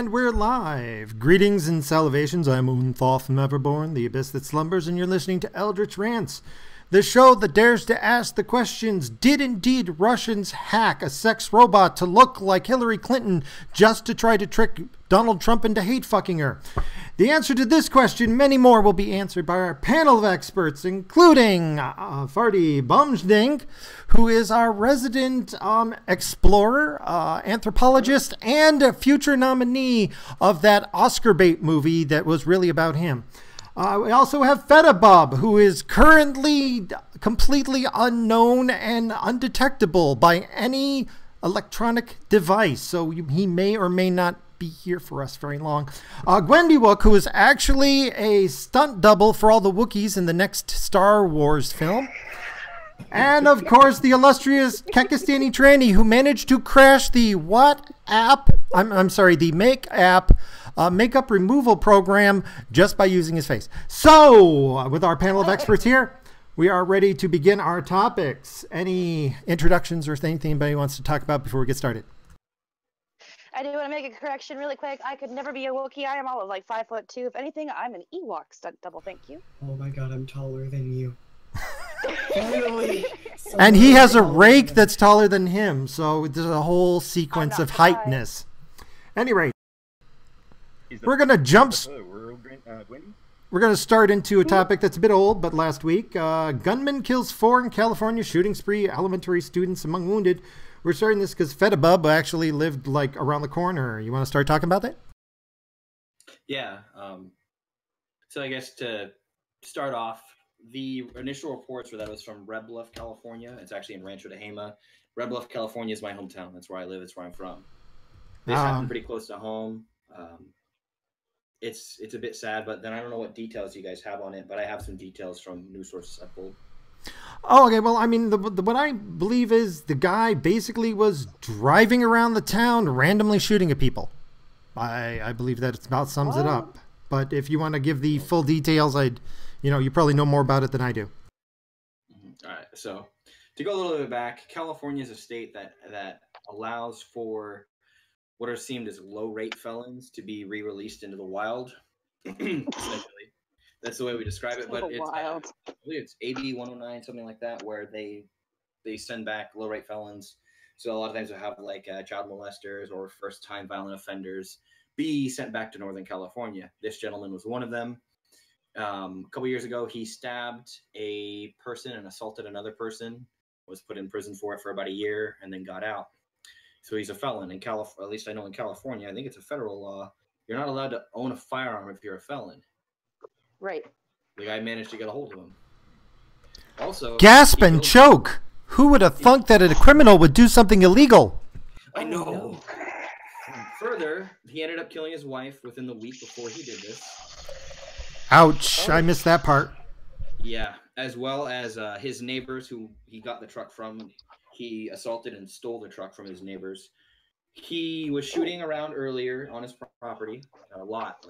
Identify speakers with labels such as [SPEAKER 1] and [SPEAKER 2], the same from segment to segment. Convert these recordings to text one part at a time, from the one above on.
[SPEAKER 1] And we're live. Greetings and salutations. I'm Unthoth from Everborn, the abyss that slumbers, and you're listening to Eldritch Rants, the show that dares to ask the questions, did indeed Russians hack a sex robot to look like Hillary Clinton just to try to trick Donald Trump into hate-fucking her? The answer to this question, many more, will be answered by our panel of experts, including Farty Bumsdink, who is our resident explorer, anthropologist, and a future nominee of that Oscar bait movie that was really about him. We also have Fedabub, who is currently completely unknown and undetectable by any electronic device, so he may or may not be here for us very long. Gwendywook, who is actually a stunt double for all the Wookiees in the next Star Wars film. And, of course, the illustrious Kekistani Tranny, who managed to crash the the Make app makeup removal program just by using his face. So, with our panel of experts here, we are ready to begin our topics. Any introductions or anything anybody wants to talk about before we get started?
[SPEAKER 2] I do want to make a correction really quick. I could never be a Wookiee. I am all of like 5'2". If anything, I'm an Ewok stunt double. Thank you.
[SPEAKER 3] Oh my god, I'm taller than you. Finally.
[SPEAKER 1] And he has a rake that's taller than him, so there's a whole sequence of heightness. Any rate, we're going to jump. We're going to start into a topic that's a bit old, but last week. Gunman kills 4 in California, shooting spree, elementary students among wounded. We're starting this because Fedabub actually lived like around the corner. You want to start talking about that?
[SPEAKER 4] Yeah. So I guess to start off, the initial reports were that it was from Red Bluff, California. It's actually in Rancho Tehama. Red Bluff, California is my hometown. That's where I live. That's where I'm from. This happened pretty close to home. It's a bit sad, but then I don't know what details you guys have on it, but I have some details from news sources I pulled.
[SPEAKER 1] Oh, okay. Well, I mean, what I believe is the guy basically was driving around the town randomly shooting at people. I believe that about sums it up. But if you want to give the full details, you probably know more about it than I do.
[SPEAKER 4] All right. So to go a little bit back, California is a state that allows for what are seen as low-rate felons to be re-released into the wild. Essentially. That's the way we describe it, but I believe it's AB 109, something like that, where they send back low-rate felons. So a lot of times we have like child molesters or first-time violent offenders be sent back to Northern California. This gentleman was one of them. A couple years ago, he stabbed a person and assaulted another person, was put in prison for it for about a year, and then got out. So he's a felon in California. At least I know in California, I think it's a federal law. You're not allowed to own a firearm if you're a felon.
[SPEAKER 2] Right.
[SPEAKER 4] The guy managed to get a hold of him. Also,
[SPEAKER 1] gasp and choke. Who would have thunk that a criminal would do something illegal?
[SPEAKER 4] I know. Further, he ended up killing his wife within the week before he did this.
[SPEAKER 1] Ouch. I missed that part.
[SPEAKER 4] Yeah, as well as his neighbors who he got the truck from. He assaulted and stole the truck from his neighbors. He was shooting around earlier on his property. A lot.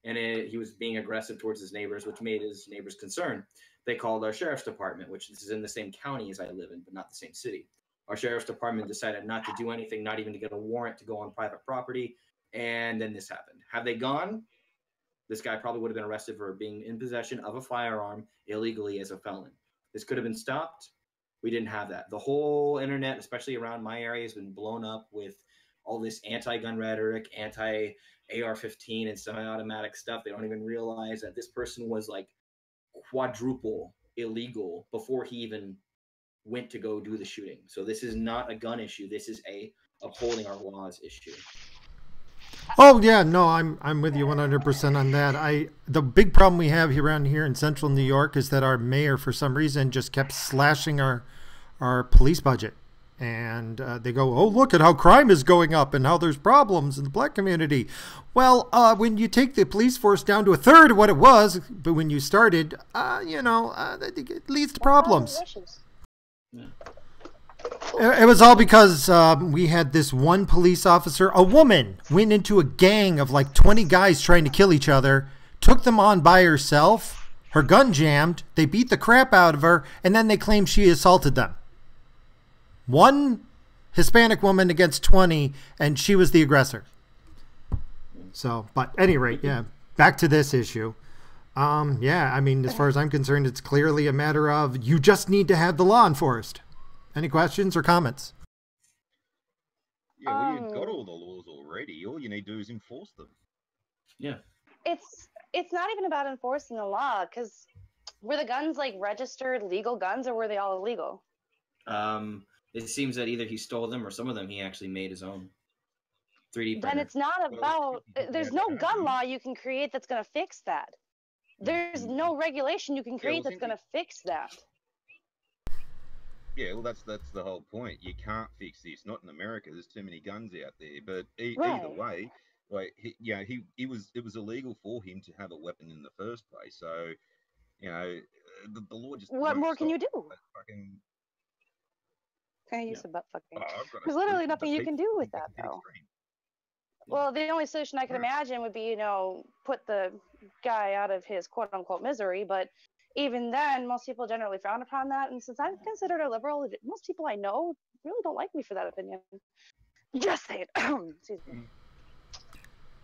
[SPEAKER 4] And he was being aggressive towards his neighbors, which made his neighbors concerned. They called our sheriff's department, which this is in the same county as I live in, but not the same city. Our sheriff's department decided not to do anything, not even to get a warrant to go on private property. And then this happened. Have they gone? This guy probably would have been arrested for being in possession of a firearm illegally as a felon. This could have been stopped. We didn't have that. The whole internet, especially around my area, has been blown up with all this anti-gun rhetoric, anti-AR-15 and semi-automatic stuff. They don't even realize that this person was like quadruple illegal before he even went to go do the shooting. So this is not a gun issue. This is a upholding our laws issue.
[SPEAKER 1] Oh yeah, no, I'm with you 100% on that. The big problem we have around here in central New York is that our mayor, for some reason, just kept slashing our police budget. And they go, oh, look at how crime is going up and how there's problems in the black community. Well, when you take the police force down to a third of what it was, but when you started, it leads to problems.
[SPEAKER 4] Yeah.
[SPEAKER 1] It was all because we had this one police officer, a woman, went into a gang of like 20 guys trying to kill each other, took them on by herself, her gun jammed, they beat the crap out of her, and then they claimed she assaulted them. One Hispanic woman against 20, and she was the aggressor. So, but at any rate, yeah, back to this issue. Yeah, I mean, as far as I'm concerned, it's clearly a matter of you just need to have the law enforced. Any questions or comments?
[SPEAKER 5] Yeah, well, you've got all the laws already. All you need to do is enforce them.
[SPEAKER 4] Yeah.
[SPEAKER 2] It's not even about enforcing the law, because were the guns like registered legal guns, or were they all illegal?
[SPEAKER 4] It seems that either he stole them or some of them he actually made his own. 3D printer.
[SPEAKER 2] Then it's not about. There's no gun law you can create that's going to fix that. There's no regulation you can create that's going to fix that.
[SPEAKER 5] Yeah, well, that's the whole point. You can't fix this. Not in America. There's too many guns out there. But either way, like it was illegal for him to have a weapon in the first place. So, you know, the law just.
[SPEAKER 2] What more can you do?
[SPEAKER 5] Fucking...
[SPEAKER 2] Can I use some butt fucking? There's literally nothing you can do with that, though. Well, the only solution I can imagine would be, put the guy out of his quote-unquote misery. But even then, most people generally frown upon that. And since I'm considered a liberal, most people I know really don't like me for that opinion. Just say it. Excuse me.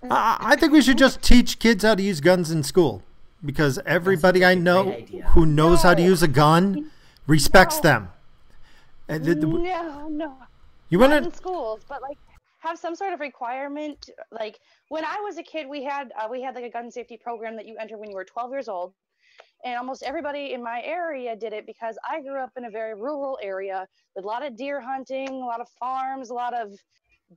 [SPEAKER 1] I think we should just teach kids how to use guns in school, because everybody I know who knows how to use a gun respects them.
[SPEAKER 2] No.
[SPEAKER 1] You want
[SPEAKER 2] in schools, but like have some sort of requirement. Like when I was a kid, we had like a gun safety program that you enter when you were 12 years old, and almost everybody in my area did it because I grew up in a very rural area with a lot of deer hunting, a lot of farms, a lot of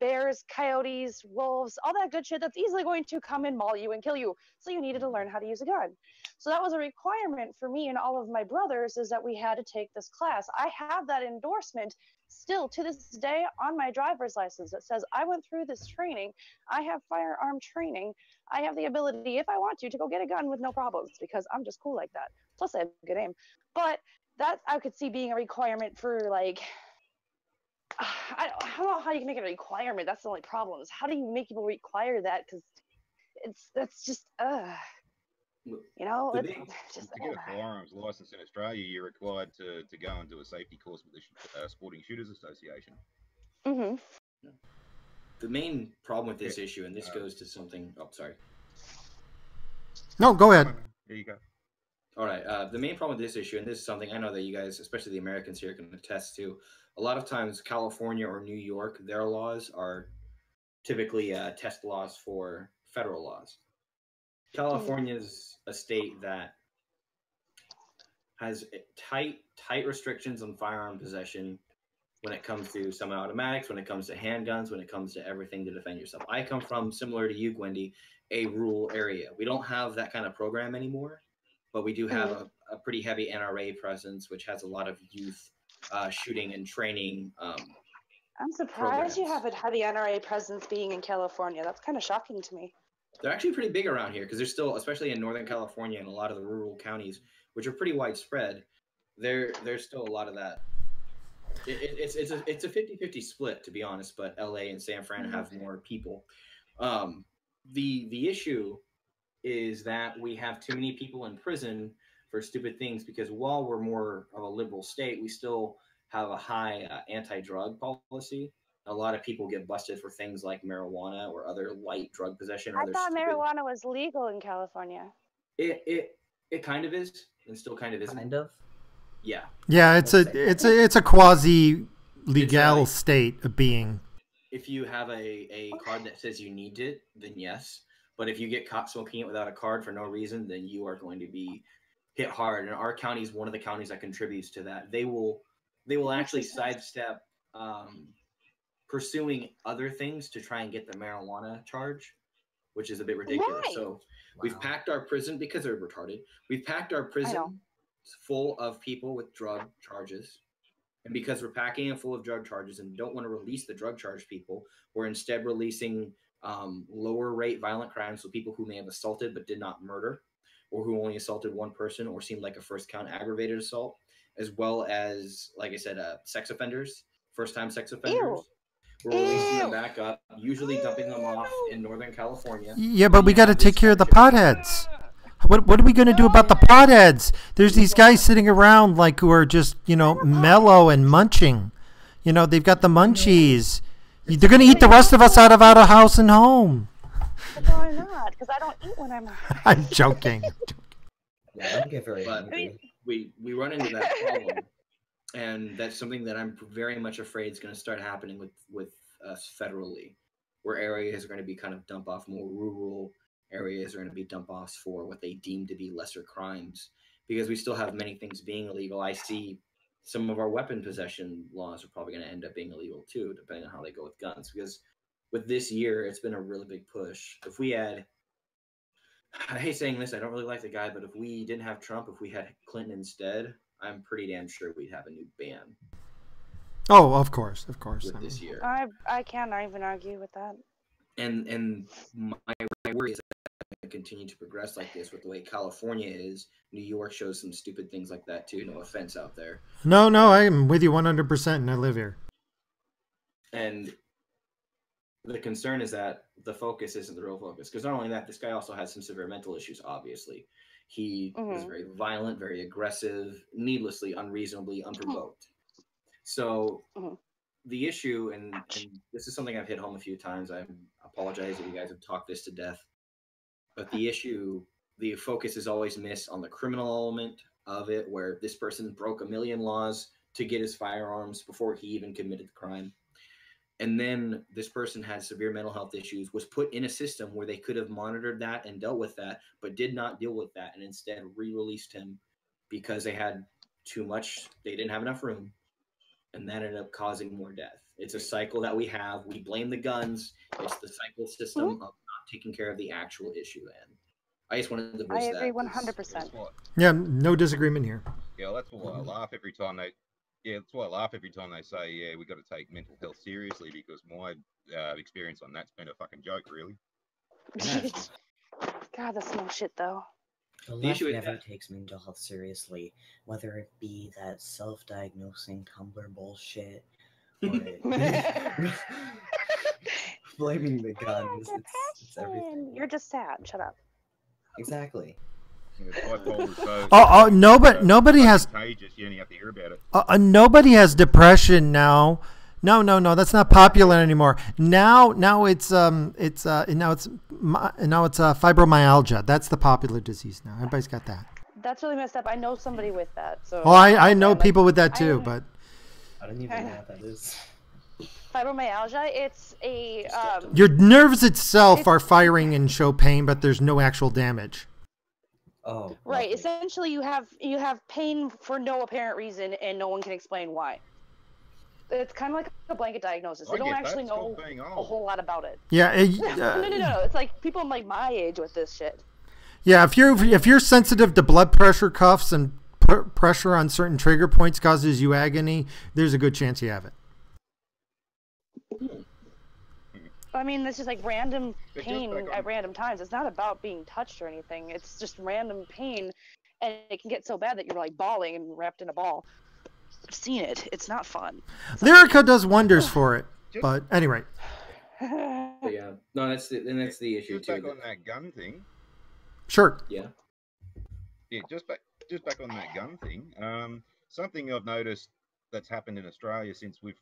[SPEAKER 2] bears, coyotes, wolves, all that good shit that's easily going to come and maul you and kill you. So you needed to learn how to use a gun. So that was a requirement for me and all of my brothers, is that we had to take this class. I have that endorsement still to this day on my driver's license that says I went through this training. I have firearm training. I have the ability, if I want to go get a gun with no problems, because I'm just cool like that. Plus I have good aim. But that I could see being a requirement for like, I don't know how you can make it a requirement. That's the only problem, is how do you make people require that? Because that's just it's just
[SPEAKER 5] to get a firearms license in Australia, you're required to go and do a safety course with the Sporting Shooters Association.
[SPEAKER 2] Mm-hmm.
[SPEAKER 4] The main problem with this issue, and this goes to something. Oh, sorry.
[SPEAKER 1] No, go ahead.
[SPEAKER 5] There you go.
[SPEAKER 4] All right. The main problem with this issue, and this is something I know that you guys, especially the Americans here, can attest to. A lot of times, California or New York, their laws are typically test laws for federal laws. California is a state that has tight restrictions on firearm possession when it comes to semi-automatics, when it comes to handguns, when it comes to everything to defend yourself. I come from, similar to you, Gwendy, a rural area. We don't have that kind of program anymore, but we do have a pretty heavy NRA presence, which has a lot of youth shooting and training.
[SPEAKER 2] I'm surprised you have a heavy NRA presence being in California. That's kind of shocking to me.
[SPEAKER 4] They're actually pretty big around here because there's still, especially in Northern California and a lot of the rural counties, which are pretty widespread, there's still a lot of that. It's a 50-50 split, to be honest, but LA and San Fran have more people. The issue is that we have too many people in prison for stupid things, because while we're more of a liberal state, we still have a high anti-drug policy. A lot of people get busted for things like marijuana or other light drug possession.
[SPEAKER 2] I thought marijuana was legal in California.
[SPEAKER 4] It kind of is, and still kind of isn't.
[SPEAKER 6] Kind of.
[SPEAKER 4] Yeah.
[SPEAKER 1] Yeah, it's a quasi legal state of being.
[SPEAKER 4] If you have a card that says you need it, then yes. But if you get caught smoking it without a card for no reason, then you are going to be hit hard. And our county is one of the counties that contributes to that. They will actually sidestep pursuing other things to try and get the marijuana charge, which is a bit ridiculous. Right. So we've packed our prison, because they're retarded. We've packed our prison full of people with drug charges. And because we're packing it full of drug charges and don't want to release the drug charge people, we're instead releasing lower rate violent crimes. So people who may have assaulted but did not murder, or who only assaulted one person or seemed like a first count aggravated assault, as well as, like I said, sex offenders, first time sex offenders.
[SPEAKER 2] Ew.
[SPEAKER 4] We're releasing them back up, usually dumping them off in Northern California.
[SPEAKER 1] Yeah, but we got to take care of the potheads. What are we going to do about the potheads? There's these guys sitting around like who are just, mellow and munching. They've got the munchies. They're going to eat the rest of us out of house and home.
[SPEAKER 2] Why not? Because I don't eat when I'm high.
[SPEAKER 1] I'm joking.
[SPEAKER 6] Yeah, I don't get very
[SPEAKER 4] But
[SPEAKER 6] hungry.
[SPEAKER 4] we run into that problem, and that's something that I'm very much afraid is going to start happening with us federally, where areas are going to be kind of dump off more rural areas are going to be dump offs for what they deem to be lesser crimes, because we still have many things being illegal. I see some of our weapon possession laws are probably going to end up being illegal too, depending on how they go with guns. Because with this year, it's been a really big push. If we had, I hate saying this, I don't really like the guy, but if we didn't have Trump, if we had Clinton instead, I'm pretty damn sure we'd have a new ban
[SPEAKER 1] Oh, of course.
[SPEAKER 4] with this year.
[SPEAKER 2] I can't even argue with that.
[SPEAKER 4] And my worry is that continue to progress like this with the way California is. New York shows some stupid things like that too. No offense out there.
[SPEAKER 1] No, I'm with you 100%, and I live here.
[SPEAKER 4] And the concern is that the focus isn't the real focus. Because not only that, this guy also has some severe mental issues, obviously. He is very violent, very aggressive, needlessly, unreasonably, unprovoked. So the issue, and this is something I've hit home a few times. I apologize if you guys have talked this to death. But the issue, the focus is always missed on the criminal element of it, where this person broke a million laws to get his firearms before he even committed the crime. And then this person had severe mental health issues, was put in a system where they could have monitored that and dealt with that, but did not deal with that, and instead re-released him because they had too much, they didn't have enough room, and that ended up causing more death. It's a cycle that we have. We blame the guns. It's the cycle system of not taking care of the actual issue. And I just wanted to voice that.
[SPEAKER 2] I agree 100%.
[SPEAKER 1] Yeah, no disagreement here.
[SPEAKER 5] Yeah, that's why I laugh every time they. Yeah, that's why I laugh every time they say, "Yeah, we got to take mental health seriously," because my experience on that's been a fucking joke, really.
[SPEAKER 2] God, that's no shit though.
[SPEAKER 6] The left never takes mental health seriously, whether it be that self-diagnosing Tumblr bullshit or blaming the guns. It's everything.
[SPEAKER 2] You're just sad. Shut up.
[SPEAKER 6] Exactly.
[SPEAKER 1] Nobody has.
[SPEAKER 5] You only have to hear about it.
[SPEAKER 1] Nobody has depression now. No, that's not popular anymore. Now it's fibromyalgia. That's the popular disease now. Everybody's got that.
[SPEAKER 2] That's really messed up. I know somebody with that. So.
[SPEAKER 1] Oh, I know people with that too, but
[SPEAKER 6] I don't even know what that is.
[SPEAKER 2] Fibromyalgia. It's a.
[SPEAKER 1] Your nerves itself are firing and show pain, but there's no actual damage.
[SPEAKER 6] Oh.
[SPEAKER 2] Right.
[SPEAKER 6] Lovely.
[SPEAKER 2] Essentially, you have pain for no apparent reason, and no one can explain why. It's kind of like a blanket diagnosis. They don't actually know a whole lot about it.
[SPEAKER 1] Yeah.
[SPEAKER 2] No. It's like people like my age with this shit.
[SPEAKER 1] Yeah. If you're sensitive to blood pressure cuffs and pressure on certain trigger points causes you agony, there's a good chance you have it.
[SPEAKER 2] I mean, this is like random pain at random times. It's not about being touched or anything. It's just random pain, and it can get so bad that you're like bawling and wrapped in a ball. I've seen it. It's not fun.
[SPEAKER 1] Lyrica does wonders for it, but anyway.
[SPEAKER 4] Yeah, no, that's the issue
[SPEAKER 5] just
[SPEAKER 4] too.
[SPEAKER 5] Back on that gun thing.
[SPEAKER 1] Sure.
[SPEAKER 4] Yeah.
[SPEAKER 5] Yeah, just back on that gun thing. Something I've noticed that's happened in Australia since we've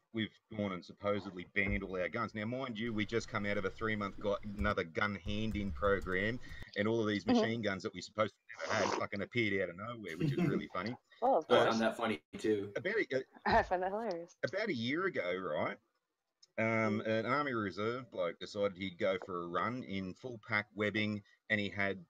[SPEAKER 5] gone and supposedly banned all our guns. Now, mind you, we just come out of a 3-month another gun hand-in program, and all of these machine guns that we supposed to never had fucking appeared out of nowhere, which is really funny.
[SPEAKER 2] Oh, of
[SPEAKER 4] I
[SPEAKER 2] course.
[SPEAKER 4] found that funny too.
[SPEAKER 2] I find that hilarious.
[SPEAKER 5] About a year ago, right? An Army Reserve bloke decided he'd go for a run in full pack webbing, and he had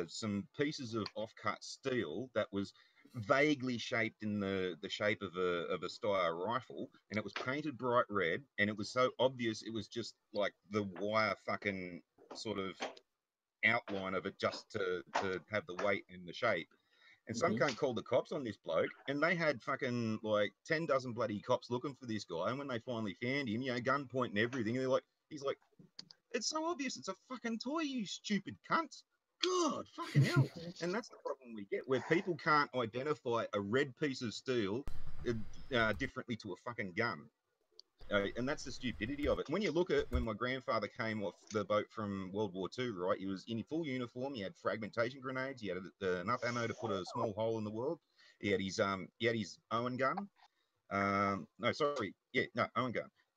[SPEAKER 5] some pieces of off-cut steel that was vaguely shaped in the shape of a Steyr rifle, and it was painted bright red, and it was so obvious it was just like the wire fucking sort of outline of it just to have the weight and the shape. And some cunt called the cops on this bloke, and they had fucking like 10 dozen bloody cops looking for this guy. And when they finally found him, gunpoint and everything, and he's like, it's so obvious, it's a fucking toy, you stupid cunt. God, fucking hell. And that's the problem we get, where people can't identify a red piece of steel differently to a fucking gun. And that's the stupidity of it. When you look at when my grandfather came off the boat from World War II, right, he was in full uniform, he had fragmentation grenades, he had enough ammo to put a small hole in the world, he had his Owen gun. Owen gun.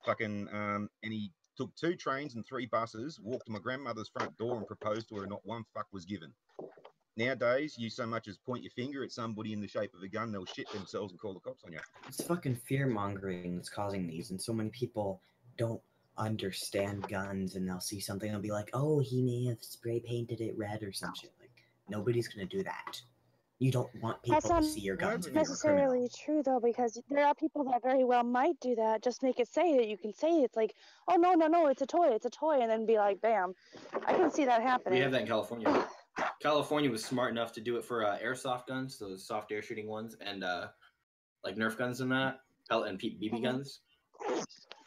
[SPEAKER 5] Fucking, and he took 2 trains and 3 buses, walked to my grandmother's front door and proposed to her, and not one fuck was given. Nowadays, you so much as point your finger at somebody in the shape of a gun, they'll shit themselves and call the cops on you.
[SPEAKER 6] It's fucking fear-mongering that's causing these, and so many people don't understand guns, and they'll see something and be like, oh, he may have spray painted it red or some shit. Like, nobody's gonna do that. You don't want people to see your guns.
[SPEAKER 2] That's not necessarily true, though, because there are people that very well might do that. Just make it say that you can say it's like, oh, no, it's a toy, and then be like, bam. I can see that happening.
[SPEAKER 4] We have that in California. California was smart enough to do it for airsoft guns, those soft air shooting ones, and like Nerf guns and that, pellet and BB guns.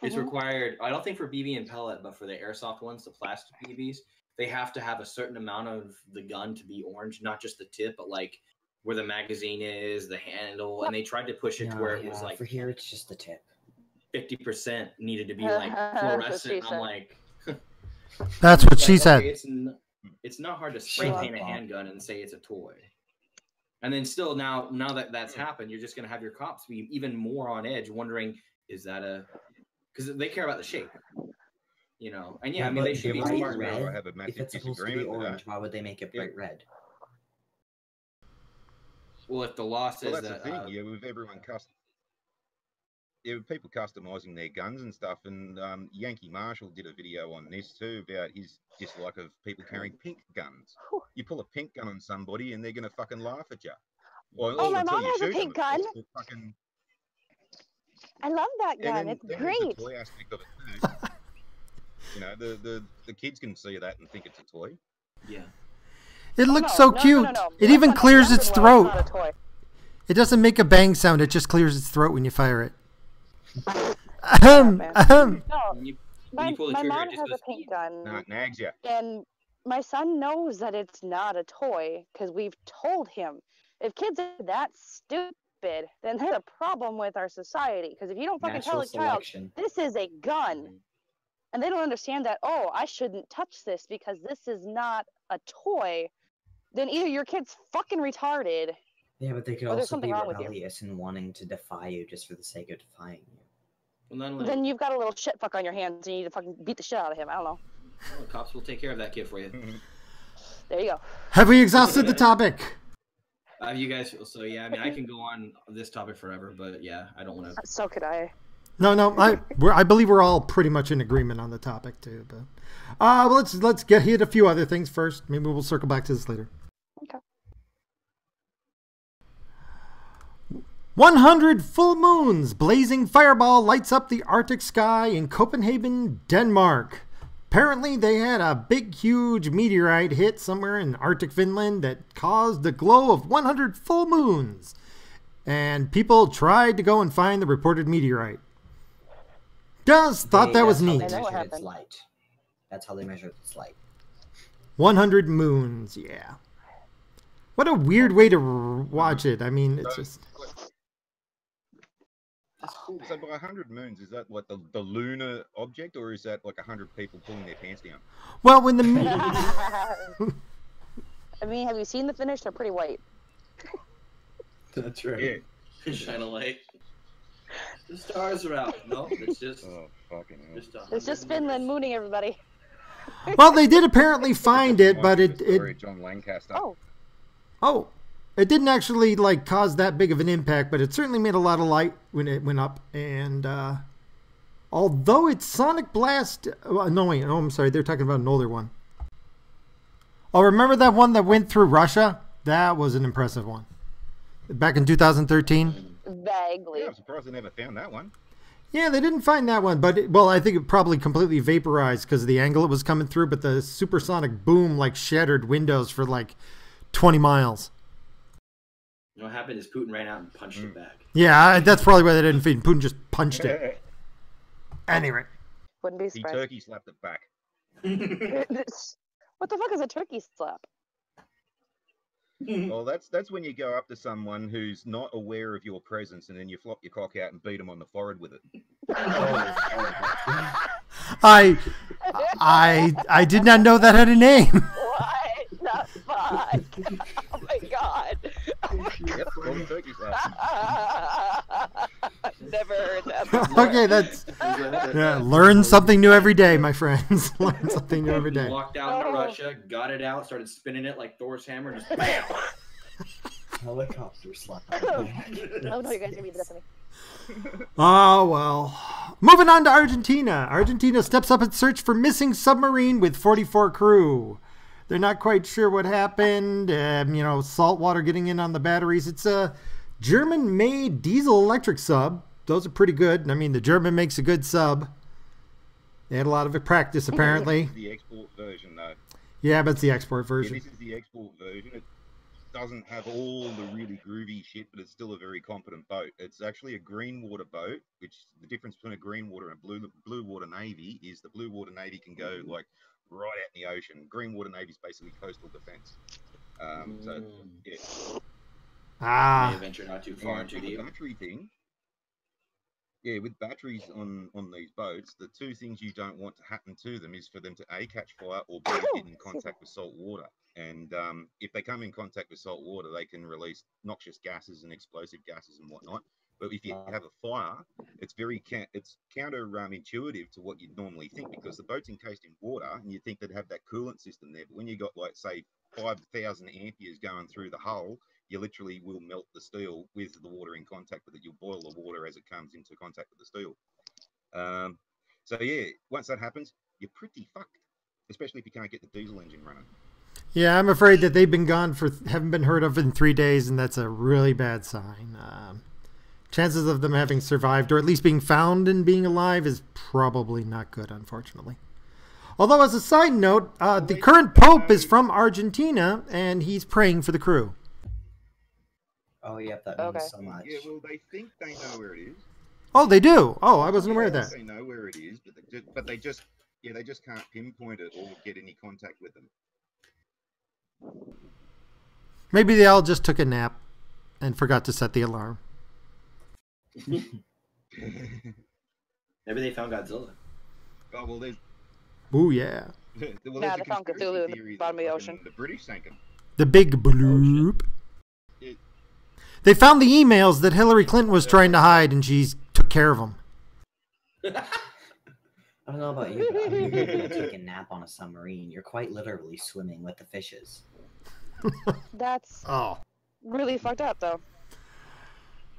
[SPEAKER 4] It's required, I don't think for BB and pellet, but for the airsoft ones, the plastic BBs, they have to have a certain amount of the gun to be orange, not just the tip, but like where the magazine is, the handle, and they tried to push it to where it was like...
[SPEAKER 6] For here, it's just the tip.
[SPEAKER 4] 50% needed to be like fluorescent. I'm like...
[SPEAKER 1] That's what she said.
[SPEAKER 4] It's not hard to spray paint a handgun and say it's a toy. And then still now that that's happened, you're just going to have your cops be even more on edge, wondering, is that a... Because they care about the shape. You know? And yeah, I mean, they should be smart about it.
[SPEAKER 6] If it's supposed to be orange, why would they make it bright red?
[SPEAKER 4] Well, if the law says
[SPEAKER 5] that's the thing. Yeah, with everyone with people customizing their guns and stuff, and Yankee Marshall did a video on this too about his dislike of people carrying pink guns. You pull a pink gun on somebody, and they're gonna fucking laugh at you.
[SPEAKER 2] Oh, my mom has a pink gun. I love that gun. It's great.
[SPEAKER 5] The toy aspect of it too. You know, the kids can see that and think it's a toy.
[SPEAKER 4] Yeah.
[SPEAKER 1] It looks so cute. It even clears its throat. It doesn't make a bang sound. It just clears its throat when you fire it.
[SPEAKER 2] My mom has a pink gun.
[SPEAKER 5] No, it nags you.
[SPEAKER 2] And my son knows that it's not a toy because we've told him. If kids are that stupid, then there's a problem with our society. Because if you don't fucking tell a child, this is a gun, and they don't understand that, oh, I shouldn't touch this because this is not a toy, then either your kid's fucking retarded.
[SPEAKER 6] Yeah, but they could also be rebellious and wanting to defy you just for the sake of defying you.
[SPEAKER 4] Well,
[SPEAKER 2] then you've got a little shit fuck on your hands and you need to fucking beat the shit out of him. I don't know.
[SPEAKER 4] Well, the cops will take care of that kid for you.
[SPEAKER 2] There you go.
[SPEAKER 1] Have we exhausted the topic?
[SPEAKER 4] You guys feel so? Yeah, I mean, I can go on this topic forever, but yeah, I don't want to.
[SPEAKER 2] So could I.
[SPEAKER 1] No, I believe we're all pretty much in agreement on the topic too. But well, let's hit a few other things first. Maybe we'll circle back to this later.
[SPEAKER 2] Okay.
[SPEAKER 1] 100 full moons. Blazing fireball lights up the Arctic sky in Copenhagen, Denmark. Apparently, they had a big, huge meteorite hit somewhere in Arctic Finland that caused the glow of 100 full moons. And people tried to go and find the reported meteorite. Just thought that was neat.
[SPEAKER 6] That's how they measured its light.
[SPEAKER 1] 100 moons, yeah. What a weird way to watch it. I mean, it's just...
[SPEAKER 5] So by 100 moons, is that like the lunar object, or is that like 100 people pulling their pants down?
[SPEAKER 1] Well, when the...
[SPEAKER 2] I mean, have you seen the finish? They're pretty white.
[SPEAKER 6] That's right.
[SPEAKER 4] Yeah. Shine a light. The stars are out. No, it's just...
[SPEAKER 5] Oh, fucking hell.
[SPEAKER 2] It's just Finland mooning everybody.
[SPEAKER 1] Well, they did apparently find it, but it
[SPEAKER 5] John Lancaster.
[SPEAKER 1] Oh, it didn't actually like cause that big of an impact, but it certainly made a lot of light when it went up. And although it's sonic blast, I'm sorry, they're talking about an older one. Oh, remember that one that went through Russia? That was an impressive one. Back in 2013.
[SPEAKER 2] Vaguely.
[SPEAKER 5] Yeah, I'm surprised they never found that one.
[SPEAKER 1] Yeah, they didn't find that one, but I think it probably completely vaporized because of the angle it was coming through. But the supersonic boom like shattered windows for like 20 miles.
[SPEAKER 4] What happened is Putin ran out and punched it back.
[SPEAKER 1] Yeah, that's probably why they didn't feed. Putin just punched it. Anyway.
[SPEAKER 2] Wouldn't be
[SPEAKER 5] He
[SPEAKER 2] surprised.
[SPEAKER 5] turkey slapped it back.
[SPEAKER 2] What the fuck is a turkey slap?
[SPEAKER 5] Well, that's when you go up to someone who's not aware of your presence, and then you flop your cock out and beat them on the forehead with it.
[SPEAKER 1] I did not know that had a name.
[SPEAKER 2] What the fuck? Oh my god.
[SPEAKER 5] Yep, called a turkey slap.
[SPEAKER 2] Never heard that before.
[SPEAKER 1] Okay, that's Yeah, learn something new every day, my friends. Learn something new every day.
[SPEAKER 4] Walked down to Russia, got it out, started spinning it like Thor's hammer, and just bam!
[SPEAKER 6] Helicopter slap.
[SPEAKER 2] Oh no, you guys are gonna be the death of me.
[SPEAKER 1] Oh, well. Moving on to Argentina. Argentina steps up its search for missing submarine with 44 crew. They're not quite sure what happened. Salt water getting in on the batteries. It's a German-made diesel-electric sub. Those are pretty good. I mean, the German makes a good sub. They had a lot of practice, apparently.
[SPEAKER 5] The export version, though.
[SPEAKER 1] Yeah, but it's the export version.
[SPEAKER 5] Yeah, this is the export version. It doesn't have all the really groovy shit, but it's still a very competent boat. It's actually a green water boat, which the difference between a green water and a blue water navy is the blue water navy can go like right out in the ocean. Green water navy is basically coastal defense. So yeah.
[SPEAKER 4] May have ventured not too far into the
[SPEAKER 5] battery thing. Yeah, with batteries on these boats, the two things you don't want to happen to them is for them to A, catch fire, or B, get in contact with salt water. And if they come in contact with salt water, they can release noxious gases and explosive gases and whatnot. But if you have a fire, it's it's counterintuitive to what you'd normally think, because the boat's encased in water and you'd think they'd have that coolant system there. But when you got, like, say, 5,000 amperes going through the hull, you literally will melt the steel with the water in contact with it. You'll boil the water as it comes into contact with the steel. So yeah, once that happens, you're pretty fucked, especially if you can't get the diesel engine running.
[SPEAKER 1] Yeah, I'm afraid that they've been gone haven't been heard of in 3 days, and that's a really bad sign. Chances of them having survived, or at least being found and being alive, is probably not good, unfortunately. Although, as a side note, the current Pope is from Argentina, and he's praying for the crew.
[SPEAKER 6] Oh, yep, that means so much.
[SPEAKER 5] Yeah, well, they think they know where it is.
[SPEAKER 1] Oh, they do? Oh, I wasn't aware of that.
[SPEAKER 5] They know where it is, but they just can't pinpoint it or get any contact with them.
[SPEAKER 1] Maybe they all just took a nap and forgot to set the alarm.
[SPEAKER 4] Maybe they found Godzilla.
[SPEAKER 5] Oh, well, there's...
[SPEAKER 1] Ooh, yeah.
[SPEAKER 5] Well,
[SPEAKER 2] Nah, they found Cthulhu in the bottom of the ocean.
[SPEAKER 5] The British sank him.
[SPEAKER 1] The big bloop. They found the emails that Hillary Clinton was trying to hide, and she took care of them.
[SPEAKER 6] I don't know about you, but I'm going to take a nap on a submarine. You're quite literally swimming with the fishes.
[SPEAKER 2] That's really fucked up, though.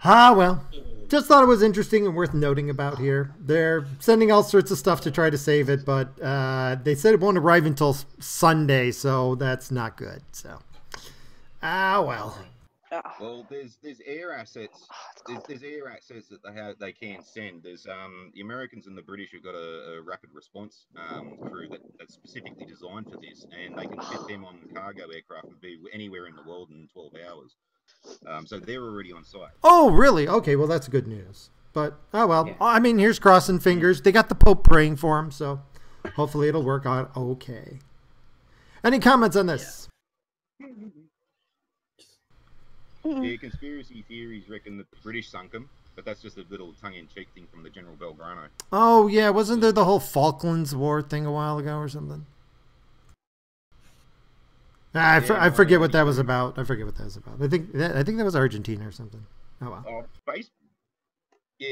[SPEAKER 1] Well, just thought it was interesting and worth noting about here. They're sending all sorts of stuff to try to save it, but they said it won't arrive until Sunday, so that's not good. So, well.
[SPEAKER 5] Well, there's air assets. There's air assets that they can send. There's the Americans and the British have got a rapid response crew that's specifically designed for this, and they can fit them on the cargo aircraft and be anywhere in the world in 12 hours. So they're already on site.
[SPEAKER 1] Oh, really? Okay, well, that's good news. But, yeah. I mean, here's crossing fingers. They got the Pope praying for him, so hopefully it'll work out okay. Any comments on this?
[SPEAKER 5] Yeah, conspiracy theories reckon that the British sunk them, but that's just a little tongue-in-cheek thing from the General Belgrano.
[SPEAKER 1] Oh, yeah. Wasn't there the whole Falklands War thing a while ago or something? I forget what that was about. I think that was Argentina or something. Oh, wow.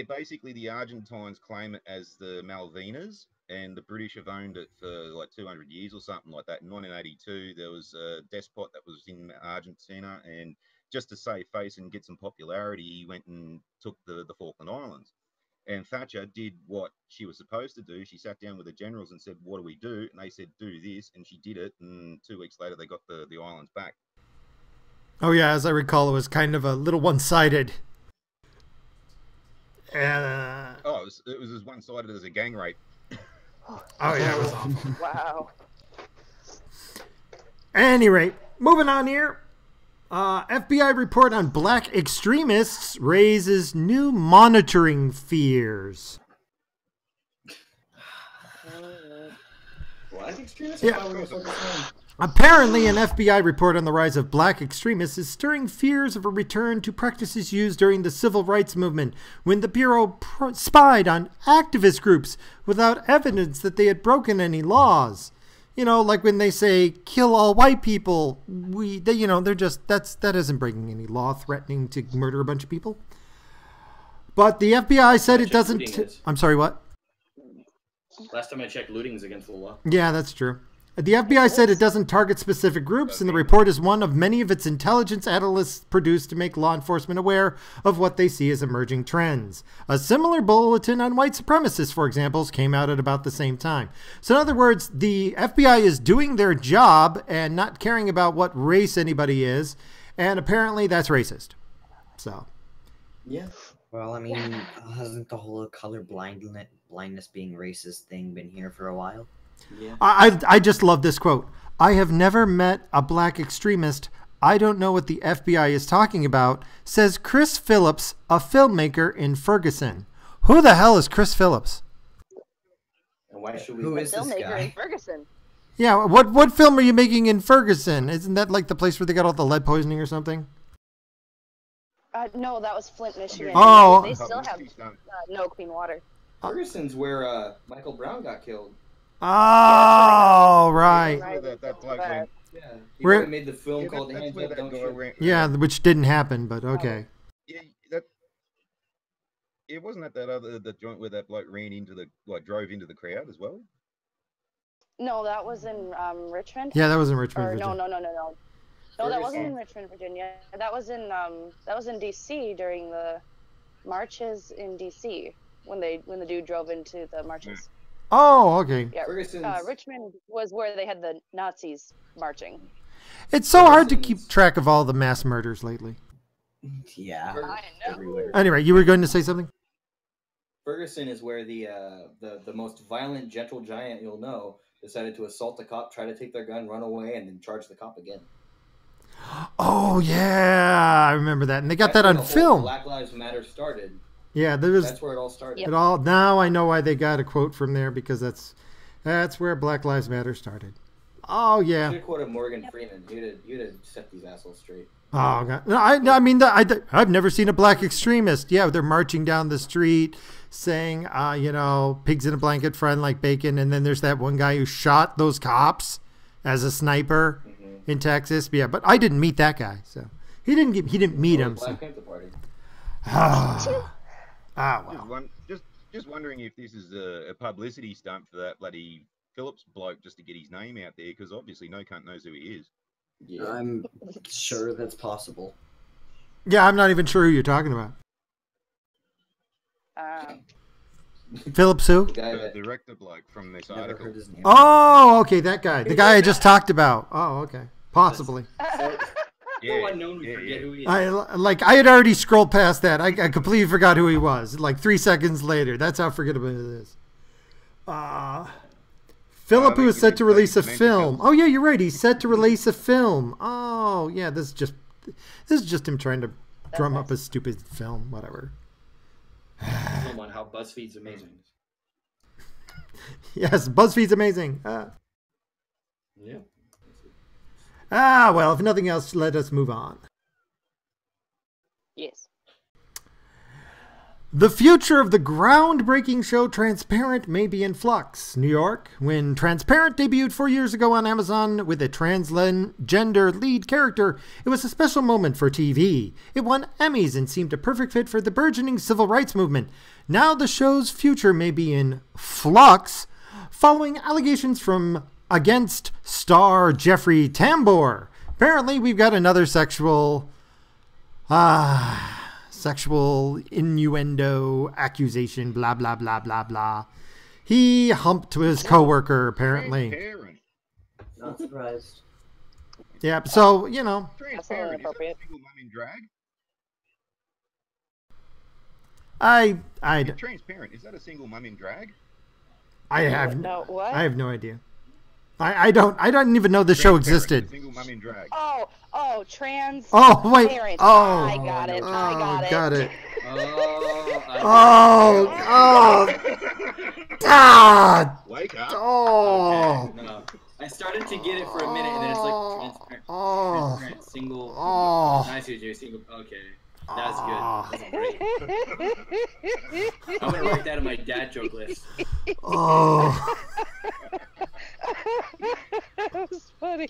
[SPEAKER 5] Basically the Argentines claim it as the Malvinas, and the British have owned it for like 200 years or something like that. In 1982, there was a despot that was in Argentina, and just to save face and get some popularity, he went and took the Falkland Islands. And Thatcher did what she was supposed to do. She sat down with the generals and said, what do we do? And they said, do this. And she did it. And 2 weeks later, they got the islands back.
[SPEAKER 1] Oh, yeah. As I recall, it was kind of a little one-sided.
[SPEAKER 5] It was as one-sided as a gang rape.
[SPEAKER 1] Oh, yeah. It was awful.
[SPEAKER 2] Wow.
[SPEAKER 1] At any rate, moving on here. FBI report on black extremists raises new monitoring fears.
[SPEAKER 4] Black extremists?
[SPEAKER 1] Yeah. Apparently, an FBI report on the rise of black extremists is stirring fears of a return to practices used during the civil rights movement, when the Bureau spied on activist groups without evidence that they had broken any laws. You know, like when they say kill all white people, that isn't breaking any law threatening to murder a bunch of people. But the FBI said it doesn't. I'm sorry, what?
[SPEAKER 4] Last time I checked, looting is against the law.
[SPEAKER 1] Yeah, that's true. The FBI said it doesn't target specific groups, and the report is one of many of its intelligence analysts produced to make law enforcement aware of what they see as emerging trends. A similar bulletin on white supremacists, for example, came out at about the same time. So in other words, the FBI is doing their job and not caring about what race anybody is, and apparently that's racist. So.
[SPEAKER 4] Yeah.
[SPEAKER 6] Well, I mean, hasn't the whole color blindness being racist thing been here for a while?
[SPEAKER 4] Yeah.
[SPEAKER 1] I just love this quote. I have never met a black extremist. I don't know what the FBI is talking about, says Chris Phillips, a filmmaker in Ferguson. Who the hell is Chris Phillips?
[SPEAKER 4] And why should we?
[SPEAKER 6] Who is this
[SPEAKER 2] Filmmaker
[SPEAKER 6] guy?
[SPEAKER 2] in Ferguson.
[SPEAKER 1] Yeah, what film are you making in Ferguson? Isn't that like the place where they got all the lead poisoning or something?
[SPEAKER 2] No, that was Flint, Michigan.
[SPEAKER 1] Oh.
[SPEAKER 2] They still have no clean water.
[SPEAKER 4] Ferguson's where Michael Brown got killed.
[SPEAKER 1] Oh, right.
[SPEAKER 5] That bloke went-
[SPEAKER 4] Yeah. He
[SPEAKER 1] Where-
[SPEAKER 4] probably made the film
[SPEAKER 5] Yeah,
[SPEAKER 4] called
[SPEAKER 5] that's
[SPEAKER 4] Hands
[SPEAKER 5] where
[SPEAKER 4] Up,
[SPEAKER 5] that
[SPEAKER 4] Don't
[SPEAKER 5] guy
[SPEAKER 4] Shoot.
[SPEAKER 5] ran.
[SPEAKER 1] Yeah, which didn't happen, but okay.
[SPEAKER 5] Yeah, it wasn't the joint where that bloke ran into drove into the crowd as well.
[SPEAKER 2] No, that was in Richmond.
[SPEAKER 1] Yeah, that was in Richmond,
[SPEAKER 2] Or
[SPEAKER 1] Virginia.
[SPEAKER 2] no. No, that wasn't
[SPEAKER 4] Ferguson.
[SPEAKER 2] in Richmond, Virginia. That was in D.C. during the marches in D.C. when the dude drove into the marches.
[SPEAKER 1] Oh, okay.
[SPEAKER 2] Yeah,
[SPEAKER 4] Ferguson's-
[SPEAKER 2] Richmond was where they had the Nazis marching.
[SPEAKER 1] It's so hard to
[SPEAKER 4] Ferguson's-
[SPEAKER 1] keep track of all the mass murders lately.
[SPEAKER 6] Yeah,
[SPEAKER 4] Fer-
[SPEAKER 2] I know.
[SPEAKER 6] everywhere.
[SPEAKER 1] Anyway, you were going to say something?
[SPEAKER 4] Ferguson is where the most violent, gentle giant you'll know decided to assault a cop, try to take their gun, run away, and then charge the cop again.
[SPEAKER 1] Oh, yeah. I remember that. And they got
[SPEAKER 4] That's
[SPEAKER 1] that
[SPEAKER 4] where
[SPEAKER 1] on
[SPEAKER 4] the whole
[SPEAKER 1] film.
[SPEAKER 4] Black Lives Matter started.
[SPEAKER 1] Yeah, there was
[SPEAKER 4] That's where it all started.
[SPEAKER 1] it all. Now I know why they got a quote from there, because that's where Black Lives Matter started. Oh, yeah.
[SPEAKER 4] Should have quoted Morgan Freeman. You'd have set these assholes straight.
[SPEAKER 1] Oh, God. No, I mean, I've never seen a black extremist. Yeah, they're marching down the street saying, pigs in a blanket, friend like bacon. And then there's that one guy who shot those cops as a sniper in Texas. Yeah, but I didn't meet that guy. So he didn't meet him.
[SPEAKER 4] Black
[SPEAKER 1] So.
[SPEAKER 4] Panther Party.
[SPEAKER 1] Well.
[SPEAKER 5] Just wondering if this is a publicity stunt for that bloody Phillips bloke just to get his name out there, because obviously no cunt knows who he is.
[SPEAKER 4] Yeah.
[SPEAKER 6] I'm sure that's possible.
[SPEAKER 1] Yeah, I'm not even sure who you're talking about. Phillips who?
[SPEAKER 4] The guy
[SPEAKER 5] The
[SPEAKER 4] that
[SPEAKER 5] director bloke from this
[SPEAKER 6] Never
[SPEAKER 5] article.
[SPEAKER 6] heard his name.
[SPEAKER 1] Oh, okay, that guy. The guy I just talked about. Oh, okay. Possibly.
[SPEAKER 4] no unknown, we forget who he is.
[SPEAKER 1] I had already scrolled past that. I completely forgot who he was. Like 3 seconds later. That's how forgettable it is. Philip, who is set to release a film. Oh yeah, you're right. He's set to release a film. Oh yeah, this is just him trying to drum up a stupid film. Whatever.
[SPEAKER 4] Film on how BuzzFeed's amazing.
[SPEAKER 1] Yes, BuzzFeed's amazing.
[SPEAKER 4] Yeah.
[SPEAKER 1] Well, if nothing else, let us move on.
[SPEAKER 2] Yes.
[SPEAKER 1] The future of the groundbreaking show Transparent may be in flux. New York, when Transparent debuted 4 years ago on Amazon with a transgender lead character, it was a special moment for TV. It won Emmys and seemed a perfect fit for the burgeoning civil rights movement. Now the show's future may be in flux following allegations from against star Jeffrey Tambor. Apparently, we've got another sexual innuendo accusation, blah, blah, blah, blah, blah. He humped his coworker, apparently.
[SPEAKER 5] Transparent.
[SPEAKER 6] Not surprised.
[SPEAKER 1] Yeah, so,
[SPEAKER 5] Transparent. Is that a
[SPEAKER 2] inappropriate.
[SPEAKER 5] single mum in drag?
[SPEAKER 1] I
[SPEAKER 5] Transparent. Is that a single mum in drag?
[SPEAKER 1] have
[SPEAKER 2] No, what?
[SPEAKER 1] I have no idea. I don't even know the show existed.
[SPEAKER 5] Single mum in drag.
[SPEAKER 2] Trans.
[SPEAKER 1] Oh, wait.
[SPEAKER 2] Parent.
[SPEAKER 1] Oh.
[SPEAKER 2] I got it.
[SPEAKER 1] Got it.
[SPEAKER 4] Oh,
[SPEAKER 1] God.
[SPEAKER 5] Wake up.
[SPEAKER 1] Oh.
[SPEAKER 4] No. I started to get it for a minute, and then it's like transparent, single.
[SPEAKER 1] Oh.
[SPEAKER 4] I see what you're single. Okay, that's good. That's great. I'm gonna write that on my dad joke list.
[SPEAKER 1] Oh.
[SPEAKER 2] That was funny.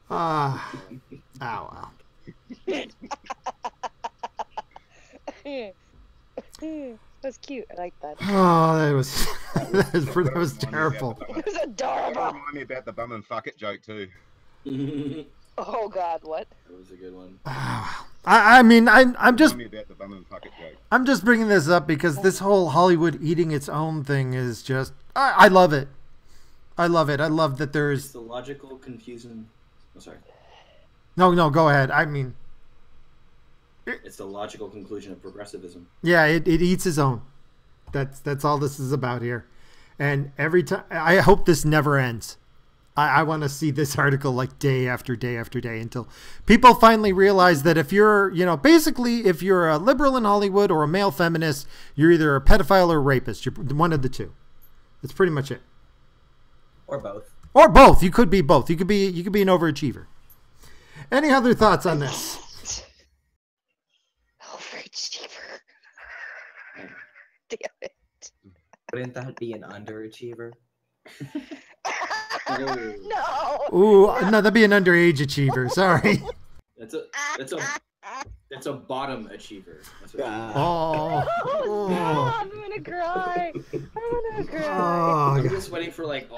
[SPEAKER 1] Wow.
[SPEAKER 2] was cute. I like that.
[SPEAKER 1] Oh, that was that was terrible.
[SPEAKER 2] It was
[SPEAKER 5] That
[SPEAKER 2] adorable.
[SPEAKER 5] reminded me about the bum and fuck it joke too.
[SPEAKER 4] that
[SPEAKER 2] Oh God, what?
[SPEAKER 4] was a good one.
[SPEAKER 1] I mean, I'm just
[SPEAKER 5] Reminded me about the bum and fuck it joke.
[SPEAKER 1] I'm just bringing this up because this whole Hollywood eating its own thing is just I love it. I love it. I love that
[SPEAKER 4] It's
[SPEAKER 1] there's
[SPEAKER 4] the logical confusion. Oh, sorry.
[SPEAKER 1] no, go ahead. I mean,
[SPEAKER 4] It's the logical conclusion of progressivism.
[SPEAKER 1] yeah, it eats its own. That's all this is about here. And every time, I hope this never ends. I want to see this article like day after day after day until people finally realize that if you're, basically if you're a liberal in Hollywood or a male feminist, you're either a pedophile or a rapist. You're one of the two. That's pretty much it.
[SPEAKER 6] Or both.
[SPEAKER 1] Or both. You could be both. You could be an overachiever. Any other thoughts on this?
[SPEAKER 2] Overachiever. Damn it.
[SPEAKER 6] Wouldn't that be an underachiever?
[SPEAKER 2] No.
[SPEAKER 1] Ooh, no, that'd be an underage achiever. Sorry.
[SPEAKER 4] That's a bottom achiever. That's what
[SPEAKER 1] Oh.
[SPEAKER 2] Oh, I'm gonna cry. I'm gonna cry.
[SPEAKER 1] Oh,
[SPEAKER 4] I'm just waiting for like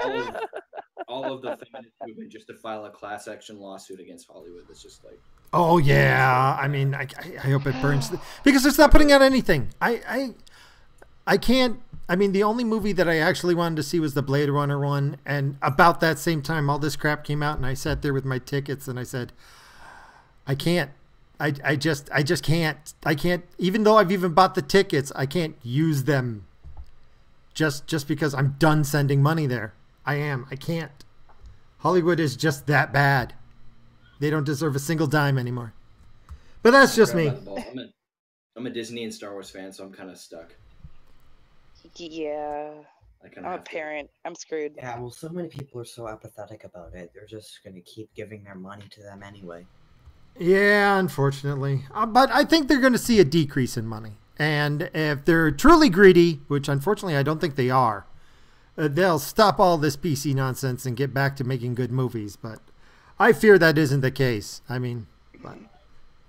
[SPEAKER 4] all of the feminist movement just to file a class action lawsuit against Hollywood. That's just like
[SPEAKER 1] oh yeah. I mean, I hope it burns because it's not putting out anything. I can't. I mean, the only movie that I actually wanted to see was the Blade Runner one, and about that same time, all this crap came out, and I sat there with my tickets, and I said, I can't. I just can't. I can't. Even though I've even bought the tickets, I can't use them. Just because I'm done sending money there. I can't. Hollywood is just that bad. They don't deserve a single dime anymore. But that's just me.
[SPEAKER 4] I'm a Disney and Star Wars fan, so I'm kind of stuck.
[SPEAKER 2] Yeah. I'm a
[SPEAKER 4] have to.
[SPEAKER 2] parent. I'm screwed.
[SPEAKER 6] Yeah, well, so many people are so apathetic about it. They're just gonna keep giving their money to them anyway.
[SPEAKER 1] Yeah, unfortunately. But I think they're going to see a decrease in money. And if they're truly greedy, which unfortunately I don't think they are, they'll stop all this PC nonsense and get back to making good movies. But I fear that isn't the case. I mean, but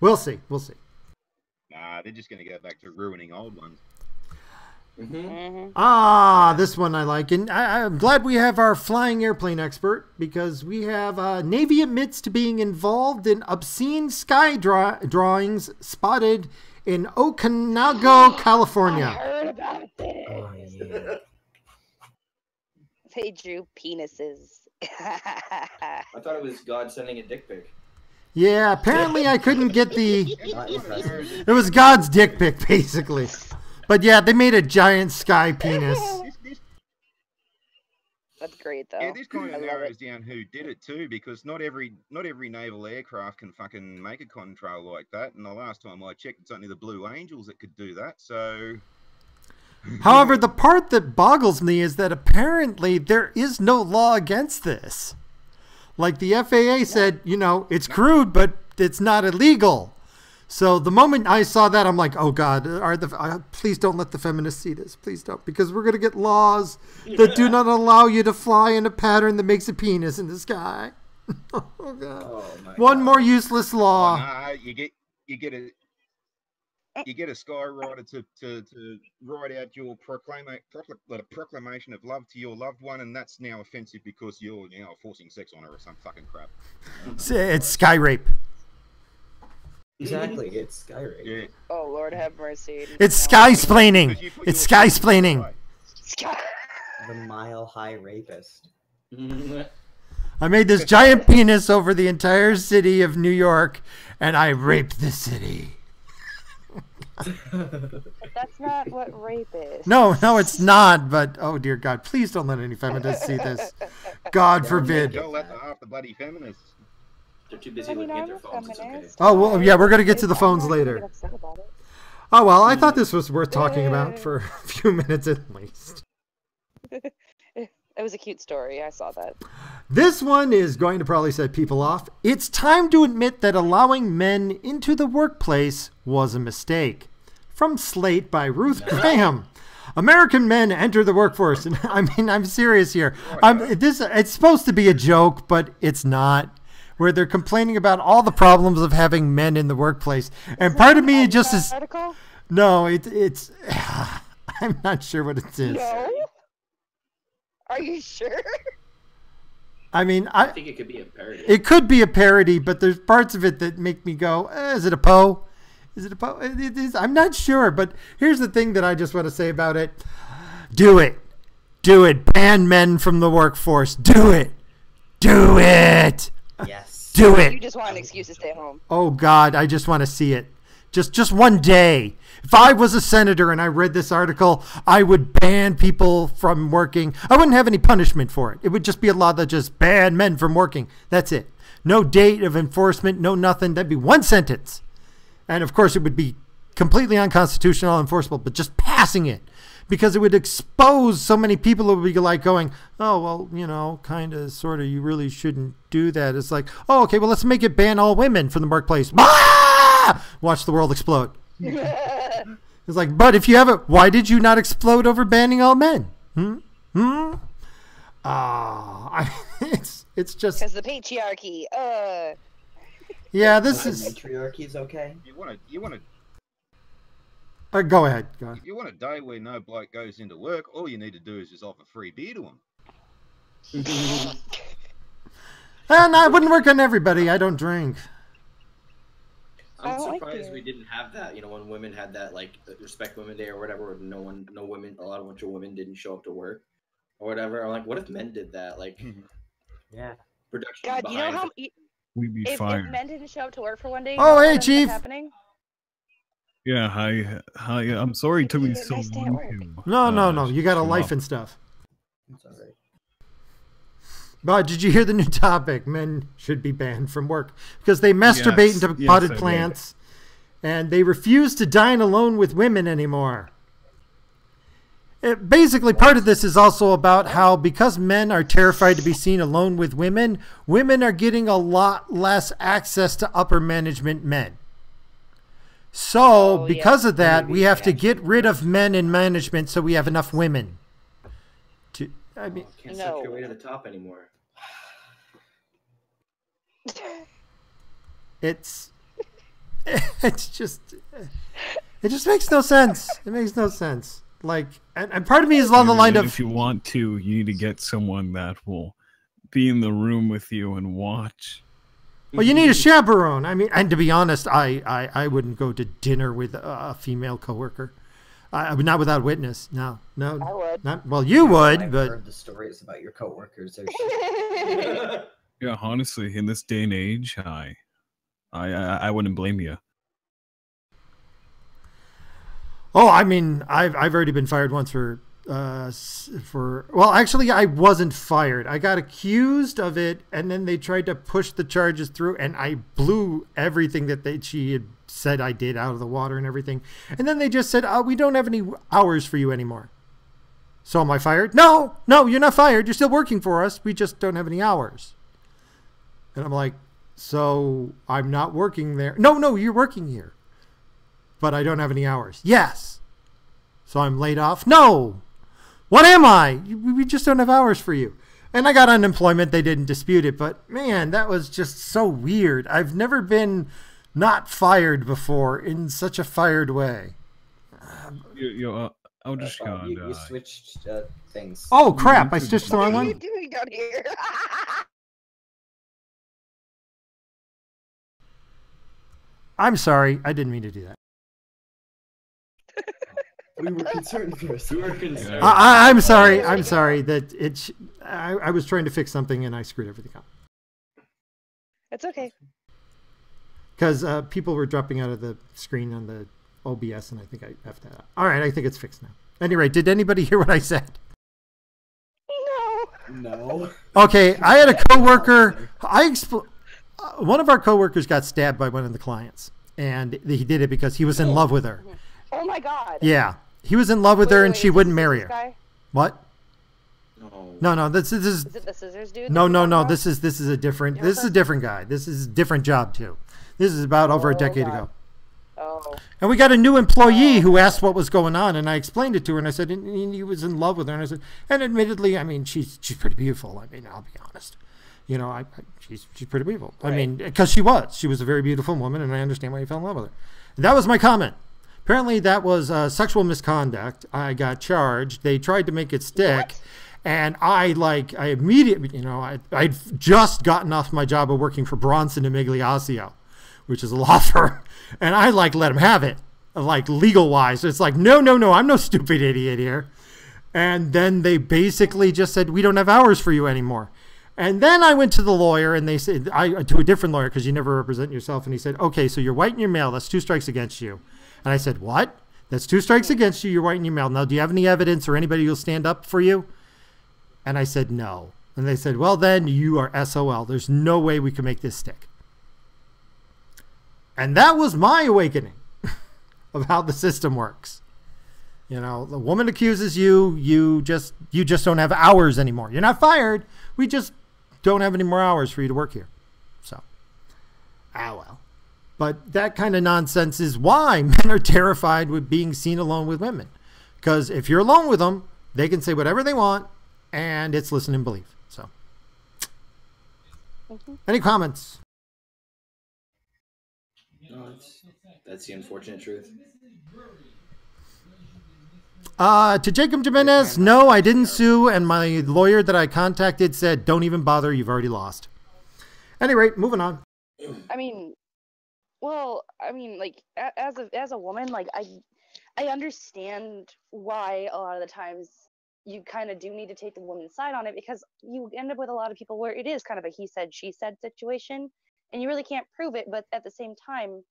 [SPEAKER 1] we'll see. We'll see.
[SPEAKER 5] Nah, they're just going to go back to ruining old ones.
[SPEAKER 1] This one I like. And I'm glad we have our flying airplane expert because we have Navy admits to being involved in obscene sky drawings spotted in Okanagan, California.
[SPEAKER 2] I heard about this.
[SPEAKER 6] Oh, yeah.
[SPEAKER 2] They drew penises.
[SPEAKER 4] I thought it was God sending a dick pic.
[SPEAKER 1] Yeah, apparently I couldn't get the...
[SPEAKER 6] Not impressive.
[SPEAKER 1] It was God's dick pic, basically. But yeah, they made a giant sky penis.
[SPEAKER 2] That's great, though.
[SPEAKER 5] Yeah, this kind
[SPEAKER 2] I
[SPEAKER 5] of
[SPEAKER 2] love
[SPEAKER 5] narrows
[SPEAKER 2] it.
[SPEAKER 5] down who did it too, because not every naval aircraft can fucking make a contrail like that. And the last time I checked, it's only the Blue Angels that could do that. So,
[SPEAKER 1] However, the part that boggles me is that apparently there is no law against this. Like the FAA said, it's crude, but it's not illegal. So the moment I saw that, I'm like, oh God, please don't let the feminists see this. Please don't. Because we're going to get laws that do not allow you to fly in a pattern that makes a penis in the sky. Oh God.
[SPEAKER 4] Oh, my
[SPEAKER 1] One
[SPEAKER 4] God.
[SPEAKER 1] more useless law.
[SPEAKER 5] nah, you get a skywriter to write out your proclamation of love to your loved one, and that's now offensive because you're forcing sex on her or some fucking crap.
[SPEAKER 1] It's sky rape.
[SPEAKER 6] Exactly, it's Skyrim.
[SPEAKER 5] Yeah.
[SPEAKER 2] Oh, Lord have mercy.
[SPEAKER 1] It's sky-splaining. It's sky-splaining.
[SPEAKER 6] The Mile High Rapist.
[SPEAKER 1] I made this giant penis over the entire city of New York, and I raped the city.
[SPEAKER 2] That's not what rape is.
[SPEAKER 1] No, it's not. But oh dear God, please don't let any feminists see this. God forbid.
[SPEAKER 5] Don't let half the bloody feminists.
[SPEAKER 4] They're too busy looking at their phones. It's okay.
[SPEAKER 1] Oh well, yeah, we're gonna get to the phones later.
[SPEAKER 2] Upset about it.
[SPEAKER 1] Oh well, I thought this was worth talking about for a few minutes at least.
[SPEAKER 2] It was a cute story. I saw that.
[SPEAKER 1] This one is going to probably set people off. It's time to admit that allowing men into the workplace was a mistake. From Slate by Ruth Graham. American men enter the workforce. And I mean, I'm serious here. It's supposed to be a joke, but it's not. Where they're complaining about all the problems of having men in the workplace. And part of me just is...
[SPEAKER 2] Article?
[SPEAKER 1] No, it's... I'm not sure what it is.
[SPEAKER 2] No. Are you sure?
[SPEAKER 1] I mean,
[SPEAKER 4] I think it could be a parody.
[SPEAKER 1] it could be a parody, but there's parts of it that make me go, is it a Poe? Is it a Poe? It is. I'm not sure, but here's the thing that I just want to say about it. Do it. Do it. Ban men from the workforce. Do it. Do it.
[SPEAKER 6] Yes.
[SPEAKER 1] Do
[SPEAKER 2] You
[SPEAKER 1] it.
[SPEAKER 2] just want an excuse to stay home.
[SPEAKER 1] Oh, God, I just want to see it. Just one day. If I was a senator and I read this article, I would ban people from working. I wouldn't have any punishment for it. It would just be a law that just banned men from working. That's it. No date of enforcement, no nothing. That'd be one sentence. And, of course, it would be completely unconstitutional, enforceable, but just passing it. Because it would expose so many people who would be like going, oh, well, you know, kind of, sort of, you really shouldn't do that. It's like, oh, okay, well, let's make it ban all women from the workplace. Ah! Watch the world explode. It's like, but if you have it, why did you not explode over banning all men? It's just.
[SPEAKER 2] Because the patriarchy.
[SPEAKER 1] Yeah, this is.
[SPEAKER 6] Matriarchy is okay.
[SPEAKER 5] You want to
[SPEAKER 1] Go ahead. Go ahead.
[SPEAKER 5] If you want a day where no bloke goes into work, all you need to do is just offer free beer to him.
[SPEAKER 1] And I wouldn't work on everybody. I don't drink.
[SPEAKER 2] I
[SPEAKER 4] I'm
[SPEAKER 2] like
[SPEAKER 4] surprised
[SPEAKER 2] it.
[SPEAKER 4] we didn't have that. You know, when women had that, like, Respect Women Day or whatever, a bunch of women didn't show up to work or whatever. I'm like, what if men did that? Like,
[SPEAKER 6] Yeah.
[SPEAKER 4] production.
[SPEAKER 2] God, you know how
[SPEAKER 7] We'd be
[SPEAKER 2] if
[SPEAKER 7] fired.
[SPEAKER 2] men didn't show up to work for one day.
[SPEAKER 1] Oh,
[SPEAKER 2] you know
[SPEAKER 1] hey,
[SPEAKER 2] what ends up
[SPEAKER 1] Chief.
[SPEAKER 2] Happening?
[SPEAKER 7] Yeah, hi. I'm sorry it took me so
[SPEAKER 2] Nice day at
[SPEAKER 7] long
[SPEAKER 2] work.
[SPEAKER 7] to.
[SPEAKER 1] No. You got a
[SPEAKER 7] show
[SPEAKER 1] life
[SPEAKER 7] up.
[SPEAKER 1] and stuff.
[SPEAKER 6] It's alright.
[SPEAKER 1] But did you hear the new topic? Men should be banned from work because they masturbate
[SPEAKER 7] Yes,
[SPEAKER 1] into
[SPEAKER 7] yes,
[SPEAKER 1] potted
[SPEAKER 7] I did.
[SPEAKER 1] plants, and they refuse to dine alone with women anymore. Basically, part of this is also about how because men are terrified to be seen alone with women, women are getting a lot less access to upper management men. So,
[SPEAKER 2] Oh, yeah.
[SPEAKER 1] because of that,
[SPEAKER 6] Maybe
[SPEAKER 1] we have to
[SPEAKER 6] actually
[SPEAKER 1] get rid of men in management so we have enough women. I mean,
[SPEAKER 4] can't
[SPEAKER 2] No.
[SPEAKER 4] suck your way to the top anymore.
[SPEAKER 1] it's just it just makes no sense. It makes no sense. Like, and part of me is along the line
[SPEAKER 7] And
[SPEAKER 1] of
[SPEAKER 7] if you want to, you need to get someone that will be in the room with you and watch.
[SPEAKER 1] well, you need a chaperone. I mean, and to be honest, I wouldn't go to dinner with a female coworker. I would not without witness. No,
[SPEAKER 2] I would.
[SPEAKER 1] not well. You would,
[SPEAKER 6] I've
[SPEAKER 1] but
[SPEAKER 6] heard the stories about your coworkers. They're
[SPEAKER 7] Yeah, honestly, in this day and age, I wouldn't blame you.
[SPEAKER 1] oh, I mean, I've already been fired once for well, actually, I wasn't fired. I got accused of it, and then they tried to push the charges through, and I blew everything that she had said I did out of the water and everything. And then they just said, "Oh, we don't have any hours for you anymore." So am I fired? No, you're not fired. You're still working for us. We just don't have any hours. And I'm like, so I'm not working there. No, you're working here, but I don't have any hours. Yes. So I'm laid off? No. What am I? We just don't have hours for you. And I got unemployment. They didn't dispute it. But, man, that was just so weird. I've never been not fired before in such a fired way.
[SPEAKER 7] Eldritch God.
[SPEAKER 6] you switched things.
[SPEAKER 1] Oh, crap. I stitched the wrong
[SPEAKER 2] What are you
[SPEAKER 1] one?
[SPEAKER 2] doing down here?
[SPEAKER 1] I'm sorry. I didn't mean to do that.
[SPEAKER 6] We were concerned for a
[SPEAKER 4] We
[SPEAKER 6] second.
[SPEAKER 4] were concerned.
[SPEAKER 1] I'm sorry. I'm sorry that it. I was trying to fix something and I screwed everything up.
[SPEAKER 2] It's okay.
[SPEAKER 1] Because people were dropping out of the screen on the OBS, and I think I effed that up. All right, I think it's fixed now. Anyway, did anybody hear what I said?
[SPEAKER 2] No.
[SPEAKER 6] No.
[SPEAKER 1] Okay, I had a coworker. One of our coworkers got stabbed by one of the clients, and he did it because he was in love with her.
[SPEAKER 2] Oh my God.
[SPEAKER 1] Yeah, he was in love with her, and she wouldn't marry her.
[SPEAKER 2] Guy?
[SPEAKER 1] What?
[SPEAKER 4] No.
[SPEAKER 1] No. This is
[SPEAKER 2] Is it the scissors dude?
[SPEAKER 1] no. This is a different. This is a different guy. This is a different job too. This is about over a decade
[SPEAKER 2] God.
[SPEAKER 1] ago.
[SPEAKER 2] Oh.
[SPEAKER 1] And we got a new employee who asked what was going on, and I explained it to her, and I said he was in love with her, and I said, and admittedly, I mean, she's pretty beautiful. I mean, I'll be honest, you know, she's pretty beautiful. I mean, because she was a very beautiful woman, and I understand why you fell in love with her. And that was my comment, Apparently that was sexual misconduct. I got charged. They tried to make it stick. What? And I immediately, I'd just gotten off my job of working for Bronson and Migliaccio, which is a law firm. And I let them have it, legal wise. It's no, I'm no stupid idiot here. And then they basically just said, we don't have hours for you anymore. And then I went to the lawyer, and they said, to a different lawyer, because you never represent yourself. And he said, okay, so you're white in your mail. That's 2 strikes against you. And I said, what? That's 2 strikes against you. You're white in your mail. Now, do you have any evidence or anybody who'll stand up for you? And I said, no. And they said, well, then you are SOL. There's no way we can make this stick. And that was my awakening of how the system works. The woman accuses you, you just don't have hours anymore. You're not fired. We just don't have any more hours for you to work here. So, well. But that kind of nonsense is why men are terrified with being seen alone with women. Because if you're alone with them, they can say whatever they want, and it's listen and believe. So, any comments?
[SPEAKER 4] No, that's the unfortunate truth.
[SPEAKER 1] To Jacob Jimenez, no, I didn't sue, and my lawyer that I contacted said, don't even bother, you've already lost. Any rate, moving on.
[SPEAKER 2] As a woman, I understand why a lot of the times you kind of do need to take the woman's side on it, because you end up with a lot of people where it is kind of a he said, she said situation, and you really can't prove it, but at the same time,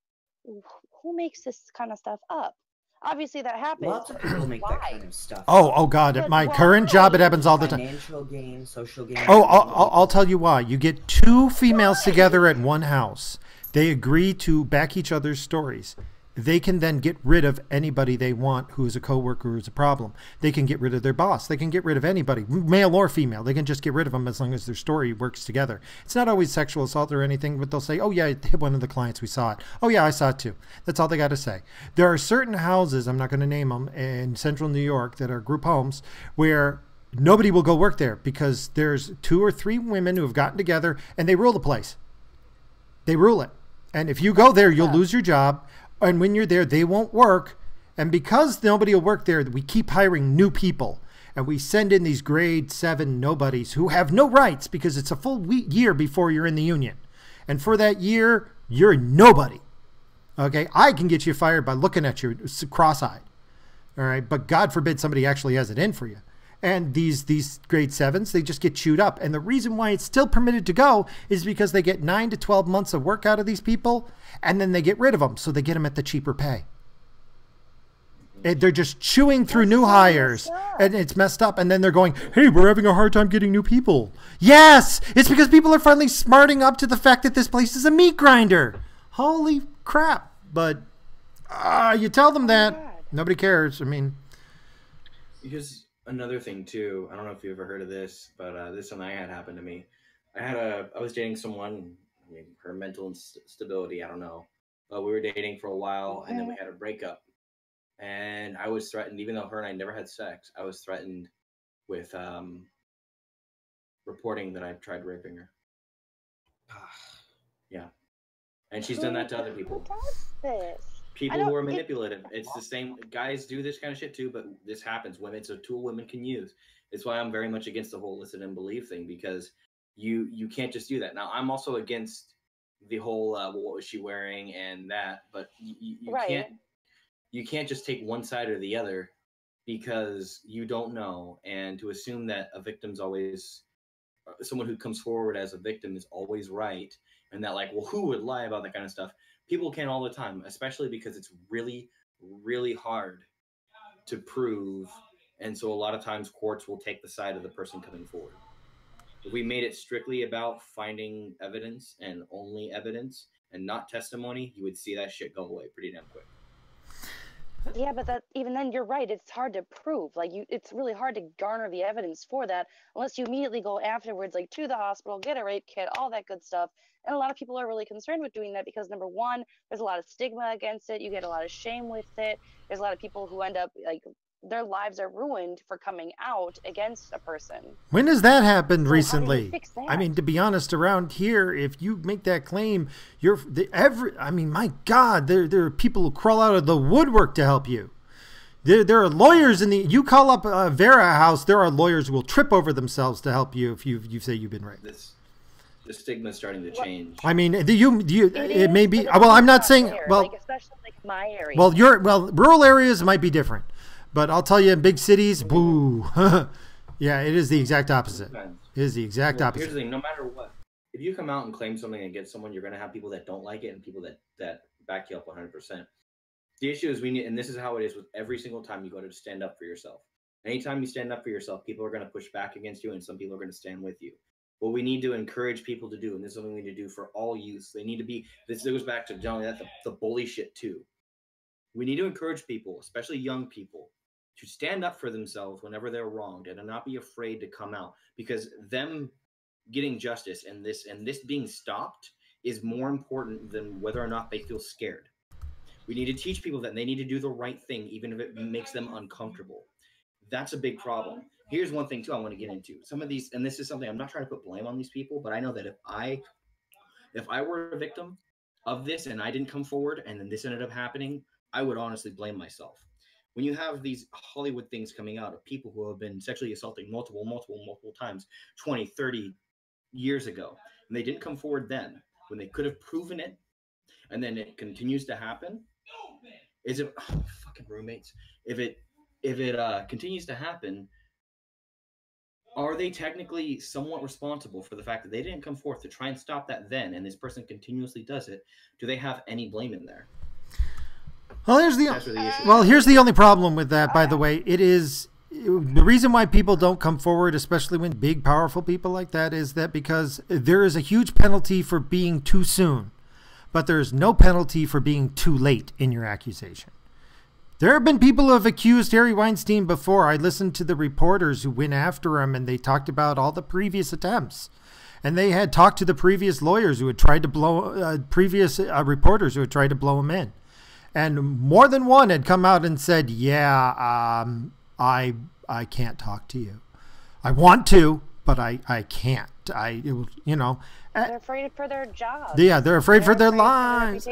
[SPEAKER 2] who makes this kind of stuff up? Obviously that happens.
[SPEAKER 6] Lots of people make that kind of stuff.
[SPEAKER 1] Oh God! At my current job, it happens all the time.
[SPEAKER 6] Financial gain, social gain.
[SPEAKER 1] I'll tell you why. You get 2 females together at one house. They agree to back each other's stories. They can then get rid of anybody they want who is a coworker who is a problem. They can get rid of their boss. They can get rid of anybody, male or female. They can just get rid of them as long as their story works together. It's not always sexual assault or anything, but they'll say, oh, yeah, it hit one of the clients. We saw it. Oh, yeah, I saw it too. That's all they got to say. There are certain houses, I'm not going to name them, in central New York that are group homes where nobody will go work there because there's 2 or 3 women who have gotten together and they rule the place. They rule it. And if you go there, you'll lose your job. And when you're there, they won't work. And because nobody will work there, we keep hiring new people. And we send in these grade 7 nobodies who have no rights because it's a full year before you're in the union. And for that year, you're nobody. Okay? I can get you fired by looking at you cross-eyed. All right? But God forbid somebody actually has it in for you. And these grade 7s, they just get chewed up. And the reason why it's still permitted to go is because they get 9 to 12 months of work out of these people, and then they get rid of them. So they get them at the cheaper pay. They're just chewing through new hires, and it's messed up. And then they're going, hey, we're having a hard time getting new people. Yes, it's because people are finally smarting up to the fact that this place is a meat grinder. Holy crap. But you tell them that. Nobody cares.
[SPEAKER 4] Because another thing too, I don't know if you ever heard of this, but this is something I had happen to me. I was dating someone, her mental instability, I don't know. But we were dating for a while, and then we had a breakup. And I was threatened, even though her and I never had sex, I was threatened with reporting that I tried raping her. Yeah. And she's done that to other people.
[SPEAKER 2] Who does this?
[SPEAKER 4] People who are manipulative. It's the same. Guys do this kind of shit too, but this happens. Women, it's a tool women can use. It's why I'm very much against the whole listen and believe thing, because you can't just do that. Now, I'm also against the whole what was she wearing and that, but you can't just take one side or the other, because you don't know. And to assume that a victim's always someone who comes forward as a victim is always right, and that who would lie about that kind of stuff? People can all the time, especially because it's really, really hard to prove. And so a lot of times courts will take the side of the person coming forward. If we made it strictly about finding evidence and only evidence and not testimony, you would see that shit go away pretty damn quick.
[SPEAKER 2] Yeah, but even then, you're right. It's hard to prove. It's really hard to garner the evidence for that unless you immediately go afterwards, to the hospital, get a rape kit, all that good stuff. And a lot of people are really concerned with doing that because, number one, there's a lot of stigma against it. You get a lot of shame with it. There's a lot of people who end up their lives are ruined for coming out against a person.
[SPEAKER 1] When has that happened
[SPEAKER 2] So
[SPEAKER 1] recently?
[SPEAKER 2] how do you fix that?
[SPEAKER 1] I mean, to be honest, around here, if you make that claim, my God, there are people who crawl out of the woodwork to help you. There are lawyers you call up a Vera house, there are lawyers who will trip over themselves to help you if you say you've been raped.
[SPEAKER 4] The stigma is starting to change.
[SPEAKER 1] I mean, it may be. Well, I'm not saying. Well,
[SPEAKER 2] like, especially like my area.
[SPEAKER 1] Well, rural areas might be different, but I'll tell you, in big cities, boo. Yeah, it is the exact opposite. It is the exact opposite.
[SPEAKER 4] Here's the thing: no matter what, if you come out and claim something against someone, you're going to have people that don't like it and people that back you up 100%. The issue is and this is how it is with every single time you go to stand up for yourself. Anytime you stand up for yourself, people are going to push back against you, and some people are going to stand with you. What we need to encourage people to do, and this is something we need to do for all youths, they need to be, this goes back to Johnny, that's the bully shit too. We need to encourage people, especially young people, to stand up for themselves whenever they're wronged and to not be afraid to come out, because them getting justice and this being stopped is more important than whether or not they feel scared. We need to teach people that they need to do the right thing, even if it makes them uncomfortable. That's a big problem. Here's one thing too I want to get into. Some of these, and this is something I'm not trying to put blame on these people, but I know that if I were a victim of this and I didn't come forward and then this ended up happening, I would honestly blame myself. When you have these Hollywood things coming out of people who have been sexually assaulted multiple times, 20, 30 years ago, and they didn't come forward then, when they could have proven it, and then it continues to happen, is it fucking roommates? If it continues to happen, are they technically somewhat responsible for the fact that they didn't come forth to try and stop that then, and this person continuously does it? Do they have any blame in there?
[SPEAKER 1] Well, here's the only problem with that, by the way. It is the reason why people don't come forward, especially when big, powerful people like that, is that because there is a huge penalty for being too soon, but there's no penalty for being too late in your accusation. There have been people who have accused Harry Weinstein before. I listened to the reporters who went after him, and they talked about all the previous attempts. And they had talked to the previous lawyers who had tried to blow, previous reporters who had tried to blow him in. And more than one had come out and said, yeah, I can't talk to you. I want to, but I can't. They're
[SPEAKER 2] afraid for their jobs.
[SPEAKER 1] Yeah, they're afraid for their lives.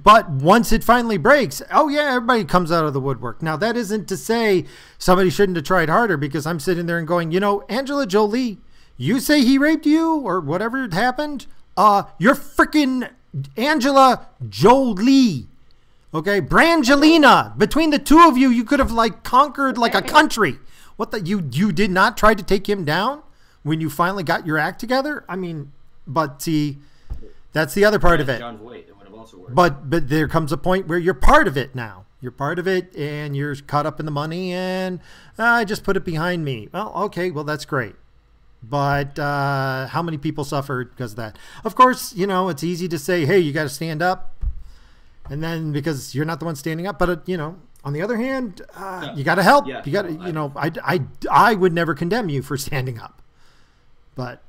[SPEAKER 1] But once it finally breaks, oh yeah, everybody comes out of the woodwork. Now that isn't to say somebody shouldn't have tried harder, because I'm sitting there and going, Angela Jolie, you say he raped you or whatever happened. You're freaking Angela Jolie. Okay, Brangelina. Between the two of you, you could have conquered a country. You did not try to take him down when you finally got your act together? I mean, but see, that's the other part of it.
[SPEAKER 4] John's weight, it would have also worked.
[SPEAKER 1] But there comes a point where you're part of it now. You're part of it, and you're caught up in the money, and I just put it behind me. Well, okay, well, that's great. But how many people suffered because of that? Of course, it's easy to say, hey, you got to stand up. And then because you're not the one standing up, but, on the other hand, you got to help.
[SPEAKER 4] Yeah,
[SPEAKER 1] you got to, I would never condemn you for standing up. But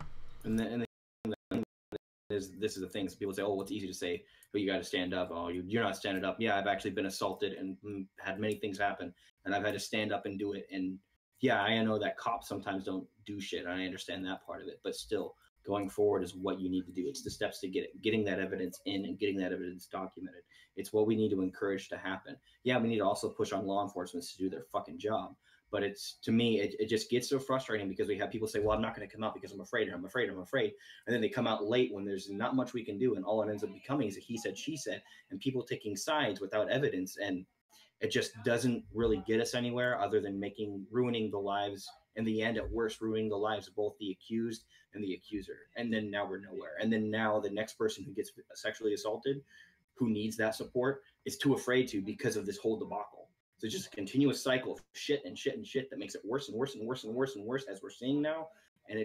[SPEAKER 4] this is the thing. So people say, oh, well, it's easy to say, but you got to stand up. Oh, you're not standing up. Yeah, I've actually been assaulted and had many things happen, and I've had to stand up and do it. And yeah, I know that cops sometimes don't do shit. And I understand that part of it, but still, going forward is what you need to do. It's the steps to getting that evidence in and getting that evidence documented. It's what we need to encourage to happen. Yeah, we need to also push on law enforcement to do their fucking job. But to me, it just gets so frustrating because we have people say, well, I'm not going to come out because I'm afraid. And then they come out late when there's not much we can do. And all it ends up becoming is a he said, she said, and people taking sides without evidence. And it just doesn't really get us anywhere other than ruining the lives, in the end, at worst, ruining the lives of both the accused and the accuser. And then now we're nowhere. And then now the next person who gets sexually assaulted, who needs that support, is too afraid to because of this whole debacle. So it's just a continuous cycle of shit that makes it worse and worse and worse and worse and worse, as we're seeing now. And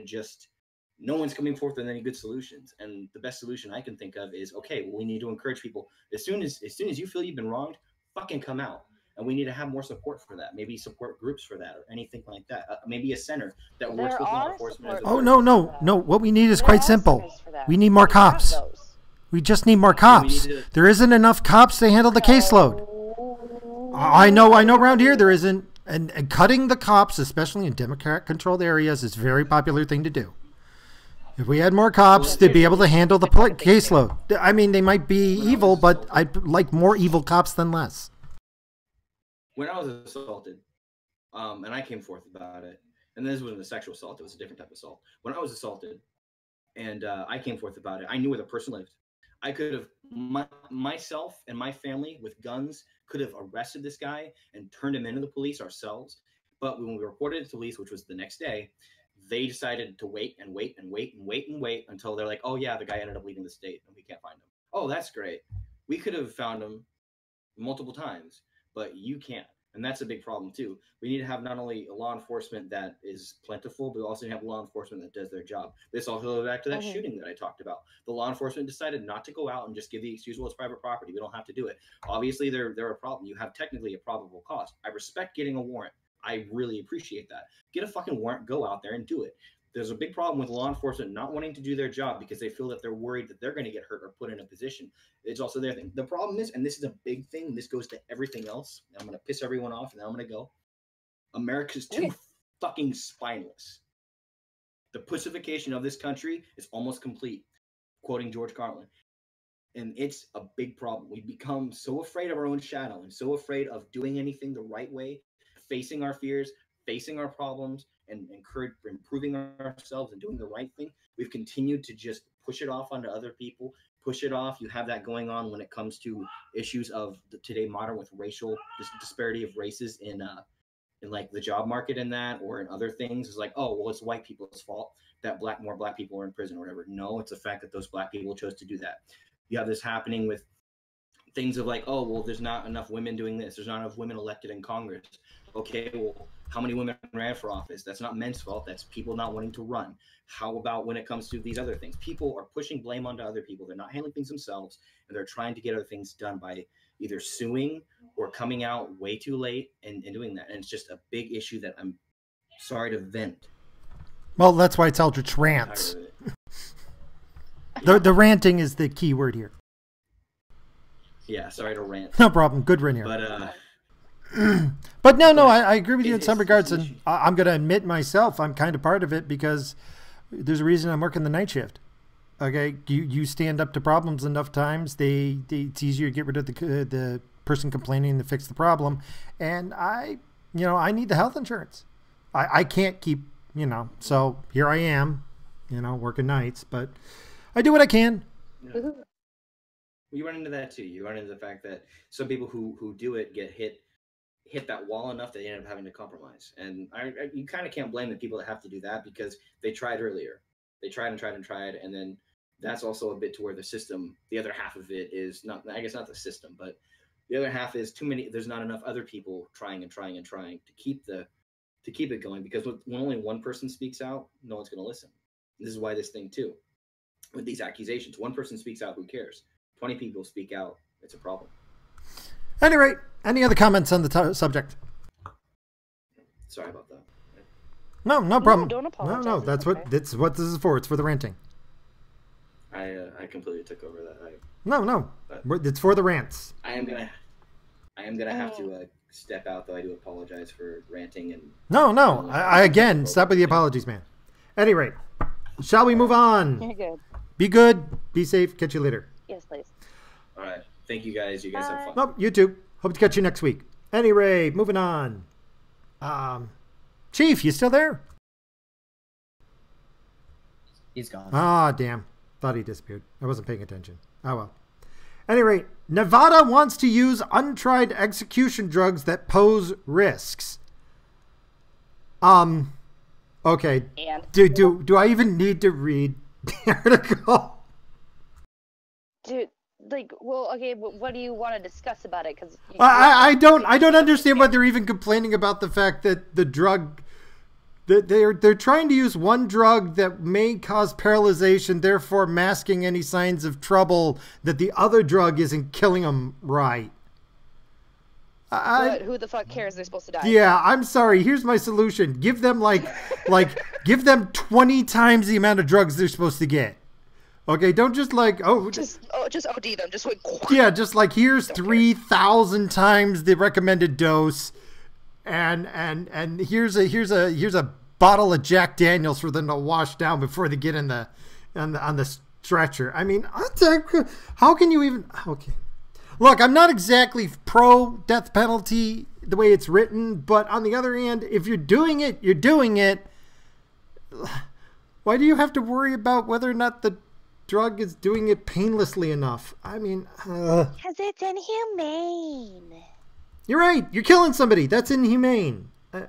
[SPEAKER 4] no one's coming forth with any good solutions. And the best solution I can think of is, okay, well, we need to encourage people. As soon as you feel you've been wronged, fucking come out. And we need to have more support for that. Maybe support groups for that or anything like that. Maybe a center that works with law enforcement.
[SPEAKER 1] Oh, no. What we need is quite simple. We need more cops. We just need more cops. There isn't enough cops to handle the caseload. I know around here there isn't. And cutting the cops, especially in Democrat-controlled areas, is a very popular thing to do. If we had more cops, they'd be able to handle the caseload. I mean, they might be evil, but I'd like more evil cops than less.
[SPEAKER 4] When I was assaulted, and I came forth about it, and this wasn't a sexual assault, it was a different type of assault. When I was assaulted, and I came forth about it, I knew where the person lived. I could have, myself and my family with guns could have arrested this guy and turned him into the police ourselves. But when we reported it to police, which was the next day, they decided to wait until they're like, oh yeah, the guy ended up leaving the state and we can't find him. Oh, that's great. We could have found him multiple times, but you can't. And that's a big problem too. We need to have not only a law enforcement that is plentiful, but we also need to have law enforcement that does their job. This also goes back to that shooting that I talked about. The law enforcement decided not to go out and just give the excuse, well, it's private property. We don't have to do it. Obviously, they're a problem. You have technically a probable cause. I respect getting a warrant. I really appreciate that. Get a fucking warrant, go out there and do it. There's a big problem with law enforcement not wanting to do their job because they feel that they're worried that they're going to get hurt or put in a position. It's also their thing. The problem is, and this is a big thing, this goes to everything else. I'm going to piss everyone off and then I'm going to go. America's too fucking spineless. The pussification of this country is almost complete, quoting George Carlin. And it's a big problem. We become so afraid of our own shadow and so afraid of doing anything the right way, facing our fears, facing our problems, and improving ourselves and doing the right thing. We've continued to just push it off onto other people, push it off. You have that going on when it comes to issues of today modern with racial disparity of races in like the job market and that, or in other things. It's like, oh, well, it's white people's fault that more black people are in prison or whatever. No, it's the fact that those black people chose to do that. You have this happening with things of like, oh, well, there's not enough women doing this. There's not enough women elected in Congress. Okay, well, how many women ran for office? That's not men's fault. That's people not wanting to run. How about when it comes to these other things? People are pushing blame onto other people. They're not handling things themselves, and they're trying to get other things done by either suing or coming out way too late and doing that. And it's just a big issue that I'm sorry to vent.
[SPEAKER 1] Well, that's why it's Eldritch Rants. The ranting is the key word here.
[SPEAKER 4] Yeah, sorry to rant.
[SPEAKER 1] No problem. Good rant here. But no, I agree with you in some regards, and I'm going to admit myself, I'm kind of part of it because there's a reason I'm working the night shift. Okay, you stand up to problems enough times, it's easier to get rid of the person complaining to fix the problem, and I need the health insurance. I can't keep, so here I am, working nights, but I do what I can.
[SPEAKER 4] Yeah. You run into that too. You run into the fact that some people who do it get hit that wall enough that they end up having to compromise. And you kind of can't blame the people that have to do that because they tried earlier. They tried, and then that's also a bit to where the system, the other half of it is not, I guess not the system, but the other half is too many. There's not enough other people trying to keep it going, because when only one person speaks out, no one's going to listen. This is why this thing too, with these accusations, one person speaks out, who cares? 20 people speak out, it's a problem.
[SPEAKER 1] At any rate, any other comments on the subject?
[SPEAKER 4] Sorry about that.
[SPEAKER 1] No problem.
[SPEAKER 2] No, don't apologize.
[SPEAKER 1] No, that's what this is for. It's for the ranting.
[SPEAKER 4] I completely took over that.
[SPEAKER 1] No, it's for the rants.
[SPEAKER 4] I am gonna have to step out, though. I do apologize for ranting and.
[SPEAKER 1] No. I again stop with the apologies, man. At any rate, shall we move on?
[SPEAKER 2] You're good.
[SPEAKER 1] Be good. Be safe. Catch you later.
[SPEAKER 2] Yes, please.
[SPEAKER 4] All right. Thank you guys. You guys have fun.
[SPEAKER 1] Nope, you too. Hope to catch you next week. Any rate, moving on. Chief, you still there?
[SPEAKER 6] He's gone.
[SPEAKER 1] Ah, damn. Thought he disappeared. I wasn't paying attention. Oh well. Any rate, Nevada wants to use untried execution drugs that pose risks. Okay.
[SPEAKER 2] And
[SPEAKER 1] Do I even need to read the article?
[SPEAKER 2] dude, okay, what do you want to discuss about it? Because
[SPEAKER 1] I don't understand why they're even complaining about the fact that the drug that they're trying to use one drug that may cause paralyzation, therefore masking any signs of trouble, that the other drug isn't killing them right.
[SPEAKER 2] But who the fuck cares? They're supposed to die.
[SPEAKER 1] Yeah, I'm sorry. Here's my solution. Give them give them 20 times the amount of drugs they're supposed to get. Okay, don't just
[SPEAKER 2] just OD them. Just like
[SPEAKER 1] yeah, just like here's 3,000 times the recommended dose. and here's a bottle of Jack Daniels for them to wash down before they get on the stretcher. I mean, how can you even? Okay, look, I'm not exactly pro death penalty the way it's written, but on the other hand, if you're doing it, you're doing it. Why do you have to worry about whether or not the drug is doing it painlessly enough? I mean,
[SPEAKER 2] because it's inhumane.
[SPEAKER 1] You're right. You're killing somebody. That's inhumane.
[SPEAKER 2] I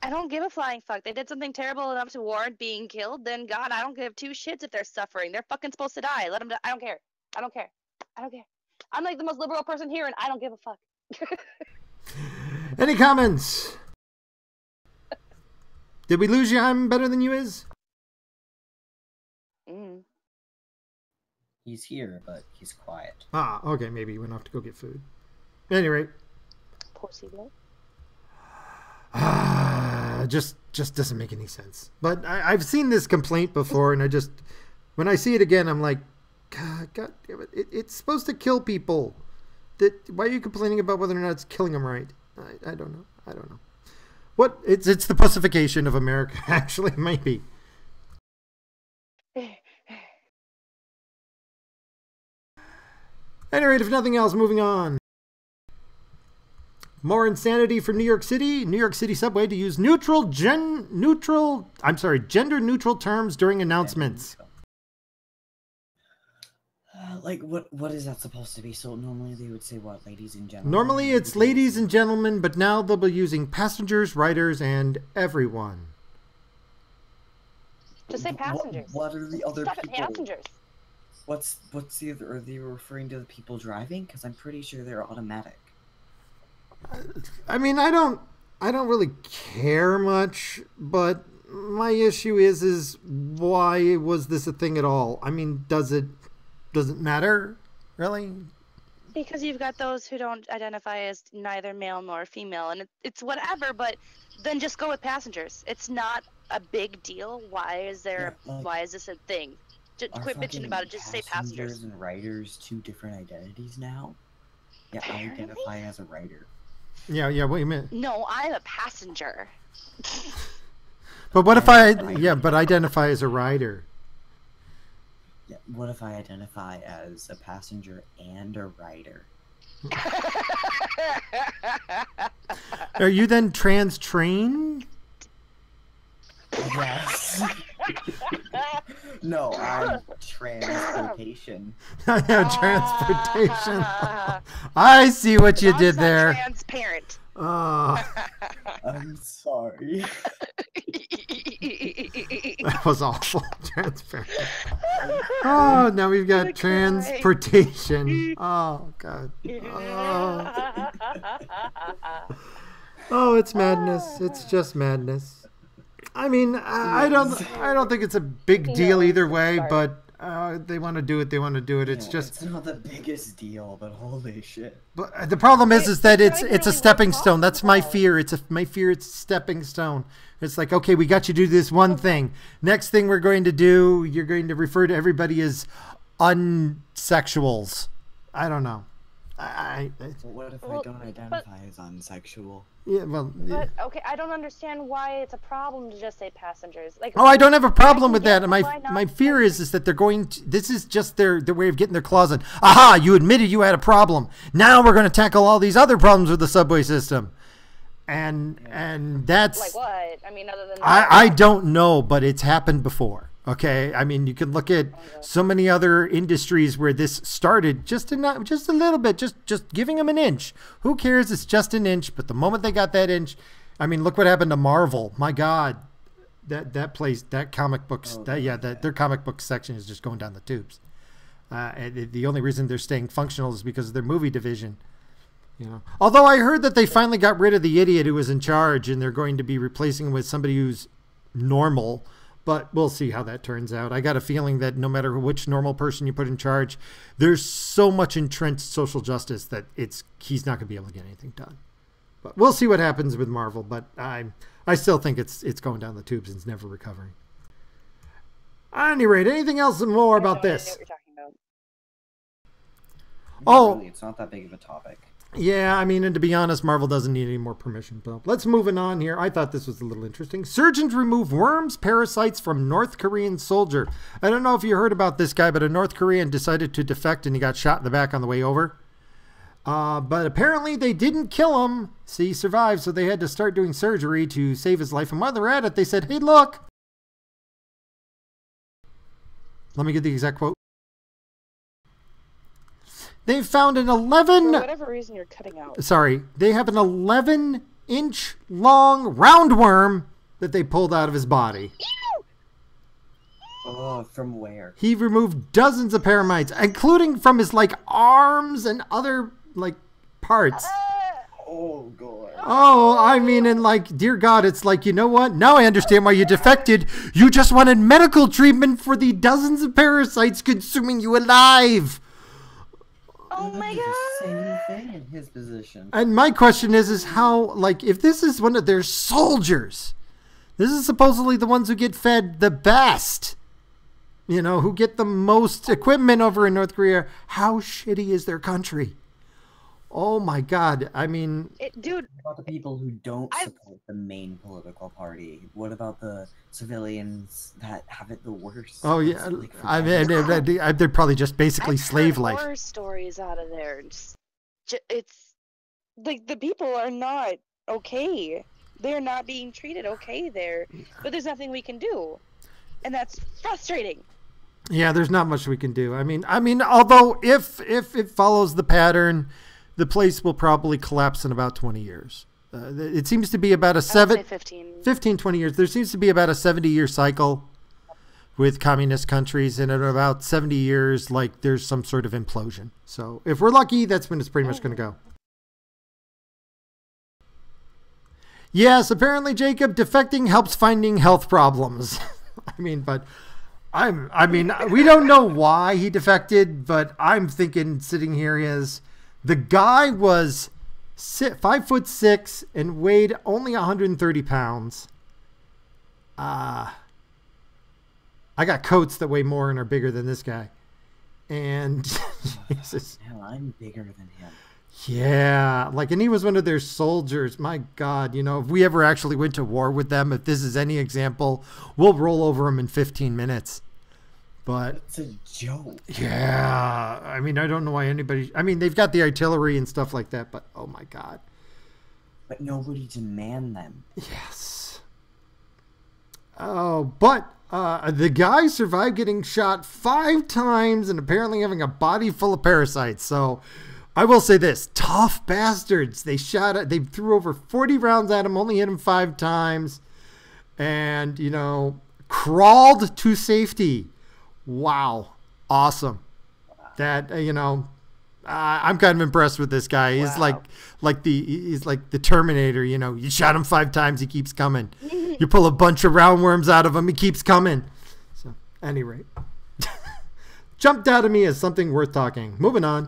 [SPEAKER 2] don't give a flying fuck. They did something terrible enough to warrant being killed. Then God, I don't give two shits if they're suffering. They're fucking supposed to die. Let them die. I don't care. I don't care. I don't care. I'm like the most liberal person here, and I don't give a fuck.
[SPEAKER 1] Any comments? Did we lose you? I'm better than you is.
[SPEAKER 6] He's here, but he's quiet.
[SPEAKER 1] Ah, okay. Maybe he went off to go get food. At any rate.
[SPEAKER 2] Possible.
[SPEAKER 1] Just doesn't make any sense. But I've seen this complaint before, and when I see it again, I'm like, God damn it! It's supposed to kill people. Why are you complaining about whether or not it's killing them right? I don't know. I don't know. What? It's the pussification of America. Actually, maybe. At any rate, if nothing else, moving on. More insanity from New York City. New York City subway to use gender-neutral terms during announcements.
[SPEAKER 6] Like, what is that supposed to be? So normally they would say, what, ladies and gentlemen?
[SPEAKER 1] Normally it's ladies and gentlemen, but now they'll be using passengers, riders, and everyone.
[SPEAKER 2] Just say passengers.
[SPEAKER 6] What are the other
[SPEAKER 2] Stop
[SPEAKER 6] people?
[SPEAKER 2] Passengers.
[SPEAKER 6] What's the other? Are they referring to the people driving? Because I'm pretty sure they're automatic.
[SPEAKER 1] I mean, I don't really care much, but my issue is why was this a thing at all? I mean, does it matter, really?
[SPEAKER 2] Because you've got those who don't identify as neither male nor female, and it's whatever, but then just go with passengers. It's not a big deal. Why is this a thing? Just quit bitching about it. Just say passengers.
[SPEAKER 6] Passengers and riders, two different identities now? Yeah, I identify as a rider.
[SPEAKER 1] Yeah, wait a minute.
[SPEAKER 2] No, I'm a passenger.
[SPEAKER 1] But what if but identify as a rider?
[SPEAKER 6] Yeah, what if I identify as a passenger and a rider?
[SPEAKER 1] Are you then trans-trained?
[SPEAKER 6] Yes. No, I'm transportation.
[SPEAKER 1] Transportation. I see what you did there.
[SPEAKER 2] Transparent.
[SPEAKER 6] I'm sorry.
[SPEAKER 1] That was awful. Transparent. Oh, now we've got transportation. Oh, God. Oh, it's madness. It's just madness. I mean, I don't think it's a big deal either way, but they want to do it. They want to do it. It's
[SPEAKER 6] it's not the biggest deal, but holy shit.
[SPEAKER 1] But the problem is that it's a stepping stone. That's my fear. It's a stepping stone. It's like, okay, we got you to do this one thing. Next thing we're going to do, you're going to refer to everybody as unsexuals. I don't know.
[SPEAKER 6] Well, what if I don't identify as unsexual?
[SPEAKER 1] Yeah, well.
[SPEAKER 2] But okay, I don't understand why it's a problem to just say passengers. Like,
[SPEAKER 1] I don't have a problem with that. My fear is that they're going to. This is just their way of getting their claws in. Aha! You admitted you had a problem. Now we're going to tackle all these other problems with the subway system, and that's
[SPEAKER 2] like what? I mean, other than
[SPEAKER 1] I don't know, but it's happened before. Okay, I mean, you can look at so many other industries where this started just a little bit, just giving them an inch. Who cares? It's just an inch. But the moment they got that inch, I mean, look what happened to Marvel. My God, that place, that comic books, their comic book section is just going down the tubes. And the only reason they're staying functional is because of their movie division. You know, although I heard that they finally got rid of the idiot who was in charge, and they're going to be replacing him with somebody who's normal. But we'll see how that turns out. I got a feeling that no matter which normal person you put in charge, there's so much entrenched social justice that he's not going to be able to get anything done. But we'll see what happens with Marvel. But I still think it's going down the tubes and it's never recovering. At any rate, anything else more about this?
[SPEAKER 2] What you're talking about.
[SPEAKER 6] Really, it's not that big of a topic.
[SPEAKER 1] Yeah, I mean, and to be honest, Marvel doesn't need any more permission. But let's move on here. I thought this was a little interesting. Surgeons remove worms, parasites from North Korean soldier. I don't know if you heard about this guy, but a North Korean decided to defect and he got shot in the back on the way over. But apparently they didn't kill him. See, he survived, so they had to start doing surgery to save his life. And while they're at it, they said, hey, look. Let me get the exact quote. They found an 11...
[SPEAKER 2] For whatever reason, you're cutting out.
[SPEAKER 1] Sorry. They have an 11-inch long roundworm that they pulled out of his body.
[SPEAKER 6] Oh, from where?
[SPEAKER 1] He removed dozens of paramites, including from his, like, arms and other, like, parts.
[SPEAKER 6] Oh, God.
[SPEAKER 1] Oh, I mean, and, like, dear God, it's like, you know what? Now I understand why you defected. You just wanted medical treatment for the dozens of parasites consuming you alive.
[SPEAKER 2] Oh my
[SPEAKER 6] The
[SPEAKER 2] god!
[SPEAKER 6] same thing in his position.
[SPEAKER 1] And my question is how, like, if this is one of their soldiers, this is supposedly the ones who get fed the best, you know, who get the most equipment over in North Korea, how shitty is their country? Oh my God. I mean,
[SPEAKER 2] Dude,
[SPEAKER 6] What about the people who don't support the main political party? What about the civilians that have it the worst?
[SPEAKER 1] oh yeah,
[SPEAKER 6] Like, for
[SPEAKER 1] I mean,
[SPEAKER 6] decades?
[SPEAKER 1] they're probably just basically
[SPEAKER 2] I've
[SPEAKER 1] slave
[SPEAKER 2] heard
[SPEAKER 1] life.
[SPEAKER 2] horror stories out of there. It's like the people are not okay. They're not being treated okay there. But there's nothing we can do, and that's frustrating.
[SPEAKER 1] Yeah, there's not much we can do. I mean, although if it follows the pattern, the place will probably collapse in about 20 years. It seems to be about a
[SPEAKER 2] I would say
[SPEAKER 1] 15, 20 years. There seems to be about a 70-year cycle with communist countries, and in about 70 years, like, there's some sort of implosion. So if we're lucky, that's when it's pretty much going to go. Yes, apparently, Jacob, defecting helps finding health problems. I memean, but we don't know why he defected, but I'm thinking sitting here is the guy was 5'6" and weighed only 130 pounds. I got coats that weigh more and are bigger than this guy. And Jesus.
[SPEAKER 6] Hell, I'm bigger than him.
[SPEAKER 1] Yeah, like, and he was one of their soldiers. My God, you know, if we ever actually went to war with them, if this is any example, we'll roll over them in 15 minutes. But
[SPEAKER 6] It's a joke.
[SPEAKER 1] yeah, I mean, I don't know why anybody. I mean, they've got the artillery and stuff like that, but oh my God.
[SPEAKER 6] But nobody to man them.
[SPEAKER 1] Yes. Oh, but the guy survived getting shot 5 times and apparently having a body full of parasites. So I will say this: tough bastards. They threw over 40 rounds at him, only hit him 5 times, and, you know, crawled to safety. Wow. Awesome. That, you know, I'm kind of impressed with this guy. He's
[SPEAKER 2] Wow.
[SPEAKER 1] he's like the Terminator, you know. You shot him 5 times, he keeps coming. You pull a bunch of roundworms out of him, he keeps coming. So, at any rate. Jumped out of me as something worth talking. Moving on.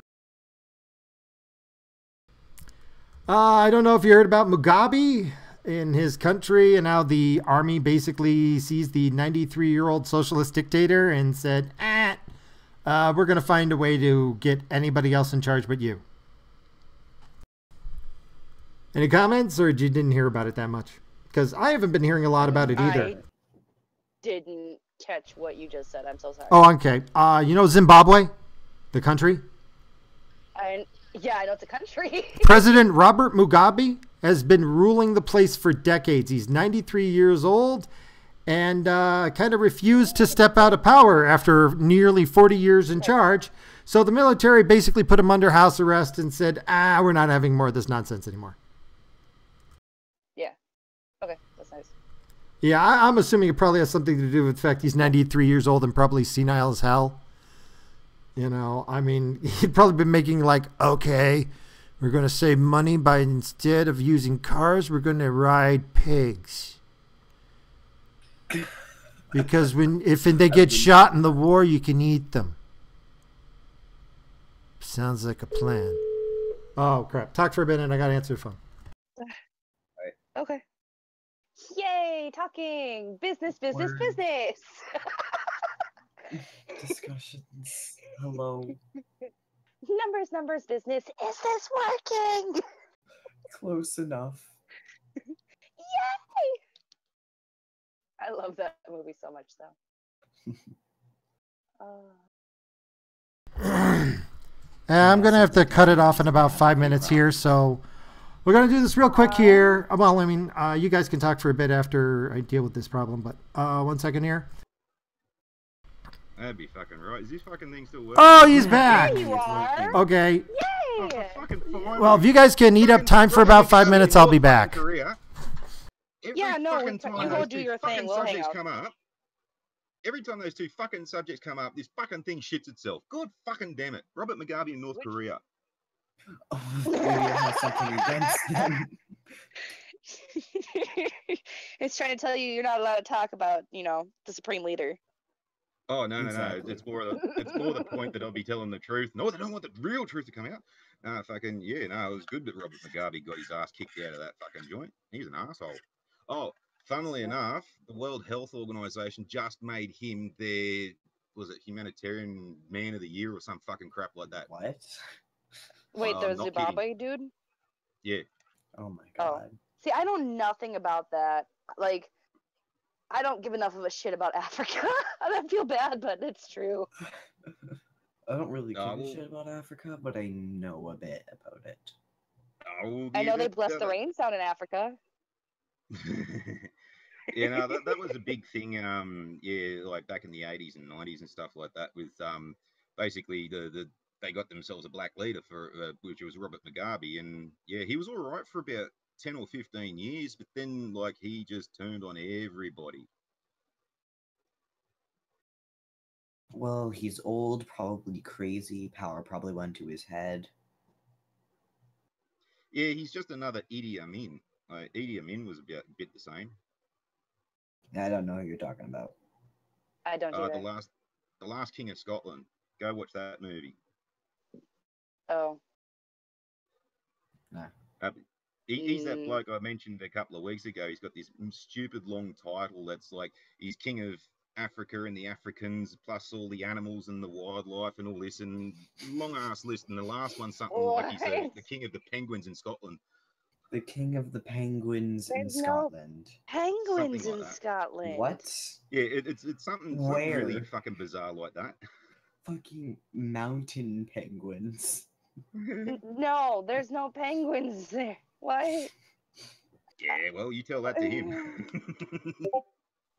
[SPEAKER 1] I don't know if you heard about Mugabe in his country and how the army basically sees the 93-year-old socialist dictator and said, we're going to find a way to get anybody else in charge but you. Any comments, or you didn't hear about it that much? Because I haven't been hearing a lot about it either.
[SPEAKER 2] I didn't catch what you just said. I'm so sorry.
[SPEAKER 1] Oh, okay. You know Zimbabwe, the country?
[SPEAKER 2] Yeah, I know it's a country.
[SPEAKER 1] President Robert Mugabe has been ruling the place for decades. He's 93 years old and kind of refused to step out of power after nearly 40 years in charge. So the military basically put him under house arrest and said, we're not having more of this nonsense anymore.
[SPEAKER 2] Yeah. Okay, that's nice.
[SPEAKER 1] Yeah, I'm assuming it probably has something to do with the fact he's 93 years old and probably senile as hell. You know, I mean, he'd probably been making like, okay, we're going to save money by instead of using cars, we're going to ride pigs. Because if they get shot in the war, you can eat them. Sounds like a plan. Oh, crap. Talk for a minute. I got to answer the phone.
[SPEAKER 2] Okay. Yay, talking. Business, business,
[SPEAKER 6] Word.
[SPEAKER 2] business.
[SPEAKER 6] Discussions. Hello.
[SPEAKER 2] Numbers, business. Is this working?
[SPEAKER 6] Close enough.
[SPEAKER 2] Yay! I love that movie so much, though.
[SPEAKER 1] I'm going to have to cut it off in about 5 minutes here, so we're going to do this real quick here. Well, I mean, you guys can talk for a bit after I deal with this problem, but 1 second here.
[SPEAKER 5] That'd be fucking right. Is this fucking thing still working?
[SPEAKER 1] Oh, he's back!
[SPEAKER 2] There you are!
[SPEAKER 1] Okay.
[SPEAKER 2] Yay!
[SPEAKER 1] Well, if you guys can eat up time for about 5 minutes, I'll be back.
[SPEAKER 2] Yeah, no, you go do your thing. We'll hang out.
[SPEAKER 5] Come up, every time those two fucking subjects come up, this fucking thing shits itself. God fucking damn it. Robert Mugabe in North Korea.
[SPEAKER 6] Oh, maybe I have something against them.
[SPEAKER 2] It's trying to tell you you're not allowed to talk about, the supreme leader.
[SPEAKER 5] Oh, no.
[SPEAKER 6] Exactly.
[SPEAKER 5] It's more the point that I'll be telling the truth. No, they don't want the real truth to come out. It was good that Robert Mugabe got his ass kicked out of that fucking joint. He's an asshole. Oh, funnily enough, the World Health Organization just made him their, humanitarian man of the year or some fucking crap like that.
[SPEAKER 6] What?
[SPEAKER 2] Wait, the
[SPEAKER 5] not
[SPEAKER 2] Zimbabwe dude?
[SPEAKER 5] Yeah.
[SPEAKER 6] Oh my god.
[SPEAKER 2] See, I know nothing about that. Like, I don't give enough of a shit about Africa. I feel bad, but it's true.
[SPEAKER 6] I don't really give a shit about Africa, but I know a bit about it.
[SPEAKER 2] I know they bless the rains down in Africa.
[SPEAKER 5] That was a big thing. Like back in the 80s and 90s and stuff like that. With basically they got themselves a black leader for which was Robert Mugabe, and he was all right for about 10 or 15 years, but then he just turned on everybody.
[SPEAKER 6] Well, he's old, probably crazy. Power probably went to his head.
[SPEAKER 5] Yeah, he's just another Idi Amin. Idi Amin was a bit the same.
[SPEAKER 6] I don't know who you're talking about.
[SPEAKER 2] I don't either.
[SPEAKER 5] The last King of Scotland. Go watch that movie.
[SPEAKER 2] Oh.
[SPEAKER 6] No.
[SPEAKER 5] He's that bloke I mentioned a couple of weeks ago. He's got this stupid long title that's like he's King of Africa and the Africans, plus all the animals and the wildlife and all this, and long ass list. And the last one's something like he's the King of the Penguins in Scotland.
[SPEAKER 6] The King of the Penguins in Scotland.
[SPEAKER 2] Penguins in Scotland.
[SPEAKER 6] What?
[SPEAKER 5] Yeah, it's something really fucking bizarre like that.
[SPEAKER 6] Fucking mountain penguins.
[SPEAKER 2] No, there's no penguins there. What?
[SPEAKER 5] Yeah, well, you tell that to him.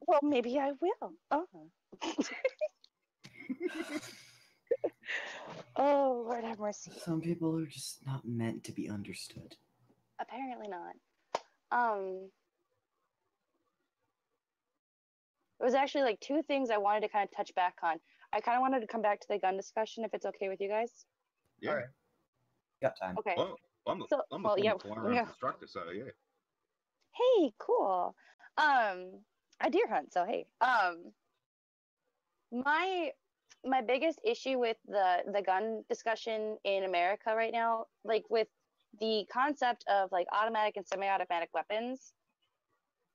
[SPEAKER 2] Well, maybe I will. Oh. Oh, Lord have mercy.
[SPEAKER 6] Some people are just not meant to be understood.
[SPEAKER 2] Apparently not. It was actually like two things I wanted to kind of touch back on. I kind of wanted to come back to the gun discussion, if it's okay with you guys.
[SPEAKER 5] Yeah.
[SPEAKER 6] All right. Got time.
[SPEAKER 2] Okay.
[SPEAKER 5] Well, I'm a firearms instructor, so yeah.
[SPEAKER 2] Hey, cool. I deer hunt, so hey. My biggest issue with the gun discussion in America right now, like with the concept of like automatic and semi-automatic weapons,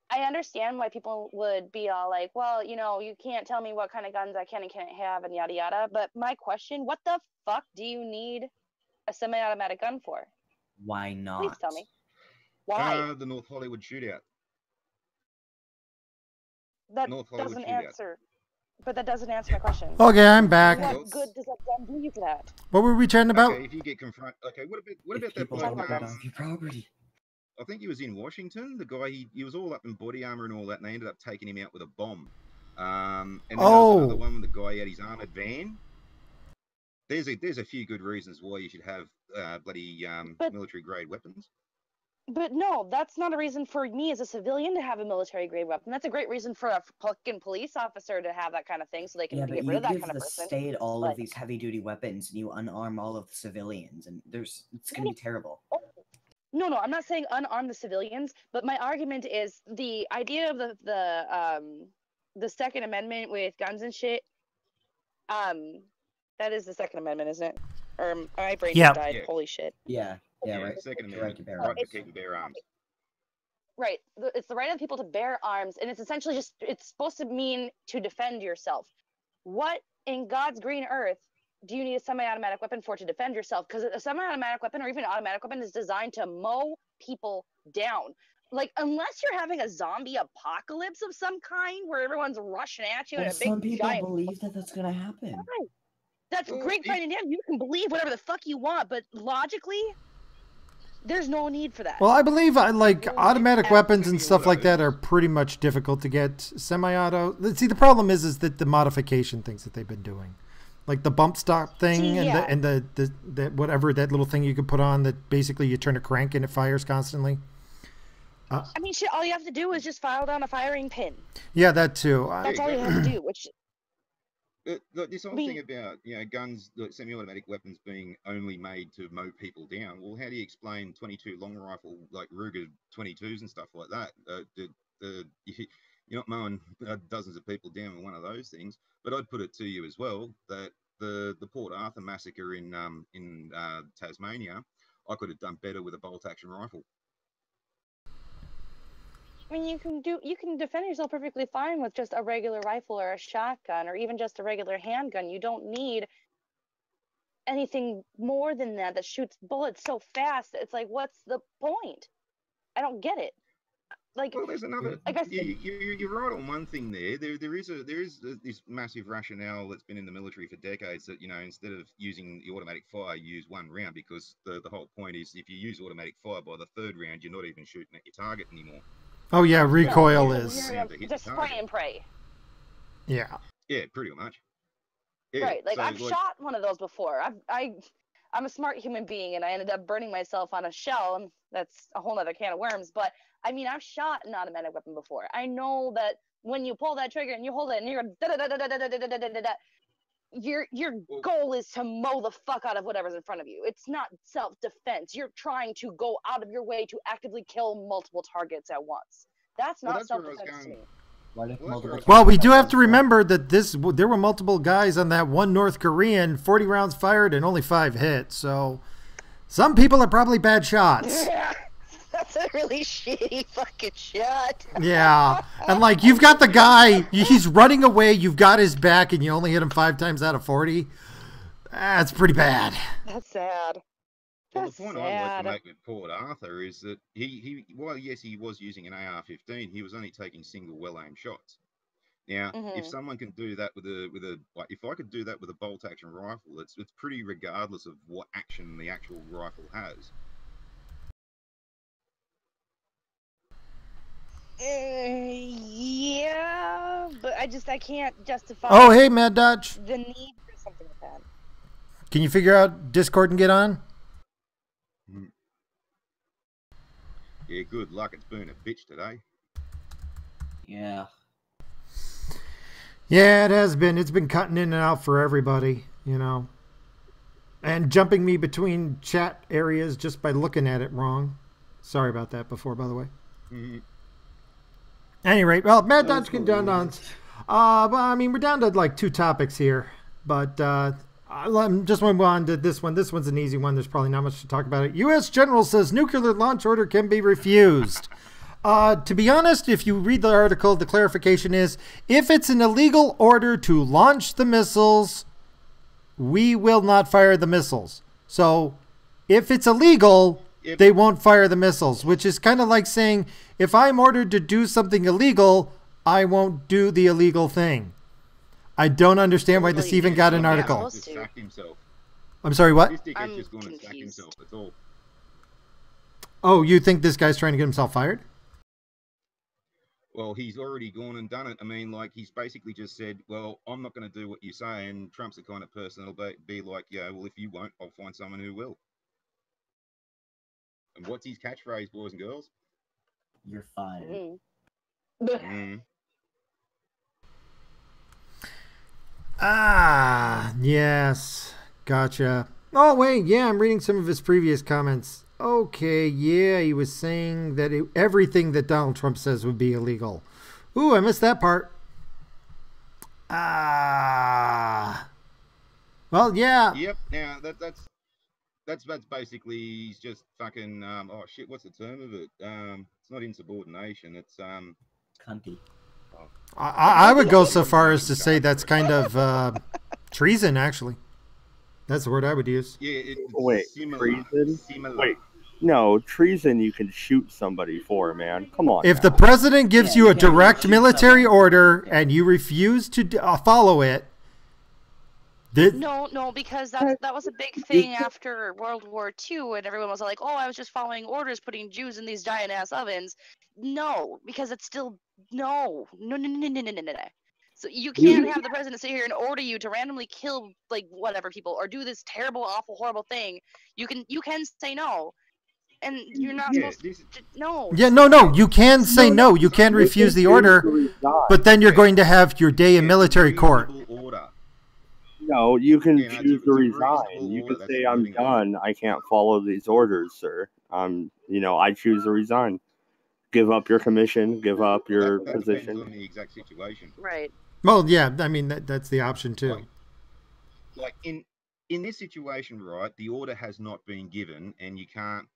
[SPEAKER 2] I understand why people would be all like, well, you can't tell me what kind of guns I can and can't have and yada yada. But my question, what the fuck do you need a semi-automatic gun for?
[SPEAKER 6] Why not?
[SPEAKER 2] Please tell me. Why?
[SPEAKER 5] The North Hollywood shootout.
[SPEAKER 2] That doesn't answer. But that doesn't answer my question.
[SPEAKER 1] Okay, I'm back.
[SPEAKER 2] What good does that gun do you for that?
[SPEAKER 1] What were we chatting about?
[SPEAKER 5] Okay, if you get confronted. Okay, what about that
[SPEAKER 6] people
[SPEAKER 5] bloke?
[SPEAKER 6] don't get off your property.
[SPEAKER 5] I think he was in Washington. The guy, he was all up in body armor and all that, and they ended up taking him out with a bomb. And then there was another one with the guy had his armored van. There's a few good reasons why you should have bloody military grade weapons.
[SPEAKER 2] But no, that's not a reason for me as a civilian to have a military grade weapon. That's a great reason for a fucking police officer to have that kind of thing, so they can get rid of that kind of person.
[SPEAKER 6] You give the state all of these heavy duty weapons, and you unarm all of the civilians, and it's gonna be terrible.
[SPEAKER 2] No, I'm not saying unarm the civilians, but my argument is the idea of the Second Amendment with guns and shit. That is the Second Amendment, isn't it? Or my brain just died. Yeah. Holy shit.
[SPEAKER 6] Yeah. Yeah, right.
[SPEAKER 5] Second Amendment, right to keep and bear arms.
[SPEAKER 2] Right. It's the right of people to bear arms, and it's essentially it's supposed to mean to defend yourself. What in God's green earth do you need a semi-automatic weapon for to defend yourself? Because a semi-automatic weapon or even an automatic weapon is designed to mow people down. Like, unless you're having a zombie apocalypse of some kind where everyone's rushing at you in
[SPEAKER 6] Well,
[SPEAKER 2] a big
[SPEAKER 6] some people
[SPEAKER 2] giant...
[SPEAKER 6] believe that that's gonna happen.
[SPEAKER 2] Right. That's
[SPEAKER 5] Well,
[SPEAKER 2] great, fine and dandy. You can believe whatever the fuck you want, but logically, there's no need for that.
[SPEAKER 1] Well, I believe like automatic weapons and
[SPEAKER 5] Maybe
[SPEAKER 1] stuff like that
[SPEAKER 5] autos.
[SPEAKER 1] are pretty much difficult to get. Semi-auto. See, the problem is that the modification things that they've been doing, like the bump stop thing
[SPEAKER 2] See, yeah.
[SPEAKER 1] and the whatever that little thing you could put on that basically you turn a crank and it fires constantly.
[SPEAKER 2] I mean, shit, all you have to do is just file down a firing pin.
[SPEAKER 1] Yeah, that too.
[SPEAKER 2] That's all you have to do, which...
[SPEAKER 5] Look, this whole
[SPEAKER 2] I mean-
[SPEAKER 5] thing about guns, like, semi-automatic weapons being only made to mow people down. Well, how do you explain 22 long rifle like Ruger 22s and stuff like that? You're not mowing dozens of people down with one of those things. But I'd put it to you as well that the Port Arthur massacre in Tasmania, I could have done better with a bolt action rifle.
[SPEAKER 2] I mean, you can defend yourself perfectly fine with just a regular rifle or a shotgun or even just a regular handgun. You don't need anything more than that shoots bullets so fast. It's like, what's the point? I don't get it. Like,
[SPEAKER 5] Well, there's another.
[SPEAKER 2] like I said,
[SPEAKER 5] You're right on one thing there. There is this massive rationale that's been in the military for decades that instead of using the automatic fire, use one round, because the whole point is if you use automatic fire, by the third round you're not even shooting at your target anymore.
[SPEAKER 1] Oh yeah, recoil
[SPEAKER 2] you're-
[SPEAKER 1] is.
[SPEAKER 2] you're just spray and pray.
[SPEAKER 1] Yeah.
[SPEAKER 5] Yeah, pretty much. Yeah,
[SPEAKER 2] Right, like
[SPEAKER 5] so,
[SPEAKER 2] I've shot one of those before. I'm a smart human being, and I ended up burning myself on a shell, and that's a whole other can of worms. But I mean, I've shot an automatic weapon before. I know that when you pull that trigger and you hold it, and you're your goal is to mow the fuck out of whatever's in front of you. It's not self-defense. You're trying to go out of your way to actively kill multiple targets at once. That's
[SPEAKER 5] Well,
[SPEAKER 2] not
[SPEAKER 5] that's where I was
[SPEAKER 2] self-defense to me.
[SPEAKER 5] going.
[SPEAKER 6] What if
[SPEAKER 5] Well, that's
[SPEAKER 6] multiple
[SPEAKER 5] where I was
[SPEAKER 1] Well, we
[SPEAKER 6] targets
[SPEAKER 1] do
[SPEAKER 6] at
[SPEAKER 1] have to
[SPEAKER 6] once?
[SPEAKER 1] remember that there were multiple guys on that one North Korean, 40 rounds fired and only 5 hit. So some people are probably bad shots.
[SPEAKER 2] That's a really shitty fucking shot.
[SPEAKER 1] Yeah. And like you've got the guy, he's running away, you've got his back, and you only hit him 5 times out of 40. That's pretty bad.
[SPEAKER 2] That's sad.
[SPEAKER 5] Well,
[SPEAKER 2] That's
[SPEAKER 5] the point I'd like
[SPEAKER 2] sad.
[SPEAKER 5] to make with Port Arthur is that while yes, he was using an AR-15, he was only taking single well-aimed shots. Now, if
[SPEAKER 2] Mhm.
[SPEAKER 5] someone can do that with if I could do that with a bolt-action rifle, it's pretty regardless of what action the actual rifle has.
[SPEAKER 2] Yeah, but I can't justify
[SPEAKER 1] Oh, hey, Mad Dodge.
[SPEAKER 2] the need for something like that.
[SPEAKER 1] Can you figure out Discord and get on?
[SPEAKER 5] Yeah, good luck. It's been a bitch today.
[SPEAKER 6] Yeah.
[SPEAKER 1] Yeah, it has been. It's been cutting in and out for everybody, and jumping me between chat areas just by looking at it wrong. Sorry about that before, by the way.
[SPEAKER 5] Mhm.
[SPEAKER 1] Any rate, well, Mad
[SPEAKER 6] That was
[SPEAKER 1] Dodge can
[SPEAKER 6] cool,
[SPEAKER 1] down
[SPEAKER 6] man.
[SPEAKER 1] on. But I mean, we're down to like 2 topics here, but I'm just want to move on to this one. This one's an easy one. There's probably not much to talk about it. U.S. General says nuclear launch order can be refused. To be honest, if you read the article, the clarification is, if it's an illegal order to launch the missiles, we will not fire the missiles. So if it's illegal,
[SPEAKER 5] Yep.
[SPEAKER 1] they won't fire the missiles, which is kind of like saying, if I'm ordered to do something illegal, I won't do the illegal thing. I don't understand why this
[SPEAKER 2] Well,
[SPEAKER 1] even got an
[SPEAKER 2] you're
[SPEAKER 1] article.
[SPEAKER 2] supposed
[SPEAKER 5] Just
[SPEAKER 2] to.
[SPEAKER 5] sacked himself.
[SPEAKER 1] I'm sorry, what?
[SPEAKER 5] This dickhead's
[SPEAKER 2] I'm
[SPEAKER 5] just going to sack
[SPEAKER 2] confused.
[SPEAKER 5] himself. That's all.
[SPEAKER 1] Oh, you think this guy's trying to get himself fired?
[SPEAKER 5] Well, he's already gone and done it. I mean, like, he's basically just said, well, I'm not going to do what you say. And Trump's the kind of person that'll be like, yeah, well, if you won't, I'll find someone who will. And what's his catchphrase, boys and girls?
[SPEAKER 6] You're fired.
[SPEAKER 2] Mhm.
[SPEAKER 5] Mm.
[SPEAKER 1] Ah, yes. Gotcha. Oh, wait. Yeah, I'm reading some of his previous comments. Okay, yeah, he was saying that everything that Donald Trump says would be illegal. Ooh, I missed that part. Ah. Well, yeah.
[SPEAKER 5] Yep. Now that's basically he's just fucking oh shit. What's the term of it? It's not insubordination. It's
[SPEAKER 6] Cunty.
[SPEAKER 1] I would go so far as to say that's kind of treason, actually. That's the word I would use.
[SPEAKER 5] Yeah, it's
[SPEAKER 8] Wait,
[SPEAKER 5] similar.
[SPEAKER 8] treason?
[SPEAKER 5] Similar.
[SPEAKER 8] Wait. No, treason you can shoot somebody for, man. Come on.
[SPEAKER 1] If
[SPEAKER 8] now.
[SPEAKER 1] the president gives
[SPEAKER 6] Yeah,
[SPEAKER 1] you
[SPEAKER 6] you
[SPEAKER 1] a
[SPEAKER 6] can't
[SPEAKER 1] direct
[SPEAKER 6] shoot
[SPEAKER 1] military
[SPEAKER 6] someone.
[SPEAKER 1] order
[SPEAKER 6] Yeah.
[SPEAKER 1] and you refuse to follow it,
[SPEAKER 2] No, because that was a big thing after World War II, and everyone was like, "Oh, I was just following orders, putting Jews in these giant ass ovens." No, because it's still no. So you can't have the president sit here and order you to randomly kill like whatever people or do this terrible, awful, horrible thing. You can say no, and you're not
[SPEAKER 5] Yeah,
[SPEAKER 2] supposed to. No.
[SPEAKER 1] yeah, no, you can say no. You can refuse the order, but then you're going to have your day in military court.
[SPEAKER 5] Reasonable order.
[SPEAKER 8] No, you can
[SPEAKER 5] Yeah, no,
[SPEAKER 8] choose
[SPEAKER 5] it's
[SPEAKER 8] to
[SPEAKER 5] a
[SPEAKER 8] resign.
[SPEAKER 5] reasonable
[SPEAKER 8] You
[SPEAKER 5] order,
[SPEAKER 8] can
[SPEAKER 5] that's
[SPEAKER 8] say,
[SPEAKER 5] the
[SPEAKER 8] I'm
[SPEAKER 5] living order.
[SPEAKER 8] done. I can't follow these orders, sir. I choose to resign. Give up your commission. Give up your
[SPEAKER 5] That depends
[SPEAKER 8] position.
[SPEAKER 5] on the exact situation.
[SPEAKER 2] Right.
[SPEAKER 1] Well, yeah, I mean that's the option too.
[SPEAKER 5] Like in this situation, right? The order has not been given, and you can't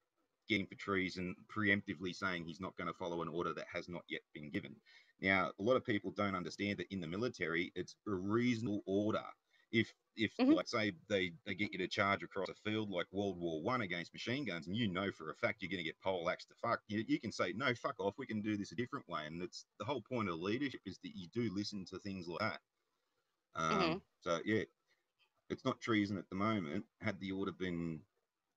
[SPEAKER 5] get him for treason preemptively saying he's not going to follow an order that has not yet been given. Now, a lot of people don't understand that in the military, it's a reasonable order. If
[SPEAKER 2] Mhm.
[SPEAKER 5] like say they get you to charge across a field like World War I against machine guns, and you know for a fact you're going to get poleaxed to fuck, you can say no, fuck off. We can do this a different way, and it's the whole point of leadership is that you do listen to things like that. So yeah, it's not treason at the moment. Had the order been,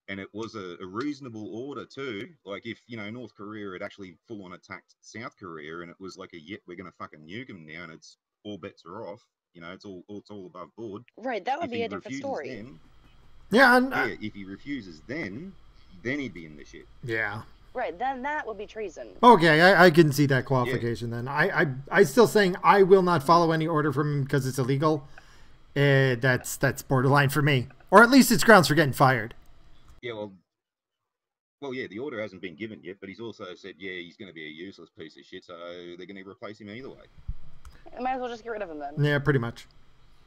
[SPEAKER 5] and it was a reasonable order too. Like if North Korea had actually full on attacked South Korea, and it was like we're going to fucking nuke them now, and it's all bets are off. It's all above board.
[SPEAKER 2] Right. That would
[SPEAKER 5] If
[SPEAKER 2] be
[SPEAKER 5] he
[SPEAKER 2] a different
[SPEAKER 5] refuses
[SPEAKER 2] story.
[SPEAKER 5] then,
[SPEAKER 1] Yeah, and,
[SPEAKER 5] yeah, if he refuses then he'd be in the shit.
[SPEAKER 1] yeah.
[SPEAKER 2] Right. Then that would be treason.
[SPEAKER 1] Okay, I can see that qualification then. I still saying I will not follow any order from him because it's illegal. That's borderline for me, or at least it's grounds for getting fired.
[SPEAKER 5] Yeah, well, yeah, the order hasn't been given yet, but he's also said, yeah, he's going to be a useless piece of shit, so they're going to replace him either way.
[SPEAKER 2] I might as well just get rid of him then.
[SPEAKER 1] Yeah, pretty much.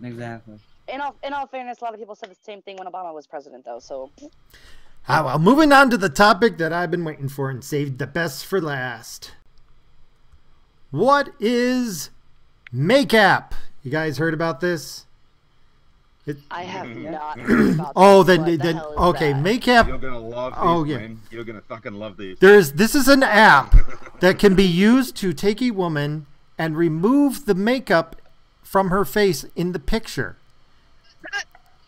[SPEAKER 6] Exactly.
[SPEAKER 2] In all fairness, a lot of people said the same thing when Obama was president, though. So
[SPEAKER 1] Well, moving on to the topic that I've been waiting for and saved the best for last. What is makeup? You guys heard about this?
[SPEAKER 2] I have not heard about
[SPEAKER 1] Oh,
[SPEAKER 2] this.
[SPEAKER 1] then
[SPEAKER 2] What the hell is
[SPEAKER 1] okay,
[SPEAKER 2] that?
[SPEAKER 1] makeup.
[SPEAKER 5] You're going to love this,
[SPEAKER 1] Oh, yeah.
[SPEAKER 5] man. You're going to fucking love this.
[SPEAKER 1] This is an app that can be used to take a woman and remove the makeup from her face in the picture.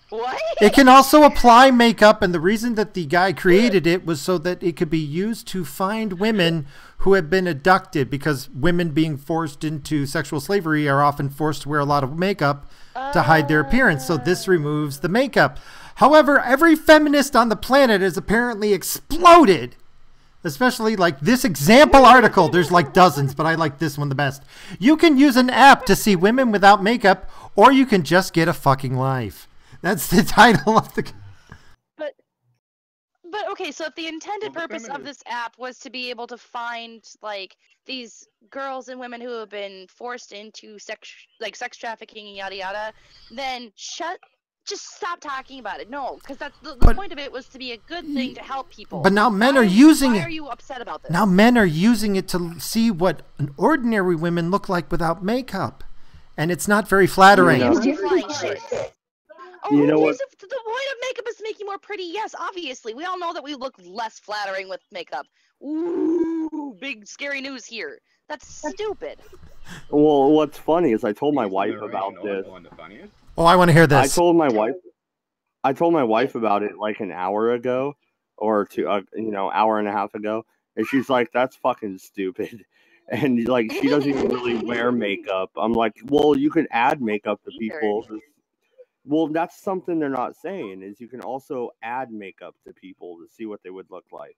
[SPEAKER 2] What?
[SPEAKER 1] It can also apply makeup, and the reason that the guy created it was so that it could be used to find women who have been abducted, because women being forced into sexual slavery are often forced to wear a lot of makeup to hide their appearance. So this removes the makeup. However, every feminist on the planet has apparently exploded. Especially like this example article. There's like dozens, but I like this one the best. You can use an app to see women without makeup, or you can just get a fucking life. That's the title of the...
[SPEAKER 2] But okay, so if the intended
[SPEAKER 5] Well, the
[SPEAKER 2] purpose of
[SPEAKER 5] feminist-
[SPEAKER 2] this app was to be able to find like these girls and women who have been forced into sex trafficking and yada yada, then just stop talking about it. No, because that's the point of it was to be a good thing to help people.
[SPEAKER 1] But now men are
[SPEAKER 2] Why
[SPEAKER 1] using it.
[SPEAKER 2] Why are you upset about this?
[SPEAKER 1] Now men are using it to see what an ordinary women look like without makeup. And it's not very flattering.
[SPEAKER 8] You know-
[SPEAKER 2] Beautifying shit. Oh,
[SPEAKER 8] You know
[SPEAKER 2] who
[SPEAKER 8] what-
[SPEAKER 2] cares if the point of makeup is to make you more pretty? Yes, obviously. We all know that we look less flattering with makeup. Ooh, big scary news here. That's stupid.
[SPEAKER 8] Well, what's funny is I told my
[SPEAKER 5] Here's the
[SPEAKER 8] wife
[SPEAKER 5] narration
[SPEAKER 8] about
[SPEAKER 5] I
[SPEAKER 8] this.
[SPEAKER 5] find the funniest.
[SPEAKER 1] Oh, I want to hear
[SPEAKER 8] I
[SPEAKER 1] this.
[SPEAKER 8] told my wife about it like an hour ago, or two, hour and a half ago, and she's like, "That's fucking stupid," and like she doesn't even really wear makeup. I'm like, "Well, you can add makeup to people." Well, that's something they're not saying is you can also add makeup to people to see what they would look like.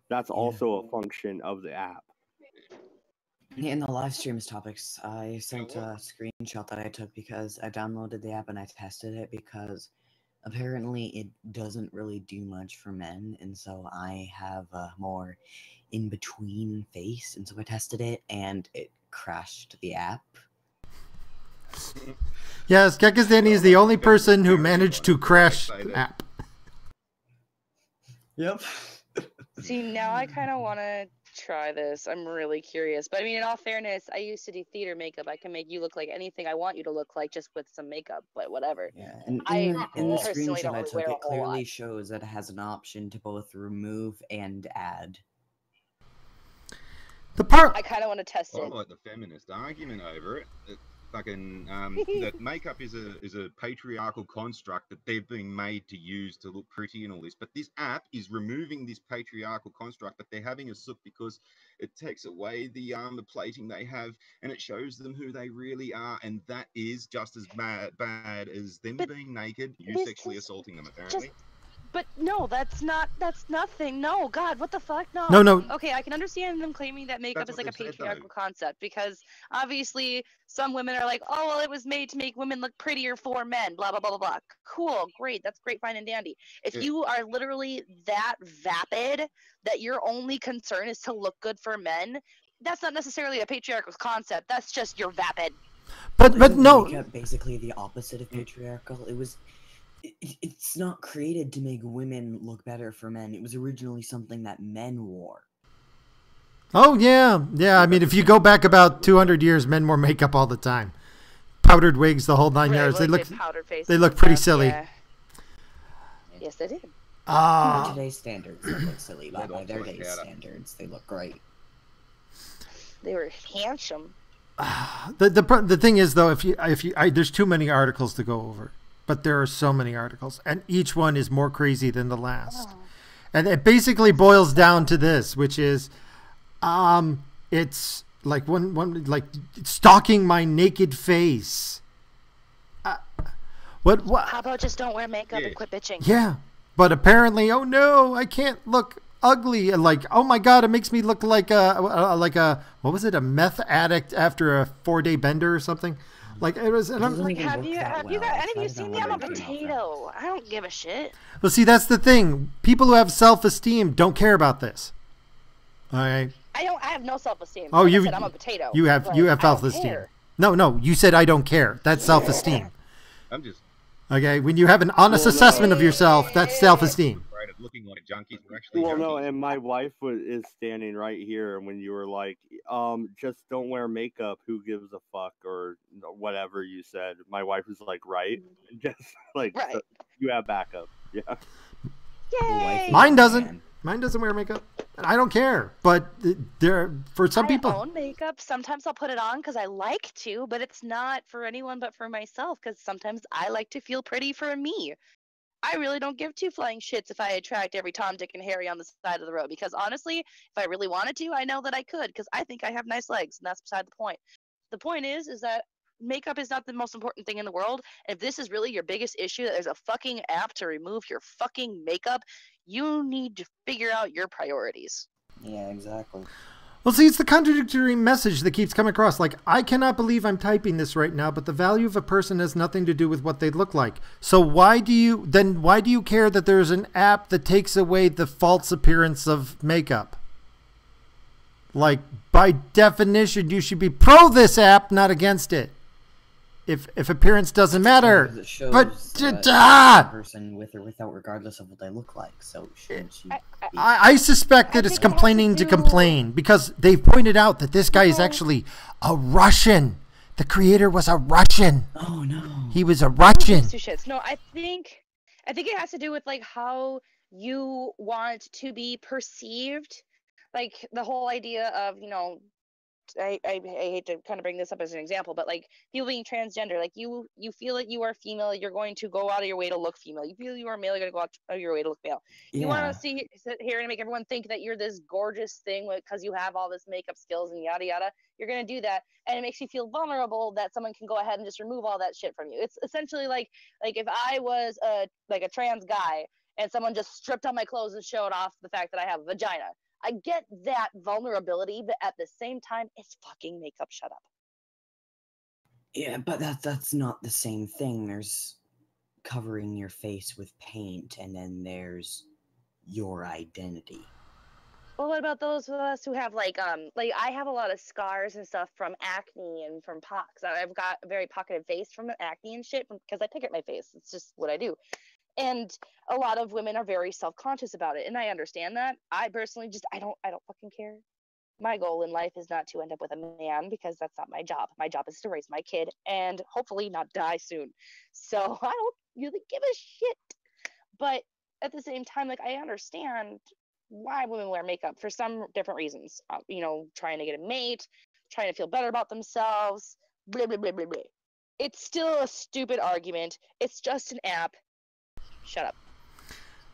[SPEAKER 8] That's also a function of the app.
[SPEAKER 6] In the live streams topics, I sent a screenshot that I took because I downloaded the app and I tested it because apparently it doesn't really do much for men, and so I have a more in-between face, and so I tested it and it crashed the app.
[SPEAKER 1] Yes, Kekistani is the only person who managed to crash the app.
[SPEAKER 6] Yep.
[SPEAKER 2] See, now I kind of want to try this. I'm really curious. But I mean, in all fairness, I used to do theater makeup. I can make you look like anything I want you to look like just with some makeup, but whatever.
[SPEAKER 6] Yeah, and
[SPEAKER 2] I
[SPEAKER 6] in the
[SPEAKER 2] personally
[SPEAKER 6] screenshot
[SPEAKER 2] don't
[SPEAKER 6] I
[SPEAKER 2] really
[SPEAKER 6] took,
[SPEAKER 2] wear a
[SPEAKER 6] it
[SPEAKER 2] whole lot.
[SPEAKER 6] clearly shows that it has an option to both remove and add.
[SPEAKER 1] The part
[SPEAKER 2] I kind of want to test
[SPEAKER 5] I
[SPEAKER 2] it.
[SPEAKER 5] like the feminist argument over it. That fucking that makeup is a patriarchal construct that they've been made to use to look pretty and all this. But this app is removing this patriarchal construct, but they're having us look because it takes away the armor plating they have, and it shows them who they really are, and that is just as bad as them
[SPEAKER 2] But
[SPEAKER 5] being naked, you
[SPEAKER 2] this
[SPEAKER 5] sexually
[SPEAKER 2] is
[SPEAKER 5] assaulting them, apparently.
[SPEAKER 2] But no, that's nothing. No, God, what the fuck? No.
[SPEAKER 1] No.
[SPEAKER 2] Okay, I can understand them claiming that makeup
[SPEAKER 5] That's
[SPEAKER 2] is
[SPEAKER 5] what
[SPEAKER 2] like a
[SPEAKER 5] they've said, though.
[SPEAKER 2] patriarchal concept because obviously some women are like, oh, well, it was made to make women look prettier for men, blah, blah, blah, blah, blah. Cool, great. That's great, fine, and dandy. If
[SPEAKER 5] Yeah.
[SPEAKER 2] you are literally that vapid that your only concern is to look good for men, that's not necessarily a patriarchal concept. That's just you're vapid.
[SPEAKER 1] But
[SPEAKER 6] Isn't
[SPEAKER 1] no.
[SPEAKER 6] makeup basically the opposite of patriarchal? It's not created to make women look better for men. It was originally something that men wore.
[SPEAKER 1] Oh yeah. I mean, if you go back about 200 years, men wore makeup all the time, powdered wigs, the whole nine
[SPEAKER 2] Right,
[SPEAKER 1] yards.
[SPEAKER 2] like
[SPEAKER 1] They look pretty silly.
[SPEAKER 2] Yeah. Yes, they did.
[SPEAKER 6] By today's standards, they look silly. But by their
[SPEAKER 5] Like
[SPEAKER 6] day's
[SPEAKER 5] powder.
[SPEAKER 6] standards, they look great.
[SPEAKER 2] They were handsome.
[SPEAKER 1] The thing is though, there's too many articles to go over, but there are so many articles, and each one is more crazy than the last.
[SPEAKER 2] Oh.
[SPEAKER 1] And it basically boils down to this, which is, it's like one like stalking my naked face. What?
[SPEAKER 2] How about just don't wear makeup and quit bitching?
[SPEAKER 1] Yeah, but apparently, oh no, I can't look ugly. And like, oh my god, it makes me look like a what was it? A meth addict after a 4-day bender or something. Like it was. And I'm
[SPEAKER 2] Like, have you got any of you seen me? I'm a potato. I don't give a shit.
[SPEAKER 1] Well, see, that's the thing. People who have self-esteem don't care about this. All right.
[SPEAKER 2] I have no self-esteem.
[SPEAKER 1] Oh,
[SPEAKER 2] Like I said, I'm a potato.
[SPEAKER 1] You have
[SPEAKER 2] Like, I don't
[SPEAKER 1] self-esteem.
[SPEAKER 2] care.
[SPEAKER 1] No, you said I don't care. That's self-esteem.
[SPEAKER 5] I'm just
[SPEAKER 1] Okay, when you have an honest assessment of yourself, that's self-esteem.
[SPEAKER 5] afraid of looking like junkies. We're actually
[SPEAKER 8] Well, no,
[SPEAKER 5] junkies.
[SPEAKER 8] and my wife is standing right here, and when you were like, just don't wear makeup, who gives a fuck, or whatever you said, my wife was like, right? Just like,
[SPEAKER 2] Right.
[SPEAKER 8] so you have backup. Yeah.
[SPEAKER 2] Yay!
[SPEAKER 1] Mine doesn't. Mine doesn't wear makeup. I don't care. But for some people.
[SPEAKER 2] I own makeup. Sometimes I'll put it on because I like to, but it's not for anyone but for myself because sometimes I like to feel pretty for me. I really don't give two flying shits if I attract every Tom, Dick, and Harry on the side of the road because honestly, if I really wanted to, I know that I could because I think I have nice legs, and that's beside the point. The point is that makeup is not the most important thing in the world. And if this is really your biggest issue, that there's a fucking app to remove your fucking makeup, you need to figure out your priorities.
[SPEAKER 6] Yeah, exactly.
[SPEAKER 1] Well, see, it's the contradictory message that keeps coming across. Like, I cannot believe I'm typing this right now, but the value of a person has nothing to do with what they look like. So why do you care that there's an app that takes away the false appearance of makeup? Like, by definition, you should be pro this app, not against it. If appearance doesn't matter.
[SPEAKER 6] It shows
[SPEAKER 1] But
[SPEAKER 6] a person with or without, regardless of what they look like. So shouldn't she be...
[SPEAKER 1] I suspect that it's complaining to complain because they've pointed out that this guy is actually a Russian. The creator was a Russian.
[SPEAKER 6] Oh no.
[SPEAKER 1] He was a Russian.
[SPEAKER 2] Two shits. No, I think it has to do with like how you want to be perceived. Like the whole idea of, I hate to kind of bring this up as an example, but like people being transgender, like you feel like you are female, you're going to go out of your way to look female. You feel you are male, you're going to go out of your way to look male.
[SPEAKER 6] Yeah.
[SPEAKER 2] You want to sit here and make everyone think that you're this gorgeous thing because you have all this makeup skills and yada yada. You're going to do that, and it makes you feel vulnerable that someone can go ahead and just remove all that shit from you. It's essentially like if I was a trans guy and someone just stripped on my clothes and showed off the fact that I have a vagina. I get that vulnerability, but at the same time, it's fucking makeup. Shut up.
[SPEAKER 6] Yeah, but that's not the same thing. There's covering your face with paint, and then there's your identity.
[SPEAKER 2] Well, what about those of us who have like I have a lot of scars and stuff from acne and from pox. I've got a very pocketed face from acne and shit because I pick at my face. It's just what I do. And a lot of women are very self-conscious about it, and I understand that. I personally I don't fucking care. my goal in life is not to end up with a man, because that's not my job. My job is to raise my kid and hopefully not die soon. So I don't really give a shit. But at the same time, like, I understand why women wear makeup for some different reasons. You know, trying to get a mate, trying to feel better about themselves, blah, blah, blah, blah, blah. It's still a stupid argument. It's just an app. Shut up.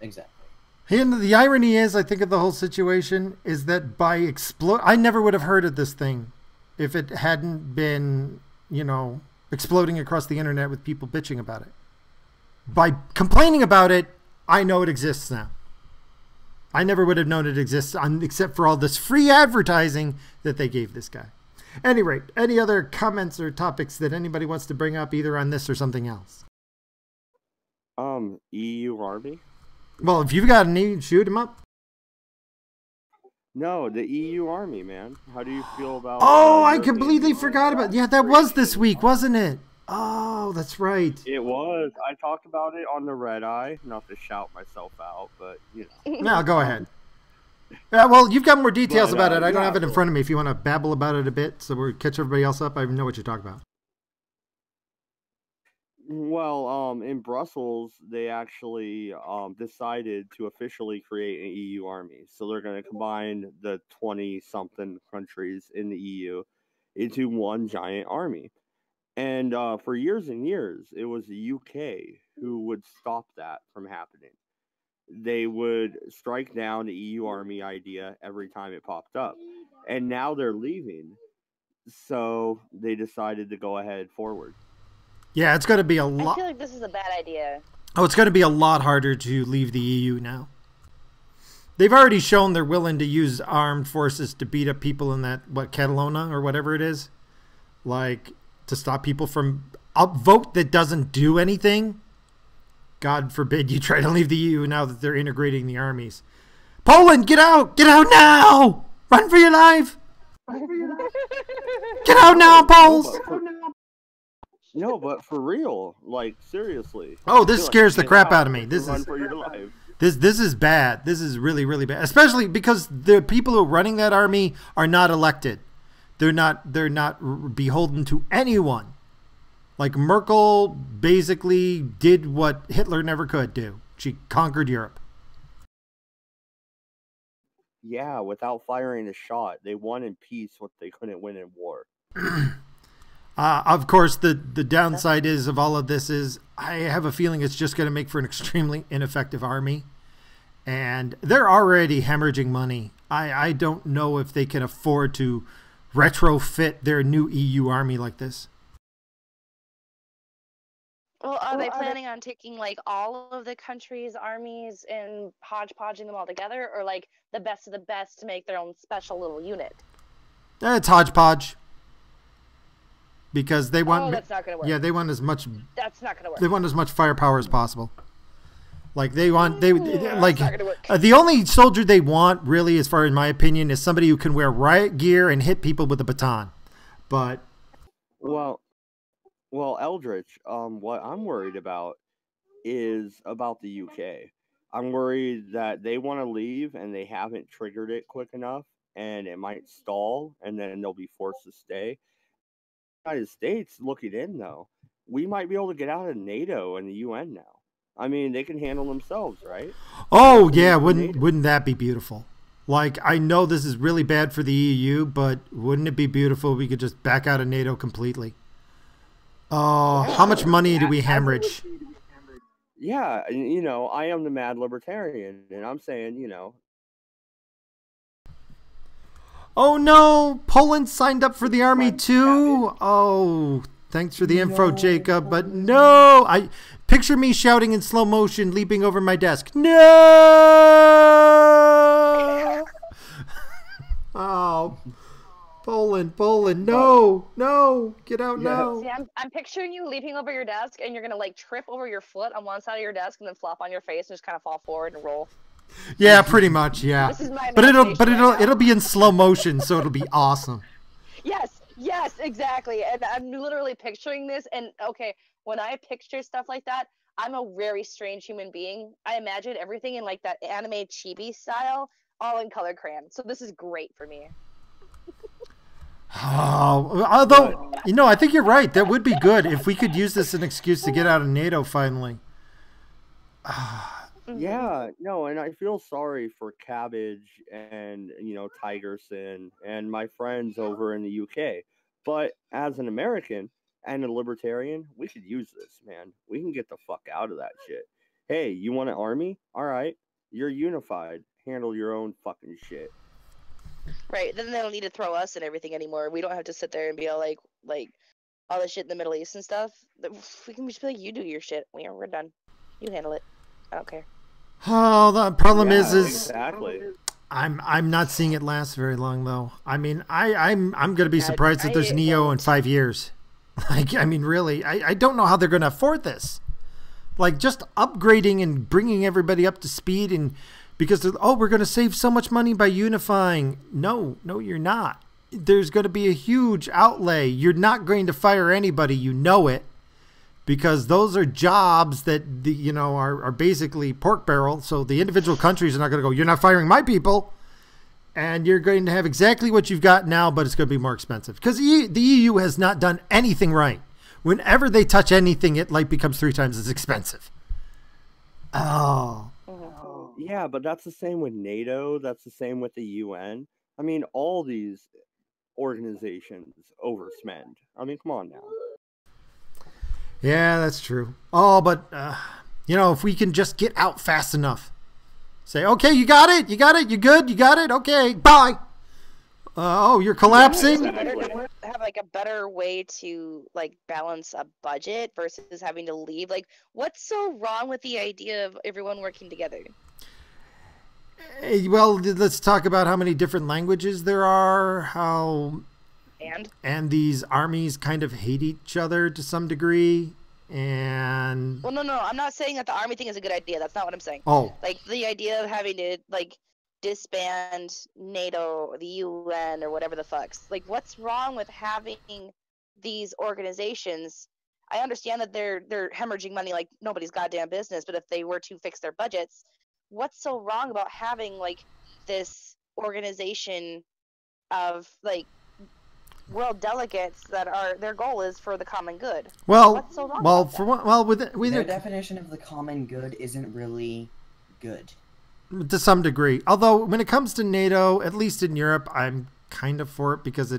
[SPEAKER 6] Exactly.
[SPEAKER 1] And the irony is, I think of the whole situation is that by I never would have heard of this thing if it hadn't been, you know, exploding across the internet with people bitching about it. By complaining about it, I know it exists now. I never would have known it exists except for all this free advertising that they gave this guy. Any rate, any other comments or topics that anybody wants to bring up either on this or something else?
[SPEAKER 8] EU Army?
[SPEAKER 1] Well, if you've got any, shoot him up.
[SPEAKER 8] No, the EU Army, man. How do you feel about...
[SPEAKER 1] Oh, I completely forgot about... Yeah, that was this week, wasn't it? Oh, that's right.
[SPEAKER 8] It was. I talked about it on the Red Eye. Not to shout myself out, but, you know.
[SPEAKER 1] No, go ahead. Well, you've got more details about it. I don't have it in front of me. If you want to babble about it a bit so we catch everybody else up, I know what you're talking about.
[SPEAKER 8] Well, in Brussels, they actually decided to officially create an EU army. So they're going to combine the 20-something countries in the EU into one giant army. And for years and years, it was the UK who would stop that from happening. They would strike down the EU army idea every time it popped up. And now they're leaving. So they decided to go ahead forward.
[SPEAKER 1] Yeah, it's going to be a lot.
[SPEAKER 2] I feel like this is a bad idea.
[SPEAKER 1] Oh, it's going to be a lot harder to leave the EU now. They've already shown they're willing to use armed forces to beat up people in that, Catalonia or whatever it is. Like, to stop people from a vote that doesn't do anything. God forbid you try to leave the EU now that they're integrating the armies. Poland, get out! Get out now! Run for your life! Get out now, Poles!
[SPEAKER 8] No, but for real, like, seriously.
[SPEAKER 1] Oh, this scares the crap out of me. This
[SPEAKER 8] is for your life.
[SPEAKER 1] This is bad. This is really, really bad. Especially because the people who are running that army are not elected. They're not beholden to anyone. Like, Merkel basically did what Hitler never could do. She conquered Europe.
[SPEAKER 8] Yeah, without firing a shot. They won in peace what they couldn't win in war.
[SPEAKER 1] Of course, the downside is of all of this is I have a feeling it's just going to make for an extremely ineffective army. And they're already hemorrhaging money. I don't know if they can afford to retrofit their new EU army like this.
[SPEAKER 2] Well, are they planning on taking, like, all of the countries' armies and hodgepodging them all together? Or, like, the best of the best to make their own special little unit?
[SPEAKER 1] It's hodgepodge. Because they want...
[SPEAKER 2] Oh, that's not going to work.
[SPEAKER 1] Yeah, they want as much...
[SPEAKER 2] That's not going to work.
[SPEAKER 1] They want as much firepower as possible. Like, they want... like,
[SPEAKER 2] that's not gonna work.
[SPEAKER 1] The only soldier they want, really, as far as my opinion, is somebody who can wear riot gear and hit people with a baton. But...
[SPEAKER 8] Well, Eldritch, what I'm worried about is about the UK. I'm worried that they want to leave and they haven't triggered it quick enough and it might stall and then they'll be forced to stay. The United States looking in, though, we might be able to get out of NATO and the UN now. I mean, they can handle themselves, right?
[SPEAKER 1] Oh, yeah, wouldn't that be beautiful? Like, I know this is really bad for the EU, but wouldn't it be beautiful if we could just back out of NATO completely? Oh, how much money do we hemorrhage?
[SPEAKER 8] Yeah, you know, I am the mad libertarian, and I'm saying, you know.
[SPEAKER 1] Oh no, Poland signed up for the army too. Oh, thanks for the info, Jacob. But no, I picture me shouting in slow motion, leaping over my desk. No! Oh. Poland, no, get out now.
[SPEAKER 2] See, I'm picturing you leaping over your desk, and you're gonna, like, trip over your foot on one side of your desk, and then flop on your face and just kind of fall forward and roll.
[SPEAKER 1] Yeah, pretty much, yeah.
[SPEAKER 2] This is my
[SPEAKER 1] but it'll be in slow motion, so it'll be awesome.
[SPEAKER 2] Yes, exactly. And I'm literally picturing this, and okay, when I picture stuff like that, I'm a very strange human being. I imagine everything in, like, that anime chibi style, all in color crayon. So this is great for me.
[SPEAKER 1] Oh, although, I think you're right. That would be good if we could use this as an excuse to get out of NATO finally.
[SPEAKER 8] Yeah, no, and I feel sorry for Cabbage and, Tigerson and my friends over in the UK. But as an American and a libertarian, we could use this, man. We can get the fuck out of that shit. Hey, you want an army? All right, you're unified. Handle your own fucking shit.
[SPEAKER 2] Right. Then they don't need to throw us and everything anymore. We don't have to sit there and be all like all the shit in the Middle East and stuff. We can just be like, you do your shit. We're done. You handle it. I don't care.
[SPEAKER 1] Oh, the problem is
[SPEAKER 8] exactly.
[SPEAKER 1] I'm not seeing it last very long though. I mean, I'm going to be surprised if there's Neo in 5 years. Like, I mean, really, I don't know how they're going to afford this. Like, just upgrading and bringing everybody up to speed, and because we're going to save so much money by unifying. No, you're not. There's going to be a huge outlay. You're not going to fire anybody, you know it. Because those are jobs that are basically pork barrel. So the individual countries are not going to go, you're not firing my people. And you're going to have exactly what you've got now, but it's going to be more expensive. Because the EU has not done anything right. Whenever they touch anything, it becomes 3 times as expensive. Oh.
[SPEAKER 8] Yeah, but that's the same with NATO. That's the same with the UN. I mean, all these organizations overspend. I mean, come on now.
[SPEAKER 1] Yeah, that's true. Oh, but, if we can just get out fast enough. Say, okay, you got it, you're good, you got it, okay, bye. You're collapsing?
[SPEAKER 2] Have a better way to balance a budget versus having to leave. What's so wrong with the idea of everyone working together?
[SPEAKER 1] Well, let's talk about how many different languages there are, and these armies kind of hate each other to some degree, and...
[SPEAKER 2] Well, no, I'm not saying that the army thing is a good idea. That's not what I'm saying.
[SPEAKER 1] Oh.
[SPEAKER 2] The idea of having to, disband NATO, the UN, or whatever the fucks. What's wrong with having these organizations? I understand that they're hemorrhaging money like nobody's goddamn business, but if they were to fix their budgets, what's so wrong about having, this organization of, world delegates that their goal is for the common good?
[SPEAKER 1] Well,
[SPEAKER 2] what's so wrong
[SPEAKER 1] with
[SPEAKER 6] their definition of the common good isn't really good.
[SPEAKER 1] To some degree. Although when it comes to NATO, at least in Europe, I'm kind of for it because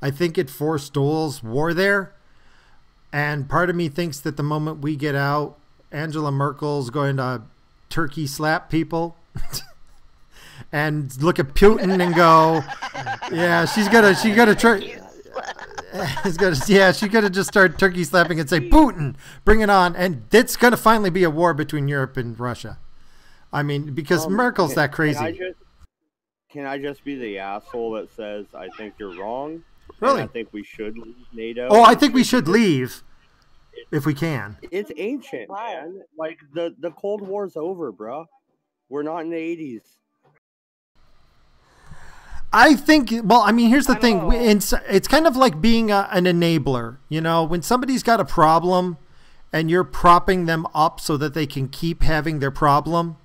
[SPEAKER 1] I think it forestalls war there. And part of me thinks that the moment we get out, Angela Merkel's going to turkey slap people. And look at Putin and go, yeah, she's gonna try. She's gonna just start turkey slapping and say, Putin, bring it on, and it's gonna finally be a war between Europe and Russia. I mean, because Merkel's that crazy.
[SPEAKER 8] Can I just be the asshole that says I think you're wrong?
[SPEAKER 1] Really?
[SPEAKER 8] I think we should leave NATO.
[SPEAKER 1] Oh, I think we should leave if we can.
[SPEAKER 8] It's ancient, man. The Cold War's over, bro. We're not in the 80s.
[SPEAKER 1] I think, here's the thing. It's kind of like being an enabler. When somebody's got a problem and you're propping them up so that they can keep having their problem,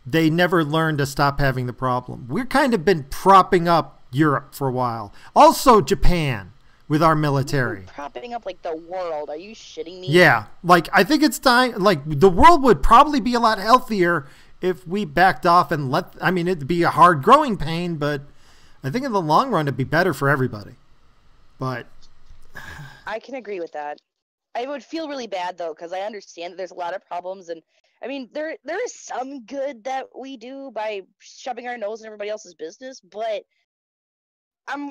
[SPEAKER 1] they never learn to stop having the problem. We've kind of been propping up Europe for a while. Also Japan with our military.
[SPEAKER 2] Propping up the world. Are you shitting me?
[SPEAKER 1] Yeah. I think it's time. The world would probably be a lot healthier if we backed off and it'd be a hard growing pain, but I think in the long run it'd be better for everybody. But
[SPEAKER 2] I can agree with that. I would feel really bad though, because I understand that there's a lot of problems, and there is some good that we do by shoving our nose in everybody else's business, but